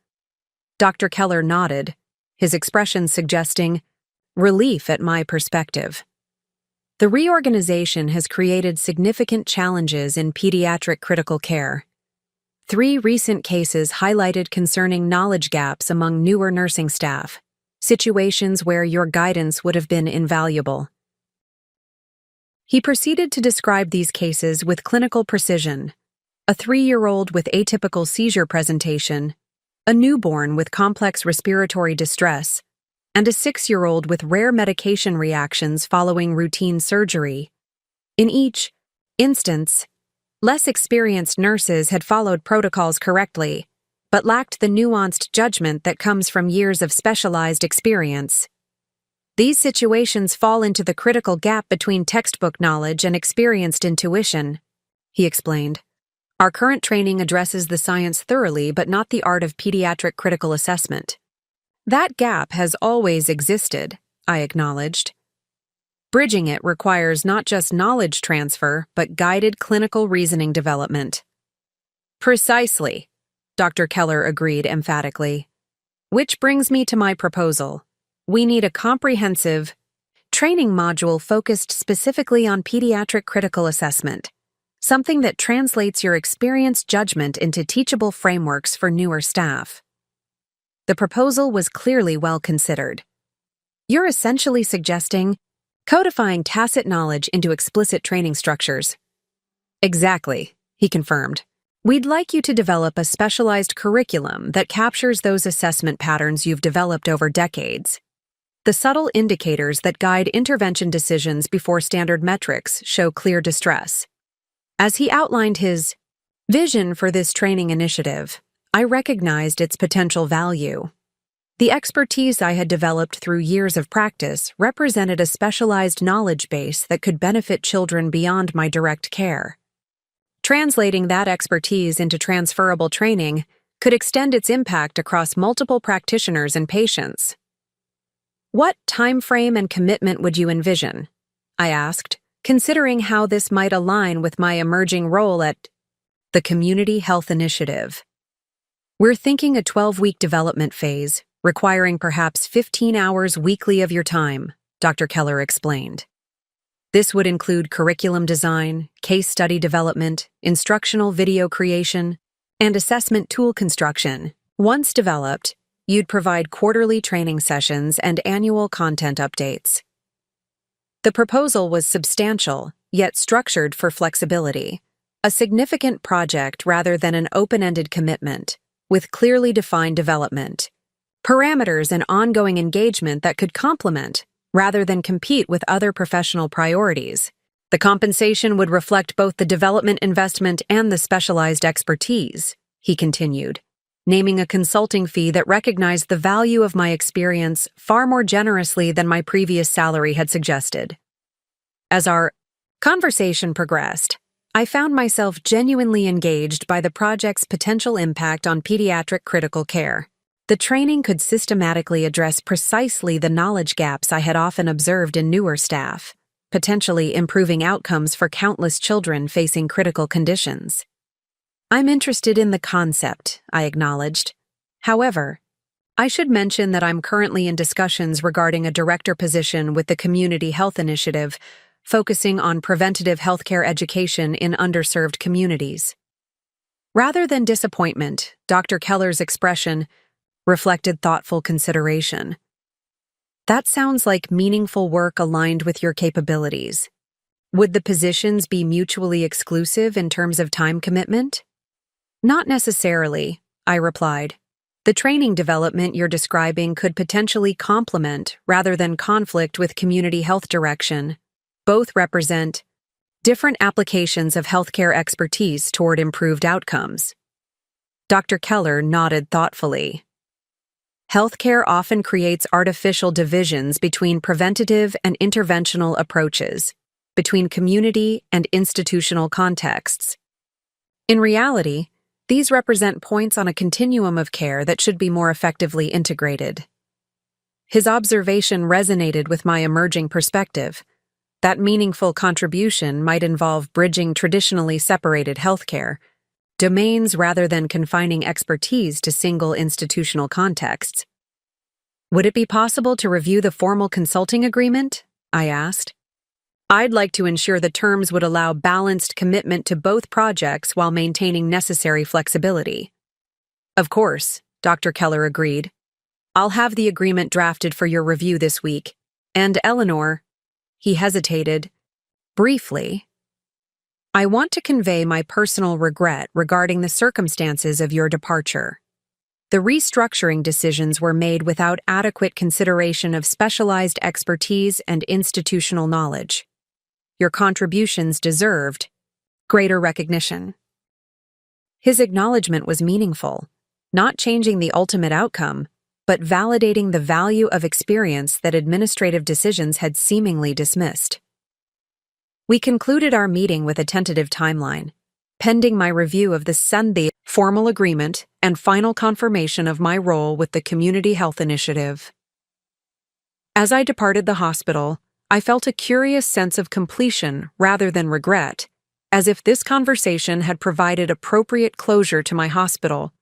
Dr. Keller nodded, his expression suggesting relief at my perspective. The reorganization has created significant challenges in pediatric critical care. 3 recent cases highlighted concerning knowledge gaps among newer nursing staff, situations where your guidance would have been invaluable. He proceeded to describe these cases with clinical precision: a 3-year-old with atypical seizure presentation, a newborn with complex respiratory distress, and a 6-year-old with rare medication reactions following routine surgery. In each instance, less experienced nurses had followed protocols correctly, but lacked the nuanced judgment that comes from years of specialized experience. These situations fall into the critical gap between textbook knowledge and experienced intuition, he explained. Our current training addresses the science thoroughly, but not the art of pediatric critical assessment. That gap has always existed, I acknowledged. Bridging it requires not just knowledge transfer, but guided clinical reasoning development. Precisely, Dr. Keller agreed emphatically. Which brings me to my proposal. We need a comprehensive training module focused specifically on pediatric critical assessment, something that translates your experienced judgment into teachable frameworks for newer staff. The proposal was clearly well considered. You're essentially suggesting codifying tacit knowledge into explicit training structures. Exactly, he confirmed. We'd like you to develop a specialized curriculum that captures those assessment patterns you've developed over decades. The subtle indicators that guide intervention decisions before standard metrics show clear distress. As he outlined his vision for this training initiative, I recognized its potential value. The expertise I had developed through years of practice represented a specialized knowledge base that could benefit children beyond my direct care. Translating that expertise into transferable training could extend its impact across multiple practitioners and patients. What time frame and commitment would you envision? I asked, considering how this might align with my emerging role at the Community Health Initiative. We're thinking a 12-week development phase, requiring perhaps 15 hours weekly of your time, Dr. Keller explained. This would include curriculum design, case study development, instructional video creation, and assessment tool construction, Once developed, you'd provide quarterly training sessions and annual content updates. The proposal was substantial, yet structured for flexibility. A significant project rather than an open-ended commitment, with clearly defined development, parameters and ongoing engagement that could complement, rather than compete with other professional priorities. The compensation would reflect both the development investment and the specialized expertise, he continued, naming a consulting fee that recognized the value of my experience far more generously than my previous salary had suggested. As our conversation progressed, I found myself genuinely engaged by the project's potential impact on pediatric critical care. The training could systematically address precisely the knowledge gaps I had often observed in newer staff, potentially improving outcomes for countless children facing critical conditions. I'm interested in the concept, I acknowledged. However, I should mention that I'm currently in discussions regarding a director position with the Community Health Initiative, focusing on preventative healthcare education in underserved communities. Rather than disappointment, Dr. Keller's expression reflected thoughtful consideration. That sounds like meaningful work aligned with your capabilities. Would the positions be mutually exclusive in terms of time commitment? Not necessarily, I replied. The training development you're describing could potentially complement rather than conflict with community health direction. Both represent different applications of healthcare expertise toward improved outcomes. Dr. Keller nodded thoughtfully. Healthcare often creates artificial divisions between preventative and interventional approaches, between community and institutional contexts. In reality, these represent points on a continuum of care that should be more effectively integrated. His observation resonated with my emerging perspective. That meaningful contribution might involve bridging traditionally separated healthcare domains rather than confining expertise to single institutional contexts. Would it be possible to review the formal consulting agreement? I asked. I'd like to ensure the terms would allow balanced commitment to both projects while maintaining necessary flexibility. Of course, Dr. Keller agreed. I'll have the agreement drafted for your review this week. And Eleanor, he hesitated. Briefly, I want to convey my personal regret regarding the circumstances of your departure. The restructuring decisions were made without adequate consideration of specialized expertise and institutional knowledge. Your contributions deserved greater recognition. His acknowledgement was meaningful, not changing the ultimate outcome, but validating the value of experience that administrative decisions had seemingly dismissed. We concluded our meeting with a tentative timeline, pending my review of the Sunday formal agreement and final confirmation of my role with the Community Health Initiative. As I departed the hospital, I felt a curious sense of completion rather than regret, as if this conversation had provided appropriate closure to my hospital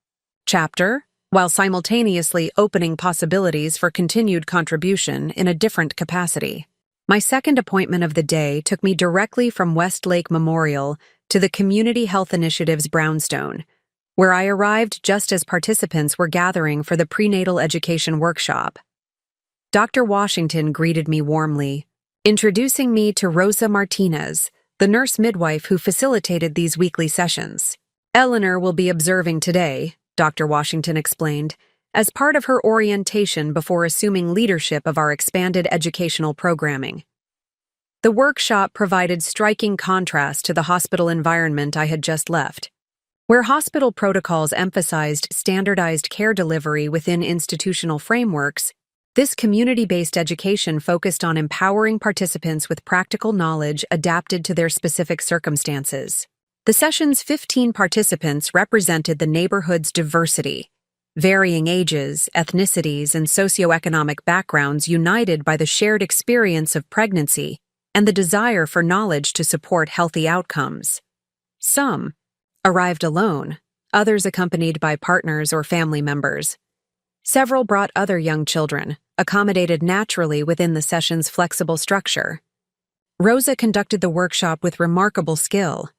chapter, while simultaneously opening possibilities for continued contribution in a different capacity. My second appointment of the day took me directly from Westlake Memorial to the Community Health Initiative's Brownstone, where I arrived just as participants were gathering for the prenatal education workshop. Dr. Washington greeted me warmly, introducing me to Rosa Martinez, the nurse midwife who facilitated these weekly sessions. Eleanor will be observing today, Dr. Washington explained, as part of her orientation before assuming leadership of our expanded educational programming. The workshop provided striking contrast to the hospital environment I had just left, where hospital protocols emphasized standardized care delivery within institutional frameworks. This community-based education focused on empowering participants with practical knowledge adapted to their specific circumstances. The session's 15 participants represented the neighborhood's diversity, varying ages, ethnicities, and socioeconomic backgrounds united by the shared experience of pregnancy and the desire for knowledge to support healthy outcomes. Some arrived alone, others accompanied by partners or family members. Several brought other young children, accommodated naturally within the session's flexible structure. Rosa conducted the workshop with remarkable skill,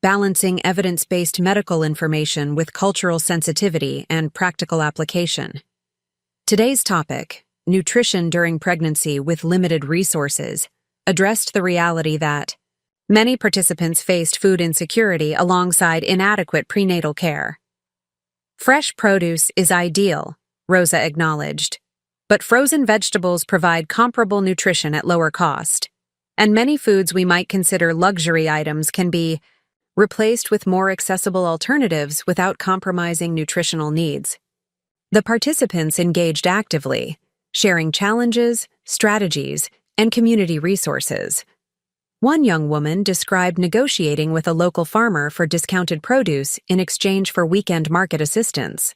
balancing evidence-based medical information with cultural sensitivity and practical application. Today's topic, nutrition during pregnancy with limited resources, addressed the reality that many participants faced food insecurity alongside inadequate prenatal care. Fresh produce is ideal, Rosa acknowledged, but frozen vegetables provide comparable nutrition at lower cost, and many foods we might consider luxury items can be replaced with more accessible alternatives without compromising nutritional needs. The participants engaged actively, sharing challenges, strategies, and community resources. One young woman described negotiating with a local farmer for discounted produce in exchange for weekend market assistance.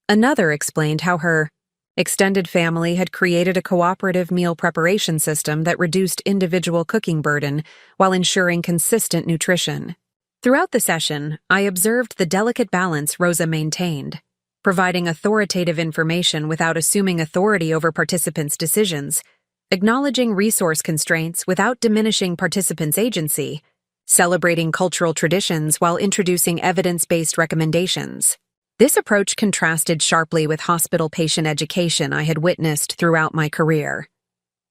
Another explained how her extended family had created a cooperative meal preparation system that reduced individual cooking burden while ensuring consistent nutrition. Throughout the session, I observed the delicate balance Rosa maintained, providing authoritative information without assuming authority over participants' decisions, acknowledging resource constraints without diminishing participants' agency, celebrating cultural traditions while introducing evidence-based recommendations. This approach contrasted sharply with hospital patient education I had witnessed throughout my career.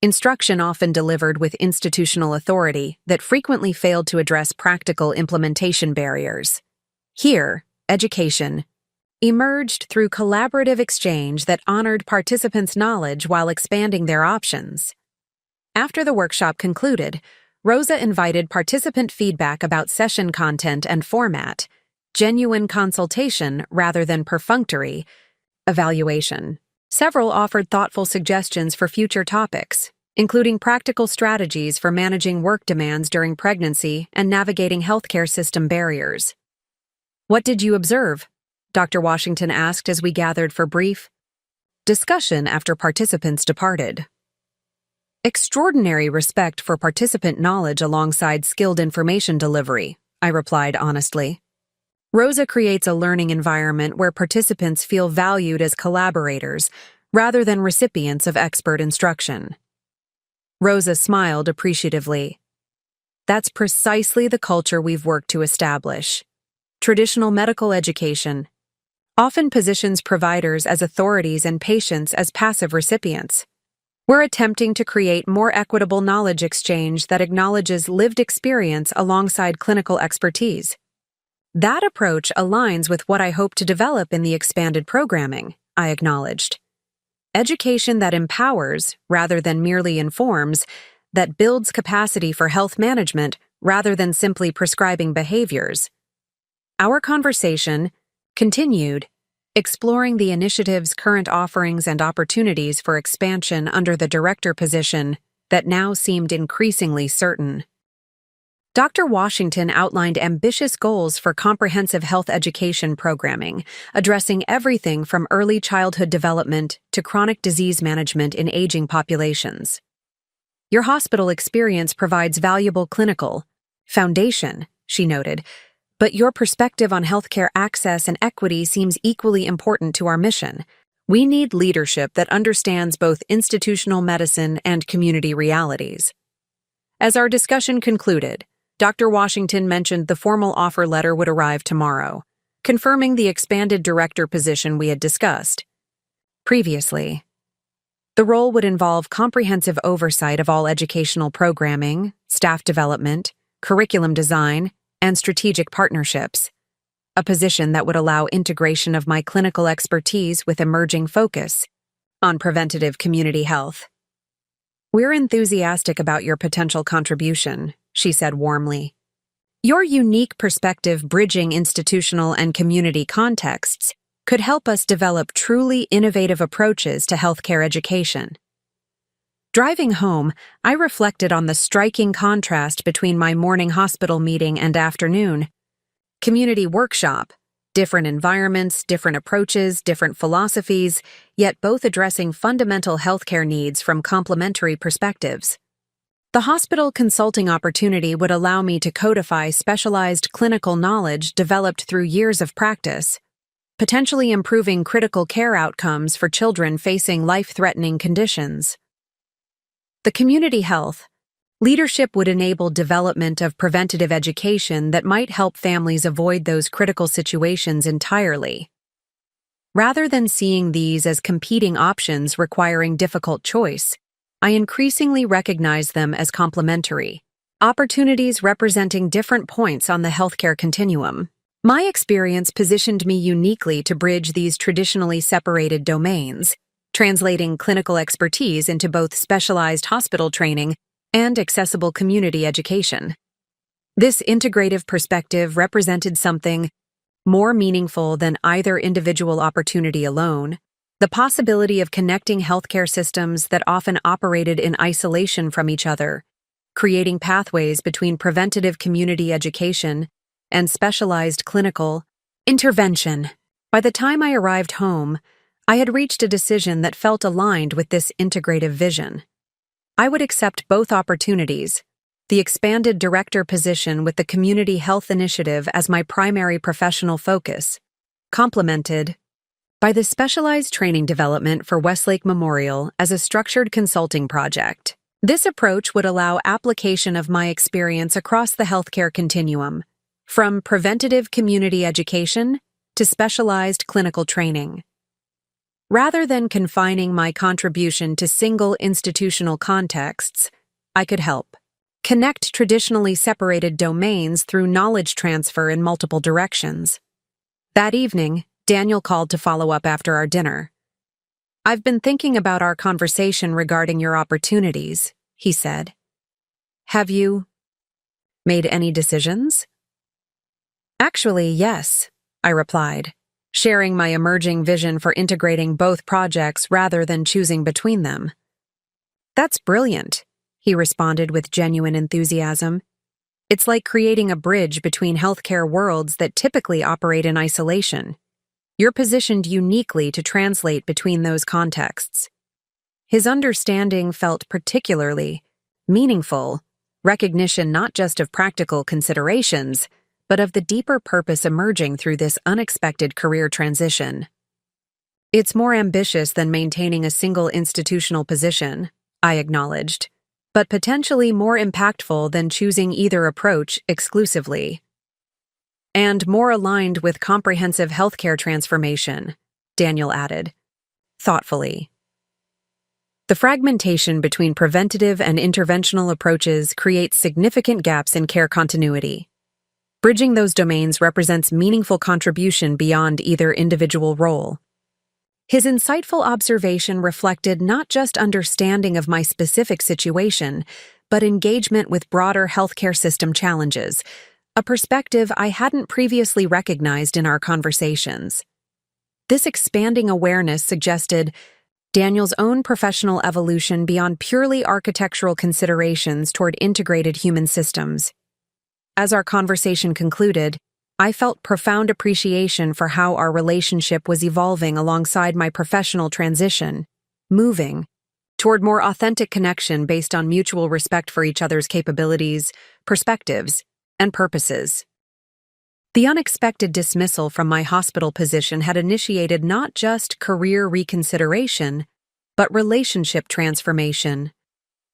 Instruction often delivered with institutional authority that frequently failed to address practical implementation barriers. Here, education emerged through collaborative exchange that honored participants' knowledge while expanding their options. After the workshop concluded, Rosa invited participant feedback about session content and format, genuine consultation rather than perfunctory evaluation. Several offered thoughtful suggestions for future topics, including practical strategies for managing work demands during pregnancy and navigating healthcare system barriers. "What did you observe?" Dr. Washington asked as we gathered for brief discussion after participants departed. "Extraordinary respect for participant knowledge alongside skilled information delivery," I replied honestly. Rosa creates a learning environment where participants feel valued as collaborators rather than recipients of expert instruction. Rosa smiled appreciatively. "That's precisely the culture we've worked to establish. Traditional medical education often positions providers as authorities and patients as passive recipients. We're attempting to create more equitable knowledge exchange that acknowledges lived experience alongside clinical expertise. That approach aligns with what I hope to develop in the expanded programming," I acknowledged. "Education that empowers, rather than merely informs, that builds capacity for health management rather than simply prescribing behaviors." Our conversation continued, exploring the initiative's current offerings and opportunities for expansion under the director position that now seemed increasingly certain. Dr. Washington outlined ambitious goals for comprehensive health education programming, addressing everything from early childhood development to chronic disease management in aging populations. "Your hospital experience provides valuable clinical foundation," she noted, "but your perspective on healthcare access and equity seems equally important to our mission. We need leadership that understands both institutional medicine and community realities." As our discussion concluded, Dr. Washington mentioned the formal offer letter would arrive tomorrow, confirming the expanded director position we had discussed previously. The role would involve comprehensive oversight of all educational programming, staff development, curriculum design, and strategic partnerships, a position that would allow integration of my clinical expertise with emerging focus on preventative community health. "We're enthusiastic about your potential contribution," she said warmly. "Your unique perspective bridging institutional and community contexts could help us develop truly innovative approaches to healthcare education." Driving home, I reflected on the striking contrast between my morning hospital meeting and afternoon community workshop. Different environments, different approaches, different philosophies, yet both addressing fundamental healthcare needs from complementary perspectives. The hospital consulting opportunity would allow me to codify specialized clinical knowledge developed through years of practice, potentially improving critical care outcomes for children facing life-threatening conditions. The community health Leadership would enable development of preventative education that might help families avoid those critical situations entirely. Rather than seeing these as competing options requiring difficult choice, I increasingly recognize them as complementary, opportunities representing different points on the healthcare continuum. My experience positioned me uniquely to bridge these traditionally separated domains, translating clinical expertise into both specialized hospital training and accessible community education. This integrative perspective represented something more meaningful than either individual opportunity alone, the possibility of connecting healthcare systems that often operated in isolation from each other, creating pathways between preventative community education and specialized clinical intervention. By the time I arrived home, I had reached a decision that felt aligned with this integrative vision. I would accept both opportunities, the expanded director position with the Community Health Initiative as my primary professional focus, complemented by the specialized training development for Westlake Memorial as a structured consulting project. This approach would allow application of my experience across the healthcare continuum, from preventative community education to specialized clinical training. Rather than confining my contribution to single institutional contexts, I could help connect traditionally separated domains through knowledge transfer in multiple directions. That evening, Daniel called to follow up after our dinner. "I've been thinking about our conversation regarding your opportunities," he said. "Have you made any decisions?" "Actually, yes," I replied, sharing my emerging vision for integrating both projects rather than choosing between them. "That's brilliant," he responded with genuine enthusiasm. "It's like creating a bridge between healthcare worlds that typically operate in isolation. You're positioned uniquely to translate between those contexts." His understanding felt particularly meaningful, recognition not just of practical considerations, but of the deeper purpose emerging through this unexpected career transition. "It's more ambitious than maintaining a single institutional position," I acknowledged, "but potentially more impactful than choosing either approach exclusively. And more aligned with comprehensive healthcare transformation," Daniel added, thoughtfully. The fragmentation between preventative and interventional approaches creates significant gaps in care continuity. Bridging those domains represents meaningful contribution beyond either individual role. His insightful observation reflected not just understanding of my specific situation, but engagement with broader healthcare system challenges, a perspective I hadn't previously recognized in our conversations. This expanding awareness suggested Daniel's own professional evolution beyond purely architectural considerations toward integrated human systems. As our conversation concluded, I felt profound appreciation for how our relationship was evolving alongside my professional transition, moving toward more authentic connection based on mutual respect for each other's capabilities, perspectives, and purposes. The unexpected dismissal from my hospital position had initiated not just career reconsideration, but relationship transformation,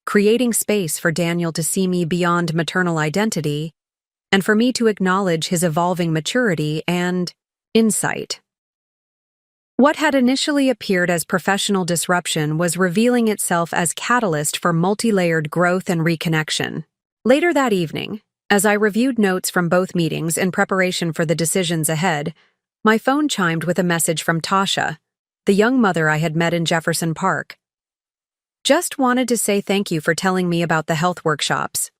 creating space for Daniel to see me beyond maternal identity and for me to acknowledge his evolving maturity and insight. What had initially appeared as professional disruption was revealing itself as catalyst for multi-layered growth and reconnection. Later that evening, as I reviewed notes from both meetings in preparation for the decisions ahead, my phone chimed with a message from Tasha, the young mother I had met in Jefferson Park. "Just wanted to say thank you for telling me about the health workshops.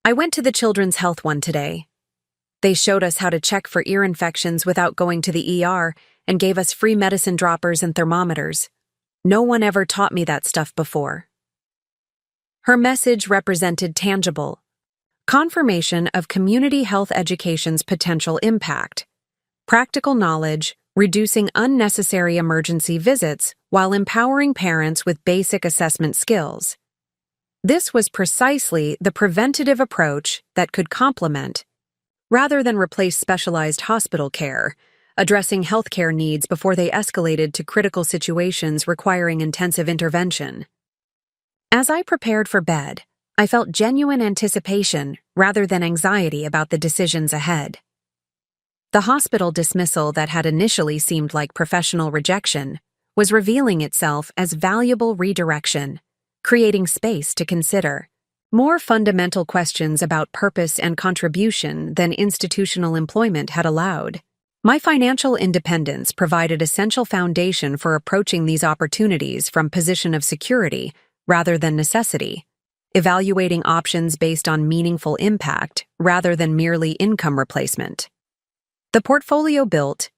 I went to the children's health one today. They showed us how to check for ear infections without going to the ER and gave us free medicine droppers and thermometers. No one ever taught me that stuff before." Her message represented tangible confirmation of community health education's potential impact, practical knowledge, reducing unnecessary emergency visits while empowering parents with basic assessment skills. This was precisely the preventative approach that could complement, rather than replace specialized hospital care, addressing healthcare needs before they escalated to critical situations requiring intensive intervention. As I prepared for bed, I felt genuine anticipation rather than anxiety about the decisions ahead. The hospital dismissal that had initially seemed like professional rejection was revealing itself as valuable redirection, creating space to consider more fundamental questions about purpose and contribution than institutional employment had allowed. My financial independence provided essential foundation for approaching these opportunities from position of security rather than necessity, evaluating options based on meaningful impact rather than merely income replacement. The portfolio built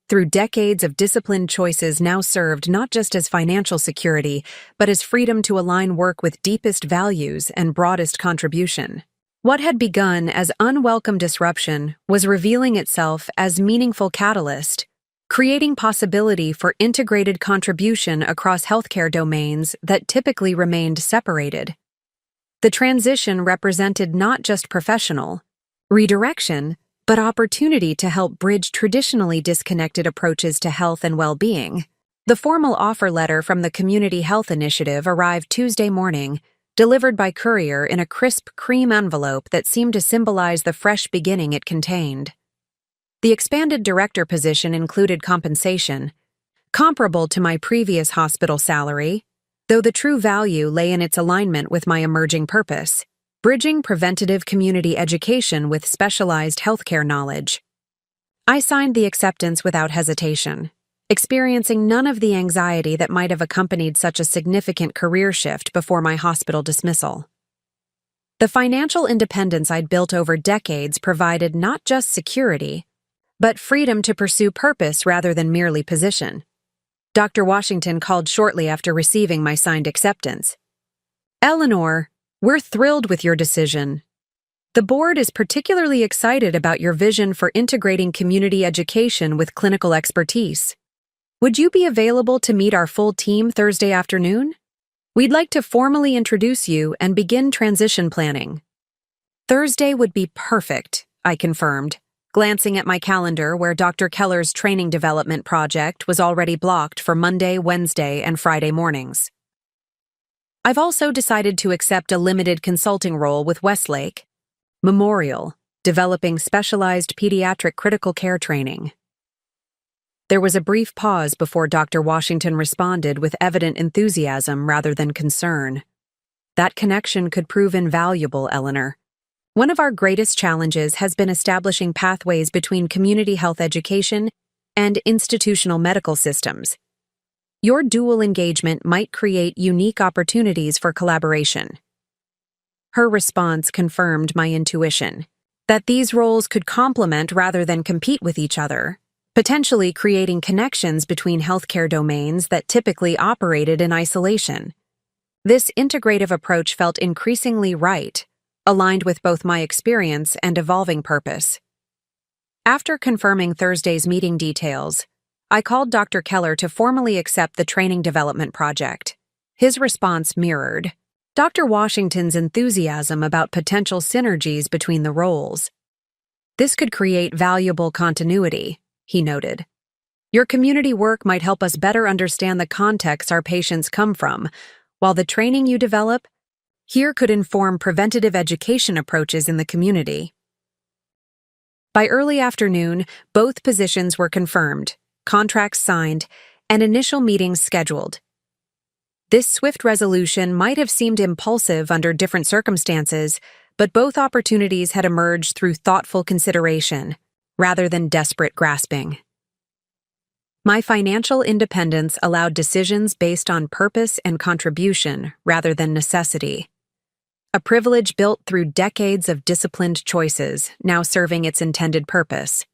through decades of disciplined choices now served not just as financial security, but as freedom to align work with deepest values and broadest contribution. What had begun as unwelcome disruption was revealing itself as meaningful catalyst, creating possibility for integrated contribution across healthcare domains that typically remained separated. The transition represented not just professional redirection, but opportunity to help bridge traditionally disconnected approaches to health and well-being. The formal offer letter from the Community Health Initiative arrived Tuesday morning, delivered by courier in a crisp cream envelope that seemed to symbolize the fresh beginning it contained. The expanded director position included compensation comparable to my previous hospital salary, though the true value lay in its alignment with my emerging purpose: bridging preventative community education with specialized healthcare knowledge. I signed the acceptance without hesitation, experiencing none of the anxiety that might have accompanied such a significant career shift before my hospital dismissal. The financial independence I'd built over decades provided not just security, but freedom to pursue purpose rather than merely position. Dr. Washington called shortly after receiving my signed acceptance. "Eleanor, we're thrilled with your decision. The board is particularly excited about your vision for integrating community education with clinical expertise. Would you be available to meet our full team Thursday afternoon? We'd like to formally introduce you and begin transition planning." Thursday would be perfect, I confirmed, glancing at my calendar where Dr. Keller's training development project was already blocked for Monday, Wednesday, and Friday mornings. I've also decided to accept a limited consulting role with Westlake Memorial, developing specialized pediatric critical care training. There was a brief pause before Dr. Washington responded with evident enthusiasm rather than concern. "That connection could prove invaluable, Eleanor. One of our greatest challenges has been establishing pathways between community health education and institutional medical systems. Your dual engagement might create unique opportunities for collaboration." Her response confirmed my intuition that these roles could complement rather than compete with each other, potentially creating connections between healthcare domains that typically operated in isolation. This integrative approach felt increasingly right, aligned with both my experience and evolving purpose. After confirming Thursday's meeting details, I called Dr. Keller to formally accept the training development project. His response mirrored Dr. Washington's enthusiasm about potential synergies between the roles. "This could create valuable continuity," he noted. "Your community work might help us better understand the context our patients come from, while the training you develop here could inform preventative education approaches in the community." By early afternoon, both positions were confirmed, contracts signed, and initial meetings scheduled. This swift resolution might have seemed impulsive under different circumstances, but both opportunities had emerged through thoughtful consideration, rather than desperate grasping. My financial independence allowed decisions based on purpose and contribution rather than necessity. A privilege built through decades of disciplined choices, now serving its intended purpose.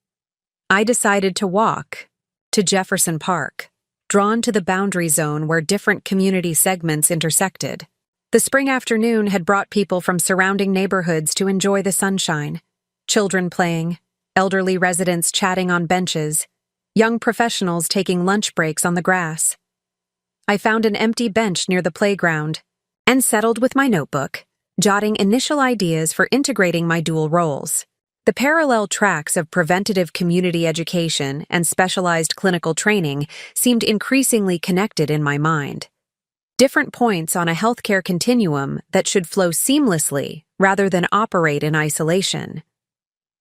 I decided to walk to Jefferson Park, drawn to the boundary zone where different community segments intersected. The spring afternoon had brought people from surrounding neighborhoods to enjoy the sunshine, children playing, elderly residents chatting on benches, young professionals taking lunch breaks on the grass. I found an empty bench near the playground and settled with my notebook, jotting initial ideas for integrating my dual roles. The parallel tracks of preventative community education and specialized clinical training seemed increasingly connected in my mind. different points on a healthcare continuum that should flow seamlessly rather than operate in isolation.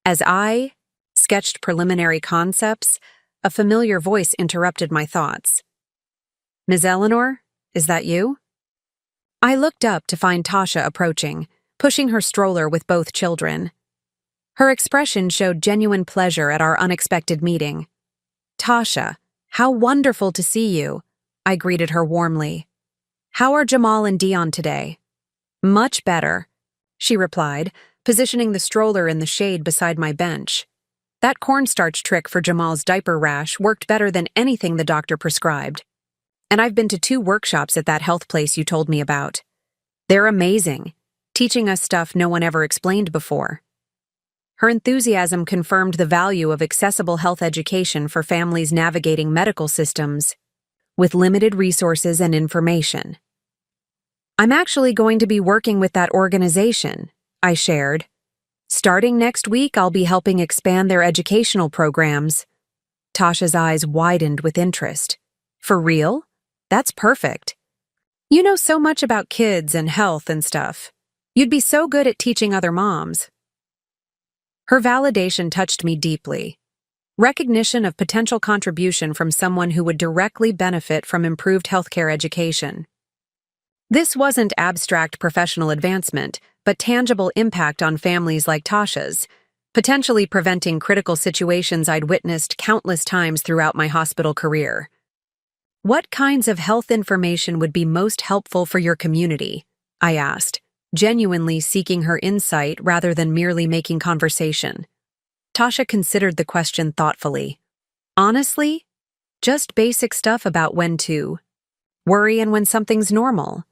As I sketched preliminary concepts, a familiar voice interrupted my thoughts. "Ms. Eleanor, is that you?" I looked up to find Tasha approaching, pushing her stroller with both children. Her expression showed genuine pleasure at our unexpected meeting. "Tasha, how wonderful to see you," I greeted her warmly. "How are Jamal and Dion today?" "Much better," she replied, positioning the stroller in the shade beside my bench. That cornstarch trick for Jamal's diaper rash worked better than anything the doctor prescribed. And I've been to 2 workshops at that health place you told me about. They're amazing, teaching us stuff no one ever explained before. Her enthusiasm confirmed the value of accessible health education for families navigating medical systems with limited resources and information. "I'm actually going to be working with that organization," I shared. "Starting next week, I'll be helping expand their educational programs." Tasha's eyes widened with interest. "For real? That's perfect. You know so much about kids and health and stuff. You'd be so good at teaching other moms." Her validation touched me deeply. Recognition of potential contribution from someone who would directly benefit from improved healthcare education. This wasn't abstract professional advancement, but tangible impact on families like Tasha's, potentially preventing critical situations I'd witnessed countless times throughout my hospital career. "What kinds of health information would be most helpful for your community?" I asked, genuinely seeking her insight rather than merely making conversation. Tasha considered the question thoughtfully. "Honestly, just basic stuff about when to worry and when something's normal.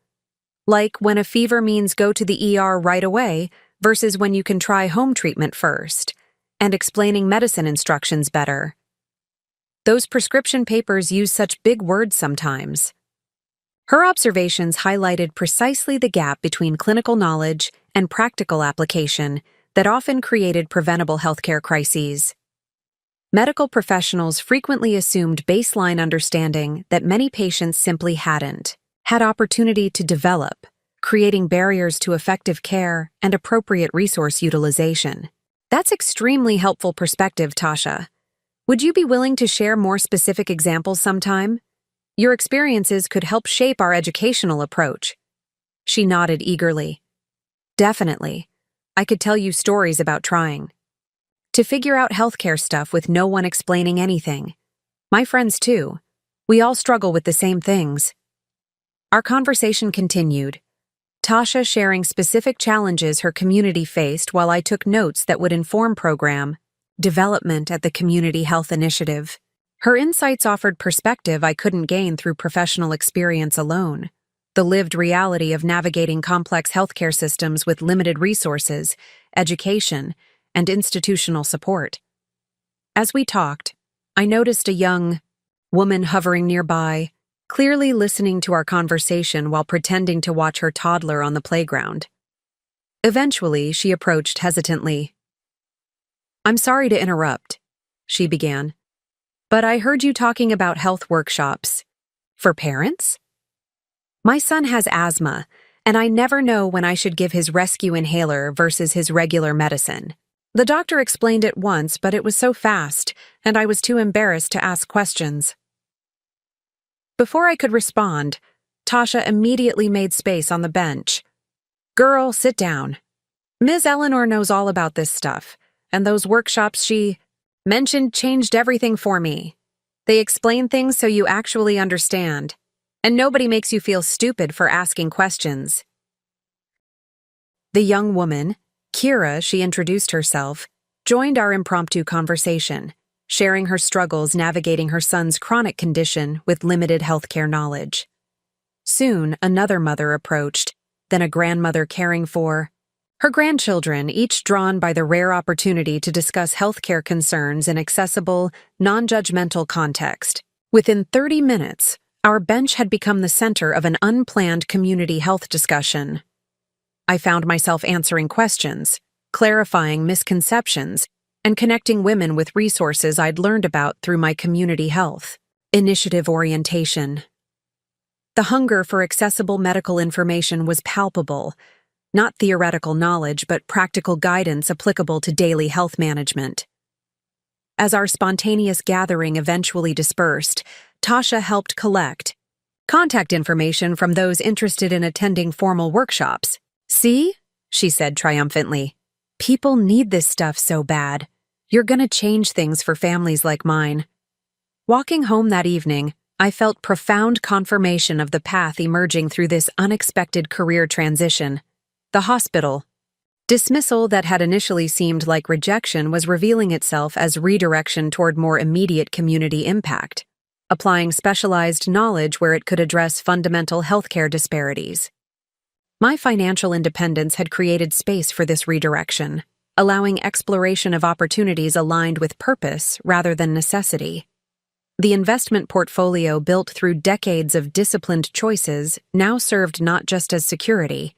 Like when a fever means go to the ER right away versus when you can try home treatment first, and explaining medicine instructions better. Those prescription papers use such big words sometimes." Her observations highlighted precisely the gap between clinical knowledge and practical application that often created preventable healthcare crises. Medical professionals frequently assumed baseline understanding that many patients simply hadn't had opportunity to develop, creating barriers to effective care and appropriate resource utilization. That's extremely helpful perspective, Tasha. Would you be willing to share more specific examples sometime? Your experiences could help shape our educational approach. She nodded eagerly. "Definitely. I could tell you stories about trying to figure out healthcare stuff with no one explaining anything. My friends too. We all struggle with the same things." Our conversation continued, Tasha sharing specific challenges her community faced while I took notes that would inform program development at the Community Health Initiative. Her insights offered perspective I couldn't gain through professional experience alone. The lived reality of navigating complex healthcare systems with limited resources, education, and institutional support. As we talked, I noticed a young woman hovering nearby, clearly listening to our conversation while pretending to watch her toddler on the playground. Eventually, she approached hesitantly. "I'm sorry to interrupt," she began, "but I heard you talking about health workshops. For parents? My son has asthma, and I never know when I should give his rescue inhaler versus his regular medicine. The doctor explained it once, but it was so fast, and I was too embarrassed to ask questions." Before I could respond, Tasha immediately made space on the bench. "Girl, sit down. Ms. Eleanor knows all about this stuff, and those workshops she mentioned changed everything for me. They explain things so you actually understand, and nobody makes you feel stupid for asking questions." The young woman, Kira, she introduced herself, joined our impromptu conversation, sharing her struggles navigating her son's chronic condition with limited healthcare knowledge. Soon, another mother approached, then a grandmother caring for her grandchildren, each drawn by the rare opportunity to discuss healthcare concerns in accessible, non-judgmental context. Within 30 minutes, our bench had become the center of an unplanned community health discussion. I found myself answering questions, clarifying misconceptions, and connecting women with resources I'd learned about through my community health initiative orientation. The hunger for accessible medical information was palpable, not theoretical knowledge, but practical guidance applicable to daily health management. As our spontaneous gathering eventually dispersed, Tasha helped collect contact information from those interested in attending formal workshops. "See?" she said triumphantly. "People need this stuff so bad. You're gonna change things for families like mine." Walking home that evening, I felt profound confirmation of the path emerging through this unexpected career transition. The hospital. Dismissal that had initially seemed like rejection was revealing itself as redirection toward more immediate community impact, applying specialized knowledge where it could address fundamental healthcare disparities. My financial independence had created space for this redirection, allowing exploration of opportunities aligned with purpose rather than necessity. The investment portfolio built through decades of disciplined choices now served not just as security,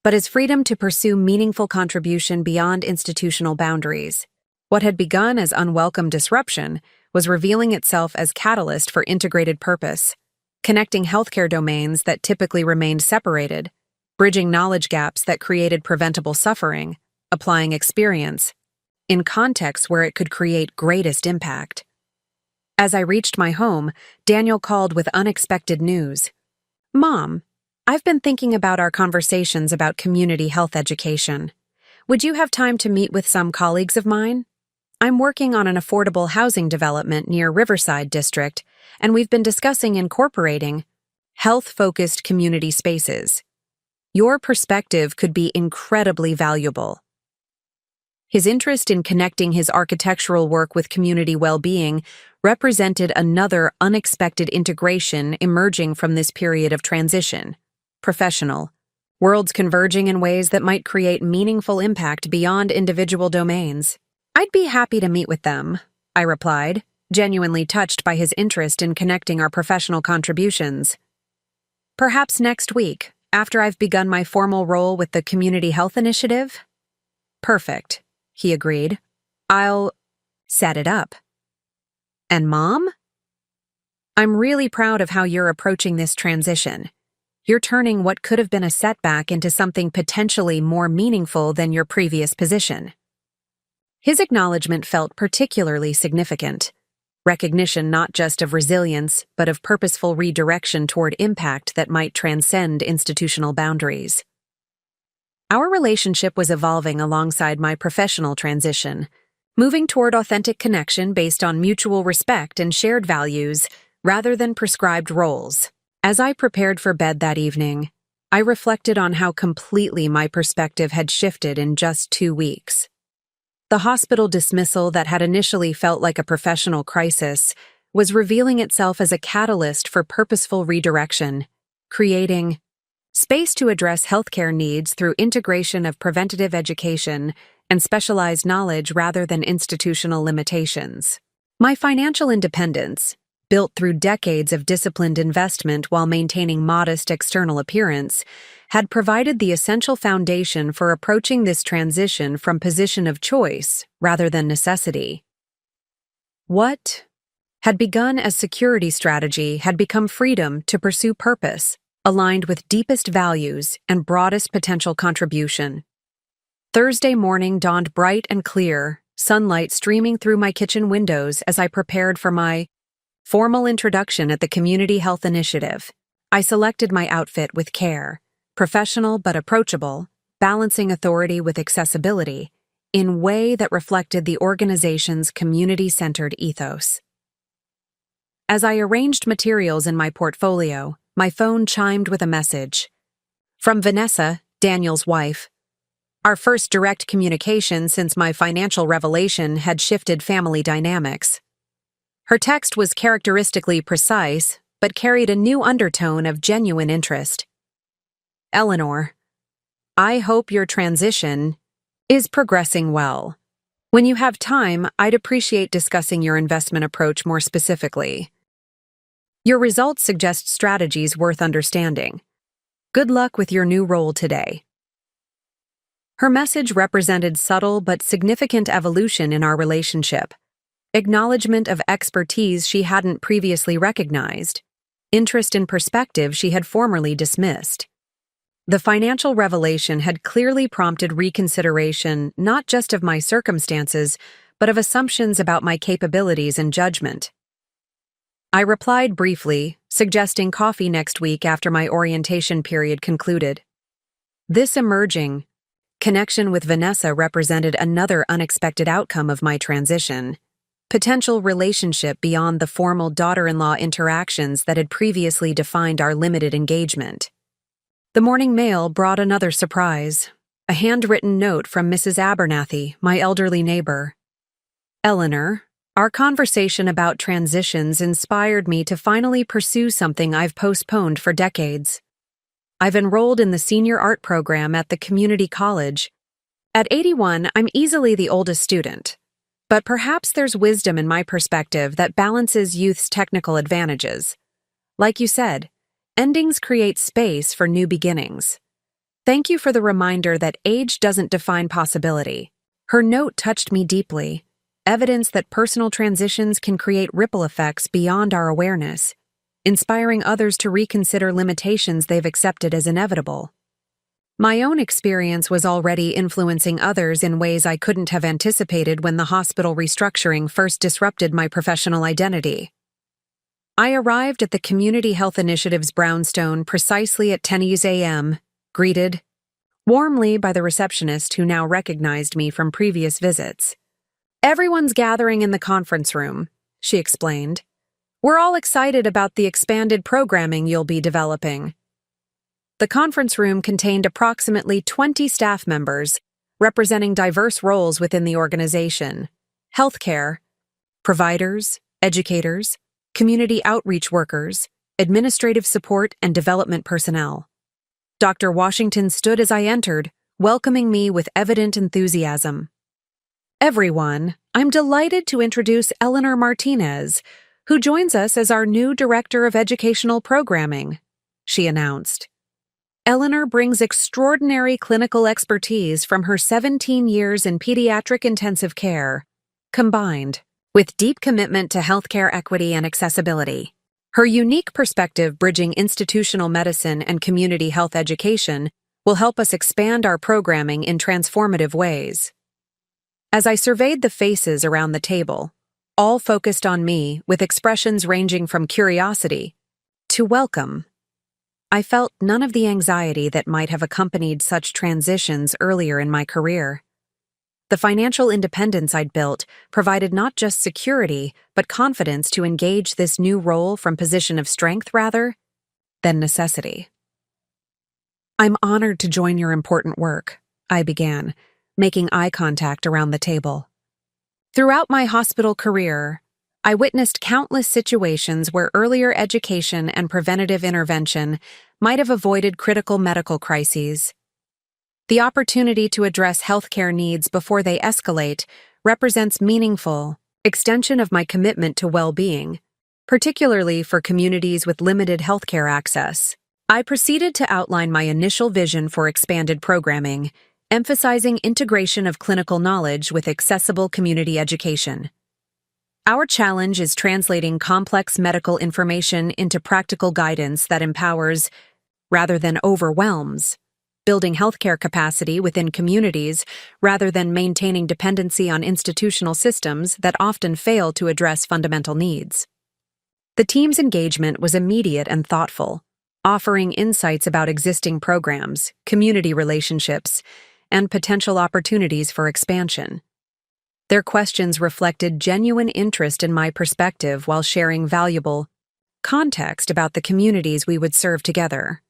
but as freedom to pursue meaningful contribution beyond institutional boundaries. What had begun as unwelcome disruption was revealing itself as catalyst for integrated purpose, connecting healthcare domains that typically remained separated, bridging knowledge gaps that created preventable suffering, applying experience in contexts where it could create greatest impact. As I reached my home, Daniel called with unexpected news. "Mom, I've been thinking about our conversations about community health education. Would you have time to meet with some colleagues of mine? I'm working on an affordable housing development near Riverside District, and we've been discussing incorporating health-focused community spaces. Your perspective could be incredibly valuable." His interest in connecting his architectural work with community well-being represented another unexpected integration emerging from this period of transition. Professional, worlds converging in ways that might create meaningful impact beyond individual domains. "I'd be happy to meet with them," I replied, genuinely touched by his interest in connecting our professional contributions. "Perhaps next week, after I've begun my formal role with the Community Health Initiative?" "Perfect," he agreed. "I'll set it up." "And Mom? I'm really proud of how you're approaching this transition. You're turning what could have been a setback into something potentially more meaningful than your previous position." His acknowledgement felt particularly significant. Recognition not just of resilience, but of purposeful redirection toward impact that might transcend institutional boundaries. Our relationship was evolving alongside my professional transition, moving toward authentic connection based on mutual respect and shared values rather than prescribed roles. As I prepared for bed that evening, I reflected on how completely my perspective had shifted in just 2 weeks. The hospital dismissal that had initially felt like a professional crisis was revealing itself as a catalyst for purposeful redirection, creating space to address healthcare needs through integration of preventative education and specialized knowledge rather than institutional limitations. My financial independence, built through decades of disciplined investment while maintaining modest external appearance, had provided the essential foundation for approaching this transition from position of choice rather than necessity. What had begun as security strategy had become freedom to pursue purpose, aligned with deepest values and broadest potential contribution. Thursday morning dawned bright and clear, sunlight streaming through my kitchen windows as I prepared for my formal introduction at the Community Health Initiative. I selected my outfit with care, professional but approachable, balancing authority with accessibility, in a way that reflected the organization's community-centered ethos. As I arranged materials in my portfolio, my phone chimed with a message. From Vanessa, Daniel's wife. Our first direct communication since my financial revelation had shifted family dynamics. Her text was characteristically precise, but carried a new undertone of genuine interest. "Eleanor, I hope your transition is progressing well. When you have time, I'd appreciate discussing your investment approach more specifically. Your results suggest strategies worth understanding. Good luck with your new role today." Her message represented subtle but significant evolution in our relationship, acknowledgement of expertise she hadn't previously recognized, interest in perspective she had formerly dismissed. The financial revelation had clearly prompted reconsideration not just of my circumstances, but of assumptions about my capabilities and judgment. I replied briefly, suggesting coffee next week after my orientation period concluded. This emerging connection with Vanessa represented another unexpected outcome of my transition. Potential relationship beyond the formal daughter-in-law interactions that had previously defined our limited engagement. The morning mail brought another surprise, a handwritten note from Mrs. Abernathy, my elderly neighbor. Eleanor, our conversation about transitions inspired me to finally pursue something I've postponed for decades. I've enrolled in the senior art program at the community college. At 81, I'm easily the oldest student. But perhaps there's wisdom in my perspective that balances youth's technical advantages. Like you said, endings create space for new beginnings. Thank you for the reminder that age doesn't define possibility. Her note touched me deeply, evidence that personal transitions can create ripple effects beyond our awareness, inspiring others to reconsider limitations they've accepted as inevitable. My own experience was already influencing others in ways I couldn't have anticipated when the hospital restructuring first disrupted my professional identity. I arrived at the Community Health Initiative's brownstone precisely at 10 a.m., greeted warmly by the receptionist who now recognized me from previous visits. "Everyone's gathering in the conference room," she explained. "We're all excited about the expanded programming you'll be developing." The conference room contained approximately 20 staff members, representing diverse roles within the organization: healthcare, providers, educators, community outreach workers, administrative support, and development personnel. Dr. Washington stood as I entered, welcoming me with evident enthusiasm. "Everyone, I'm delighted to introduce Eleanor Martinez, who joins us as our new Director of Educational Programming," she announced. Eleanor brings extraordinary clinical expertise from her 17 years in pediatric intensive care, combined with deep commitment to healthcare equity and accessibility. Her unique perspective bridging institutional medicine and community health education will help us expand our programming in transformative ways. As I surveyed the faces around the table, all focused on me with expressions ranging from curiosity to welcome, I felt none of the anxiety that might have accompanied such transitions earlier in my career. The financial independence I'd built provided not just security, but confidence to engage this new role from position of strength rather than necessity. "I'm honored to join your important work," I began, making eye contact around the table. Throughout my hospital career, I witnessed countless situations where earlier education and preventative intervention might have avoided critical medical crises. The opportunity to address healthcare needs before they escalate represents meaningful extension of my commitment to well-being, particularly for communities with limited healthcare access. I proceeded to outline my initial vision for expanded programming, emphasizing integration of clinical knowledge with accessible community education. Our challenge is translating complex medical information into practical guidance that empowers, rather than overwhelms, building healthcare capacity within communities rather than maintaining dependency on institutional systems that often fail to address fundamental needs. The team's engagement was immediate and thoughtful, offering insights about existing programs, community relationships, and potential opportunities for expansion. Their questions reflected genuine interest in my perspective while sharing valuable context about the communities we would serve together.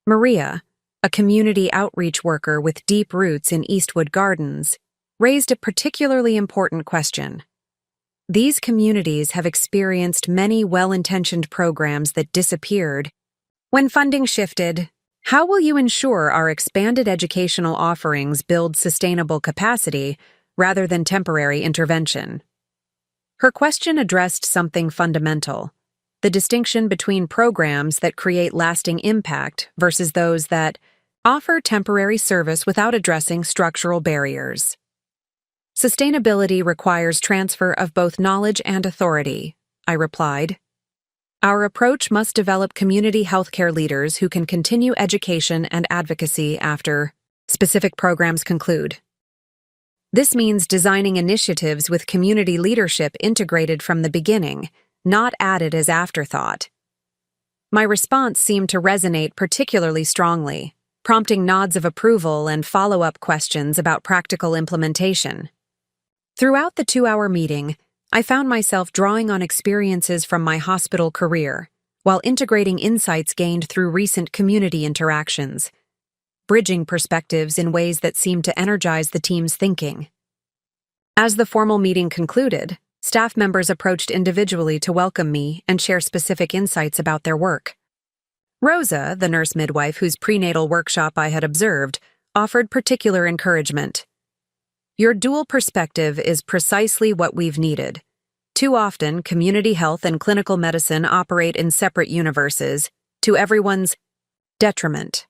Maria, a community outreach worker with deep roots in Eastwood Gardens, raised a particularly important question. These communities have experienced many well-intentioned programs that disappeared when funding shifted. How will you ensure our expanded educational offerings build sustainable capacity rather than temporary intervention? Her question addressed something fundamental: the distinction between programs that create lasting impact versus those that offer temporary service without addressing structural barriers. "Sustainability requires transfer of both knowledge and authority," I replied. Our approach must develop community healthcare leaders who can continue education and advocacy after specific programs conclude. This means designing initiatives with community leadership integrated from the beginning, not added as afterthought. My response seemed to resonate particularly strongly, prompting nods of approval and follow-up questions about practical implementation. Throughout the 2-hour meeting, I found myself drawing on experiences from my hospital career, while integrating insights gained through recent community interactions, bridging perspectives in ways that seemed to energize the team's thinking. As the formal meeting concluded, staff members approached individually to welcome me and share specific insights about their work. Rosa, the nurse midwife whose prenatal workshop I had observed, offered particular encouragement. Your dual perspective is precisely what we've needed. Too often, community health and clinical medicine operate in separate universes, to everyone's detriment.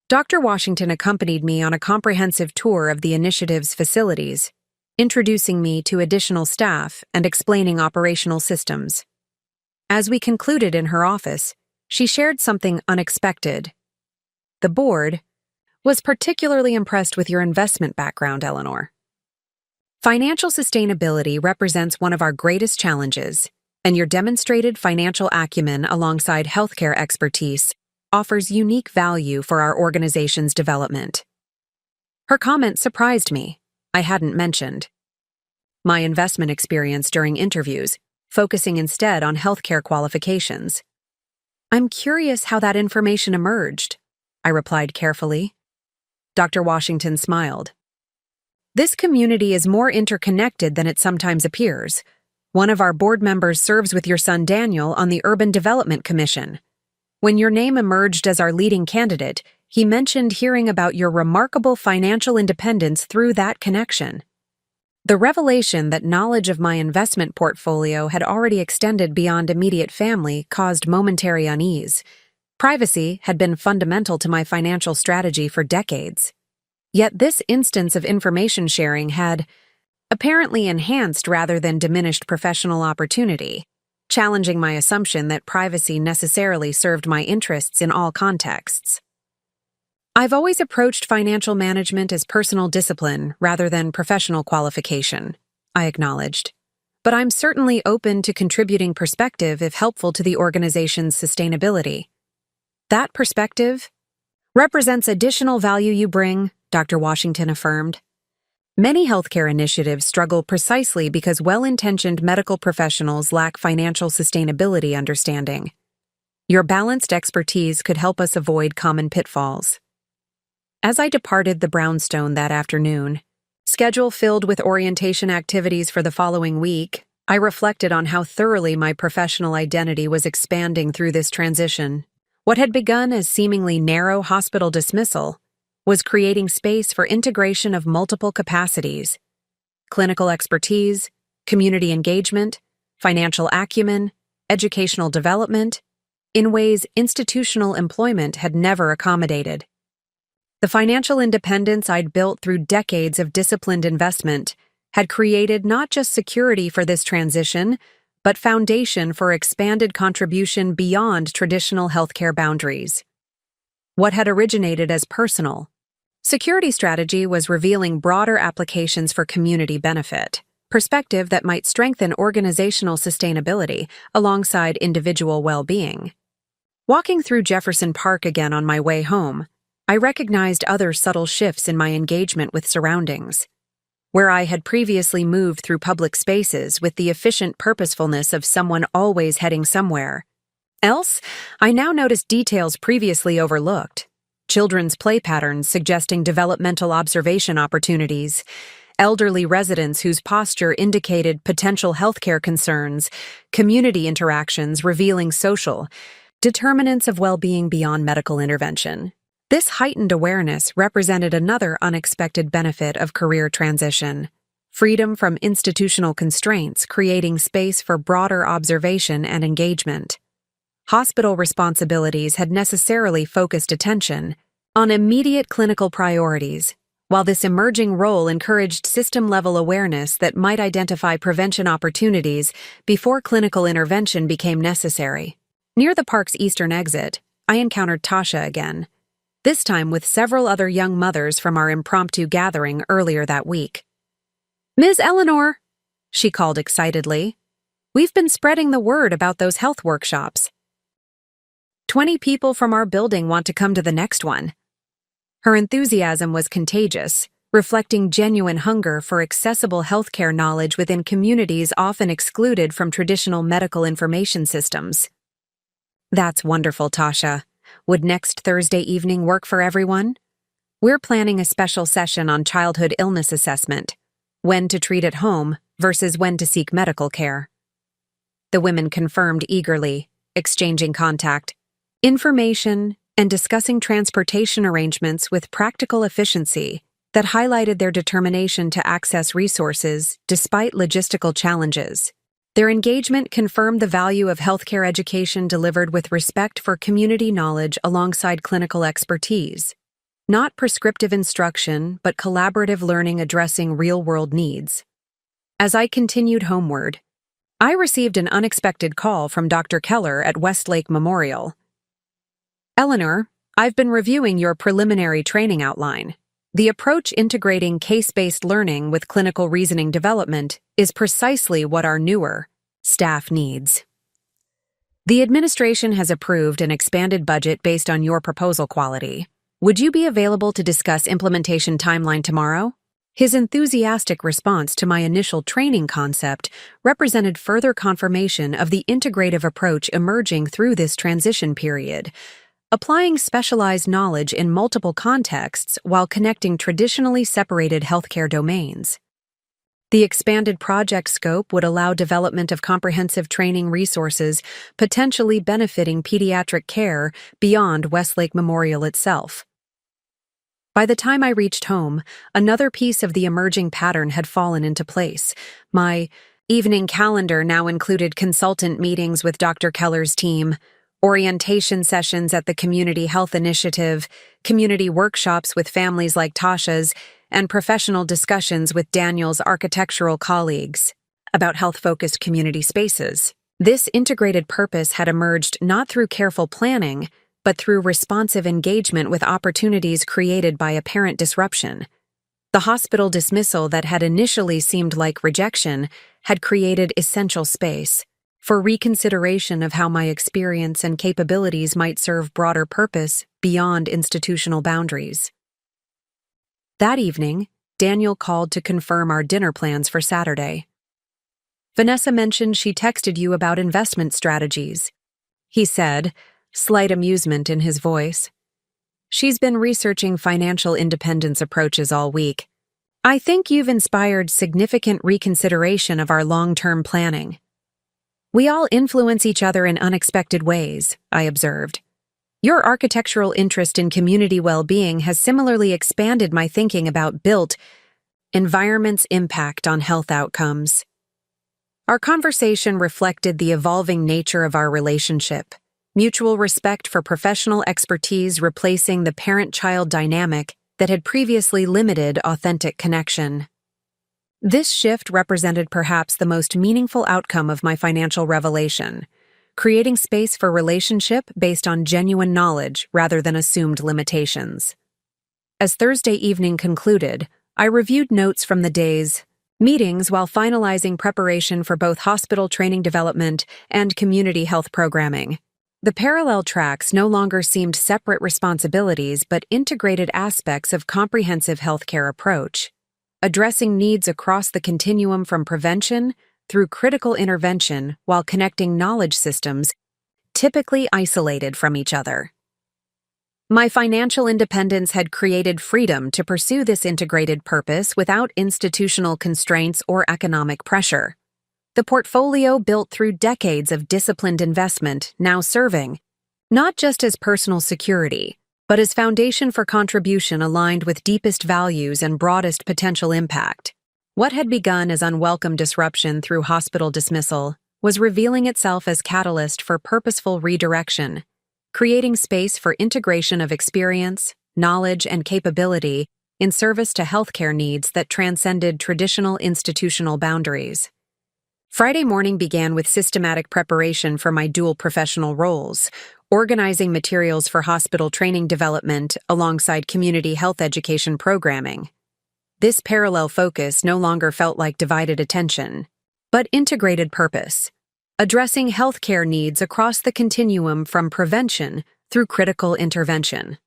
Dr. Washington accompanied me on a comprehensive tour of the initiative's facilities, introducing me to additional staff and explaining operational systems. As we concluded in her office, she shared something unexpected. The board was particularly impressed with your investment background, Eleanor. Financial sustainability represents one of our greatest challenges, and your demonstrated financial acumen alongside healthcare expertise offers unique value for our organization's development. Her comment surprised me. I hadn't mentioned my investment experience during interviews, focusing instead on healthcare qualifications. I'm curious how that information emerged, I replied carefully. Dr. Washington smiled. This community is more interconnected than it sometimes appears. One of our board members serves with your son Daniel on the Urban Development Commission. When your name emerged as our leading candidate, he mentioned hearing about your remarkable financial independence through that connection. The revelation that knowledge of my investment portfolio had already extended beyond immediate family caused momentary unease. Privacy had been fundamental to my financial strategy for decades. Yet this instance of information sharing had apparently enhanced rather than diminished professional opportunity, challenging my assumption that privacy necessarily served my interests in all contexts. I've always approached financial management as personal discipline rather than professional qualification, I acknowledged. But I'm certainly open to contributing perspective if helpful to the organization's sustainability. That perspective represents additional value you bring, Dr. Washington affirmed. Many healthcare initiatives struggle precisely because well-intentioned medical professionals lack financial sustainability understanding. Your balanced expertise could help us avoid common pitfalls. As I departed the brownstone that afternoon, schedule filled with orientation activities for the following week, I reflected on how thoroughly my professional identity was expanding through this transition. What had begun as seemingly narrow hospital dismissal was creating space for integration of multiple capacities: clinical expertise, community engagement, financial acumen, educational development, in ways institutional employment had never accommodated. The financial independence I'd built through decades of disciplined investment had created not just security for this transition, but foundation for expanded contribution beyond traditional healthcare boundaries. What had originated as personal security strategy was revealing broader applications for community benefit, perspective that might strengthen organizational sustainability alongside individual well-being. Walking through Jefferson Park again on my way home, I recognized other subtle shifts in my engagement with surroundings. Where I had previously moved through public spaces with the efficient purposefulness of someone always heading somewhere else, I now noticed details previously overlooked. Children's play patterns suggesting developmental observation opportunities, elderly residents whose posture indicated potential healthcare concerns, community interactions revealing social determinants of well-being beyond medical intervention. This heightened awareness represented another unexpected benefit of career transition: freedom from institutional constraints, creating space for broader observation and engagement. Hospital responsibilities had necessarily focused attention on immediate clinical priorities, while this emerging role encouraged system-level awareness that might identify prevention opportunities before clinical intervention became necessary. Near the park's eastern exit, I encountered Tasha again, this time with several other young mothers from our impromptu gathering earlier that week. "Ms. Eleanor," she called excitedly, "we've been spreading the word about those health workshops. 20 people from our building want to come to the next one." Her enthusiasm was contagious, reflecting genuine hunger for accessible healthcare knowledge within communities often excluded from traditional medical information systems. "That's wonderful, Tasha. Would next Thursday evening work for everyone? We're planning a special session on childhood illness assessment, when to treat at home versus when to seek medical care." The women confirmed eagerly, exchanging contact information and discussing transportation arrangements with practical efficiency that highlighted their determination to access resources despite logistical challenges. Their engagement confirmed the value of healthcare education delivered with respect for community knowledge alongside clinical expertise. Not prescriptive instruction, but collaborative learning addressing real-world needs. As I continued homeward, I received an unexpected call from Dr. Keller at Westlake Memorial. "Eleanor, I've been reviewing your preliminary training outline. The approach integrating case-based learning with clinical reasoning development is precisely what our newer staff needs. The administration has approved an expanded budget based on your proposal quality. Would you be available to discuss implementation timeline tomorrow?" His enthusiastic response to my initial training concept represented further confirmation of the integrative approach emerging through this transition period, applying specialized knowledge in multiple contexts while connecting traditionally separated healthcare domains. The expanded project scope would allow development of comprehensive training resources, potentially benefiting pediatric care beyond Westlake Memorial itself. By the time I reached home, another piece of the emerging pattern had fallen into place. My evening calendar now included consultant meetings with Dr. Keller's team, orientation sessions at the Community Health Initiative, community workshops with families like Tasha's, and professional discussions with Daniel's architectural colleagues about health-focused community spaces. This integrated purpose had emerged not through careful planning, but through responsive engagement with opportunities created by apparent disruption. The hospital dismissal that had initially seemed like rejection had created essential space for reconsideration of how my experience and capabilities might serve broader purpose beyond institutional boundaries. That evening, Daniel called to confirm our dinner plans for Saturday. "Vanessa mentioned she texted you about investment strategies," he said, slight amusement in his voice. "She's been researching financial independence approaches all week. I think you've inspired significant reconsideration of our long-term planning." "We all influence each other in unexpected ways," I observed. "Your architectural interest in community well-being has similarly expanded my thinking about built environment's impact on health outcomes." Our conversation reflected the evolving nature of our relationship, mutual respect for professional expertise replacing the parent-child dynamic that had previously limited authentic connection. This shift represented perhaps the most meaningful outcome of my financial revelation, creating space for relationship based on genuine knowledge rather than assumed limitations. As Thursday evening concluded, I reviewed notes from the day's meetings while finalizing preparation for both hospital training development and community health programming. The parallel tracks no longer seemed separate responsibilities but integrated aspects of comprehensive healthcare approach, addressing needs across the continuum from prevention through critical intervention while connecting knowledge systems typically isolated from each other. My financial independence had created freedom to pursue this integrated purpose without institutional constraints or economic pressure. The portfolio built through decades of disciplined investment now serving, not just as personal security, but as foundation for contribution aligned with deepest values and broadest potential impact. What had begun as unwelcome disruption through hospital dismissal was revealing itself as catalyst for purposeful redirection, creating space for integration of experience, knowledge, and capability in service to healthcare needs that transcended traditional institutional boundaries. Friday morning began with systematic preparation for my dual professional roles, organizing materials for hospital training development alongside community health education programming. This parallel focus no longer felt like divided attention, but integrated purpose, addressing healthcare needs across the continuum from prevention through critical intervention.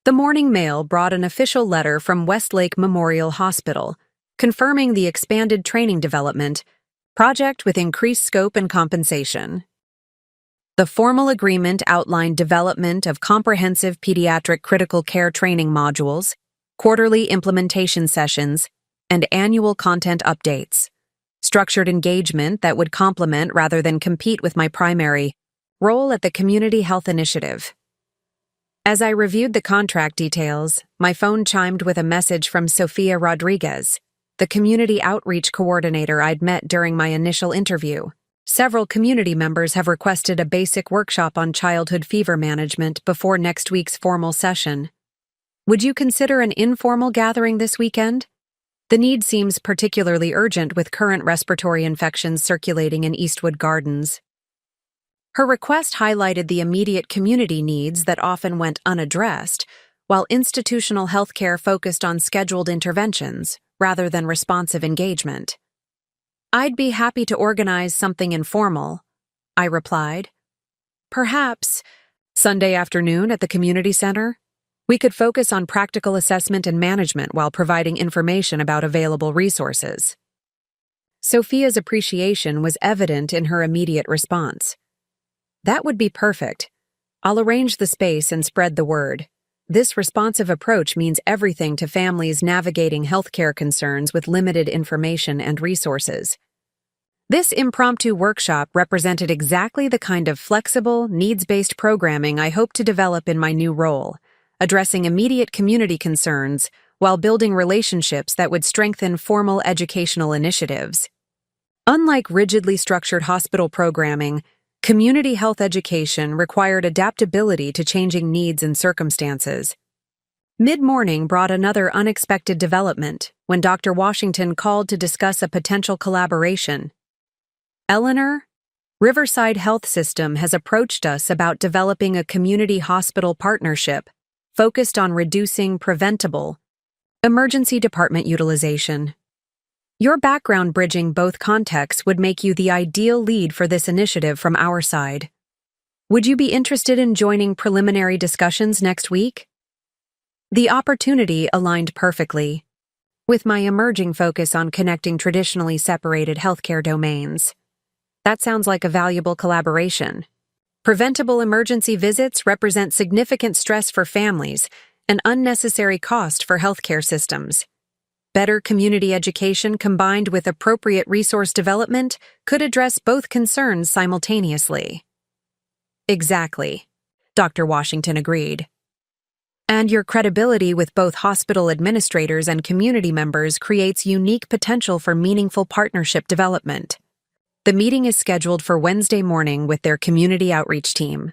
The morning mail brought an official letter from Westlake Memorial Hospital, confirming the expanded training development project with increased scope and compensation. The formal agreement outlined development of comprehensive pediatric critical care training modules, quarterly implementation sessions, and annual content updates. Structured engagement that would complement rather than compete with my primary role at the Community Health Initiative. As I reviewed the contract details, my phone chimed with a message from Sofia Rodriguez, the community outreach coordinator I'd met during my initial interview. Several community members have requested a basic workshop on childhood fever management before next week's formal session. Would you consider an informal gathering this weekend? The need seems particularly urgent with current respiratory infections circulating in Eastwood Gardens. Her request highlighted the immediate community needs that often went unaddressed, while institutional healthcare focused on scheduled interventions rather than responsive engagement. I'd be happy to organize something informal, I replied. Perhaps Sunday afternoon at the community center? We could focus on practical assessment and management while providing information about available resources. Sophia's appreciation was evident in her immediate response. That would be perfect. I'll arrange the space and spread the word. This responsive approach means everything to families navigating healthcare concerns with limited information and resources. This impromptu workshop represented exactly the kind of flexible, needs-based programming I hope to develop in my new role, addressing immediate community concerns while building relationships that would strengthen formal educational initiatives. Unlike rigidly structured hospital programming, community health education required adaptability to changing needs and circumstances. Mid-morning brought another unexpected development when Dr. Washington called to discuss a potential collaboration. Eleanor, Riverside Health System has approached us about developing a community hospital partnership focused on reducing preventable emergency department utilization. Your background bridging both contexts would make you the ideal lead for this initiative from our side. Would you be interested in joining preliminary discussions next week? The opportunity aligned perfectly with my emerging focus on connecting traditionally separated healthcare domains. That sounds like a valuable collaboration. Preventable emergency visits represent significant stress for families and unnecessary cost for healthcare systems. Better community education combined with appropriate resource development could address both concerns simultaneously. Exactly, Dr. Washington agreed. And your credibility with both hospital administrators and community members creates unique potential for meaningful partnership development. The meeting is scheduled for Wednesday morning with their community outreach team.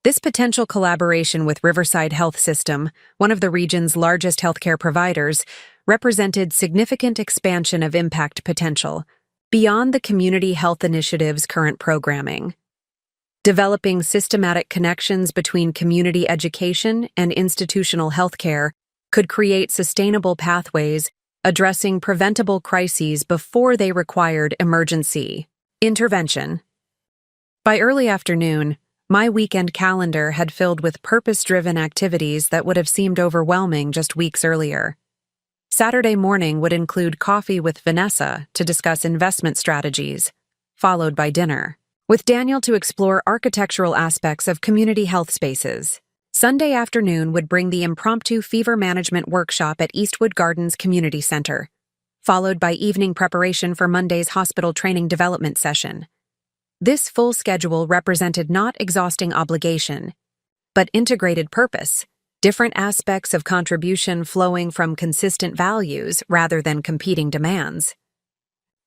This potential collaboration with Riverside Health System, one of the region's largest healthcare providers, represented significant expansion of impact potential beyond the Community Health Initiative's current programming. Developing systematic connections between community education and institutional healthcare could create sustainable pathways addressing preventable crises before they required emergency intervention. By early afternoon, my weekend calendar had filled with purpose-driven activities that would have seemed overwhelming just weeks earlier. Saturday morning would include coffee with Vanessa to discuss investment strategies, followed by dinner, with Daniel to explore architectural aspects of community health spaces. Sunday afternoon would bring the impromptu fever management workshop at Eastwood Gardens Community Center, followed by evening preparation for Monday's hospital training development session. This full schedule represented not exhausting obligation, but integrated purpose, different aspects of contribution flowing from consistent values rather than competing demands.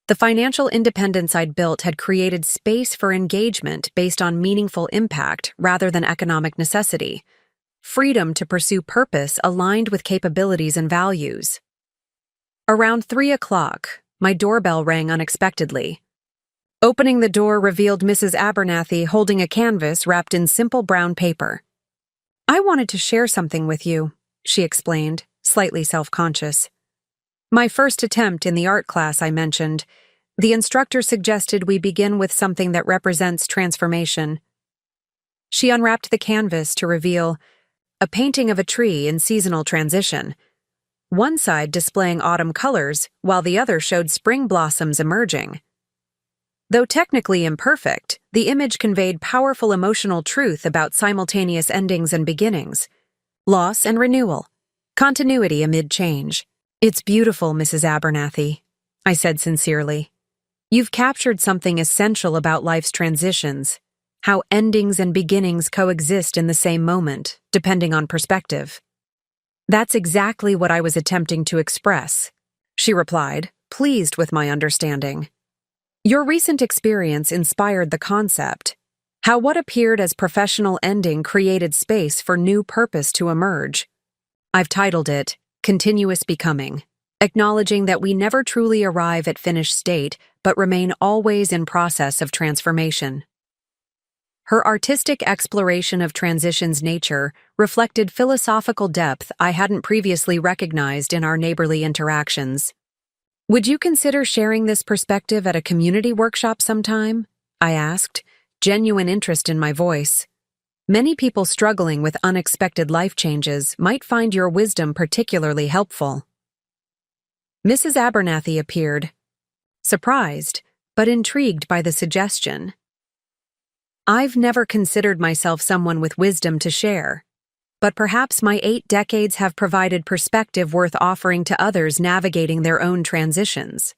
The financial independence I'd built had created space for engagement based on meaningful impact rather than economic necessity, freedom to pursue purpose aligned with capabilities and values. Around 3 o'clock, my doorbell rang unexpectedly. Opening the door revealed Mrs. Abernathy holding a canvas wrapped in simple brown paper. "I wanted to share something with you," she explained, slightly self-conscious. "My first attempt in the art class I mentioned. The instructor suggested we begin with something that represents transformation." She unwrapped the canvas to reveal a painting of a tree in seasonal transition, one side displaying autumn colors while the other showed spring blossoms emerging. Though technically imperfect, the image conveyed powerful emotional truth about simultaneous endings and beginnings, loss and renewal, continuity amid change. "It's beautiful, Mrs. Abernathy," I said sincerely. "You've captured something essential about life's transitions, how endings and beginnings coexist in the same moment, depending on perspective." "That's exactly what I was attempting to express," she replied, pleased with my understanding. "Your recent experience inspired the concept, how what appeared as professional ending created space for new purpose to emerge. I've titled it, Continuous Becoming, acknowledging that we never truly arrive at finished state, but remain always in process of transformation." Her artistic exploration of transition's nature reflected philosophical depth I hadn't previously recognized in our neighborly interactions. "Would you consider sharing this perspective at a community workshop sometime?" I asked, genuine interest in my voice. "Many people struggling with unexpected life changes might find your wisdom particularly helpful." Mrs. Abernathy appeared, surprised, but intrigued by the suggestion. "I've never considered myself someone with wisdom to share, but perhaps my 8 decades have provided perspective worth offering to others navigating their own transitions."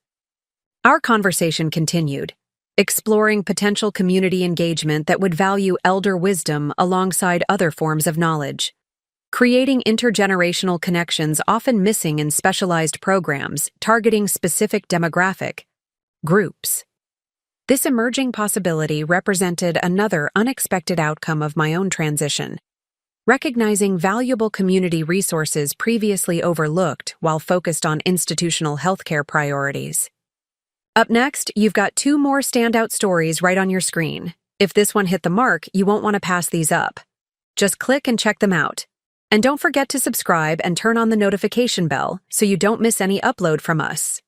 Our conversation continued, exploring potential community engagement that would value elder wisdom alongside other forms of knowledge, creating intergenerational connections often missing in specialized programs targeting specific demographic groups. This emerging possibility represented another unexpected outcome of my own transition, recognizing valuable community resources previously overlooked while focused on institutional healthcare priorities. Up next, you've got 2 more standout stories right on your screen. If this one hit the mark, you won't want to pass these up. Just click and check them out. And don't forget to subscribe and turn on the notification bell so you don't miss any upload from us.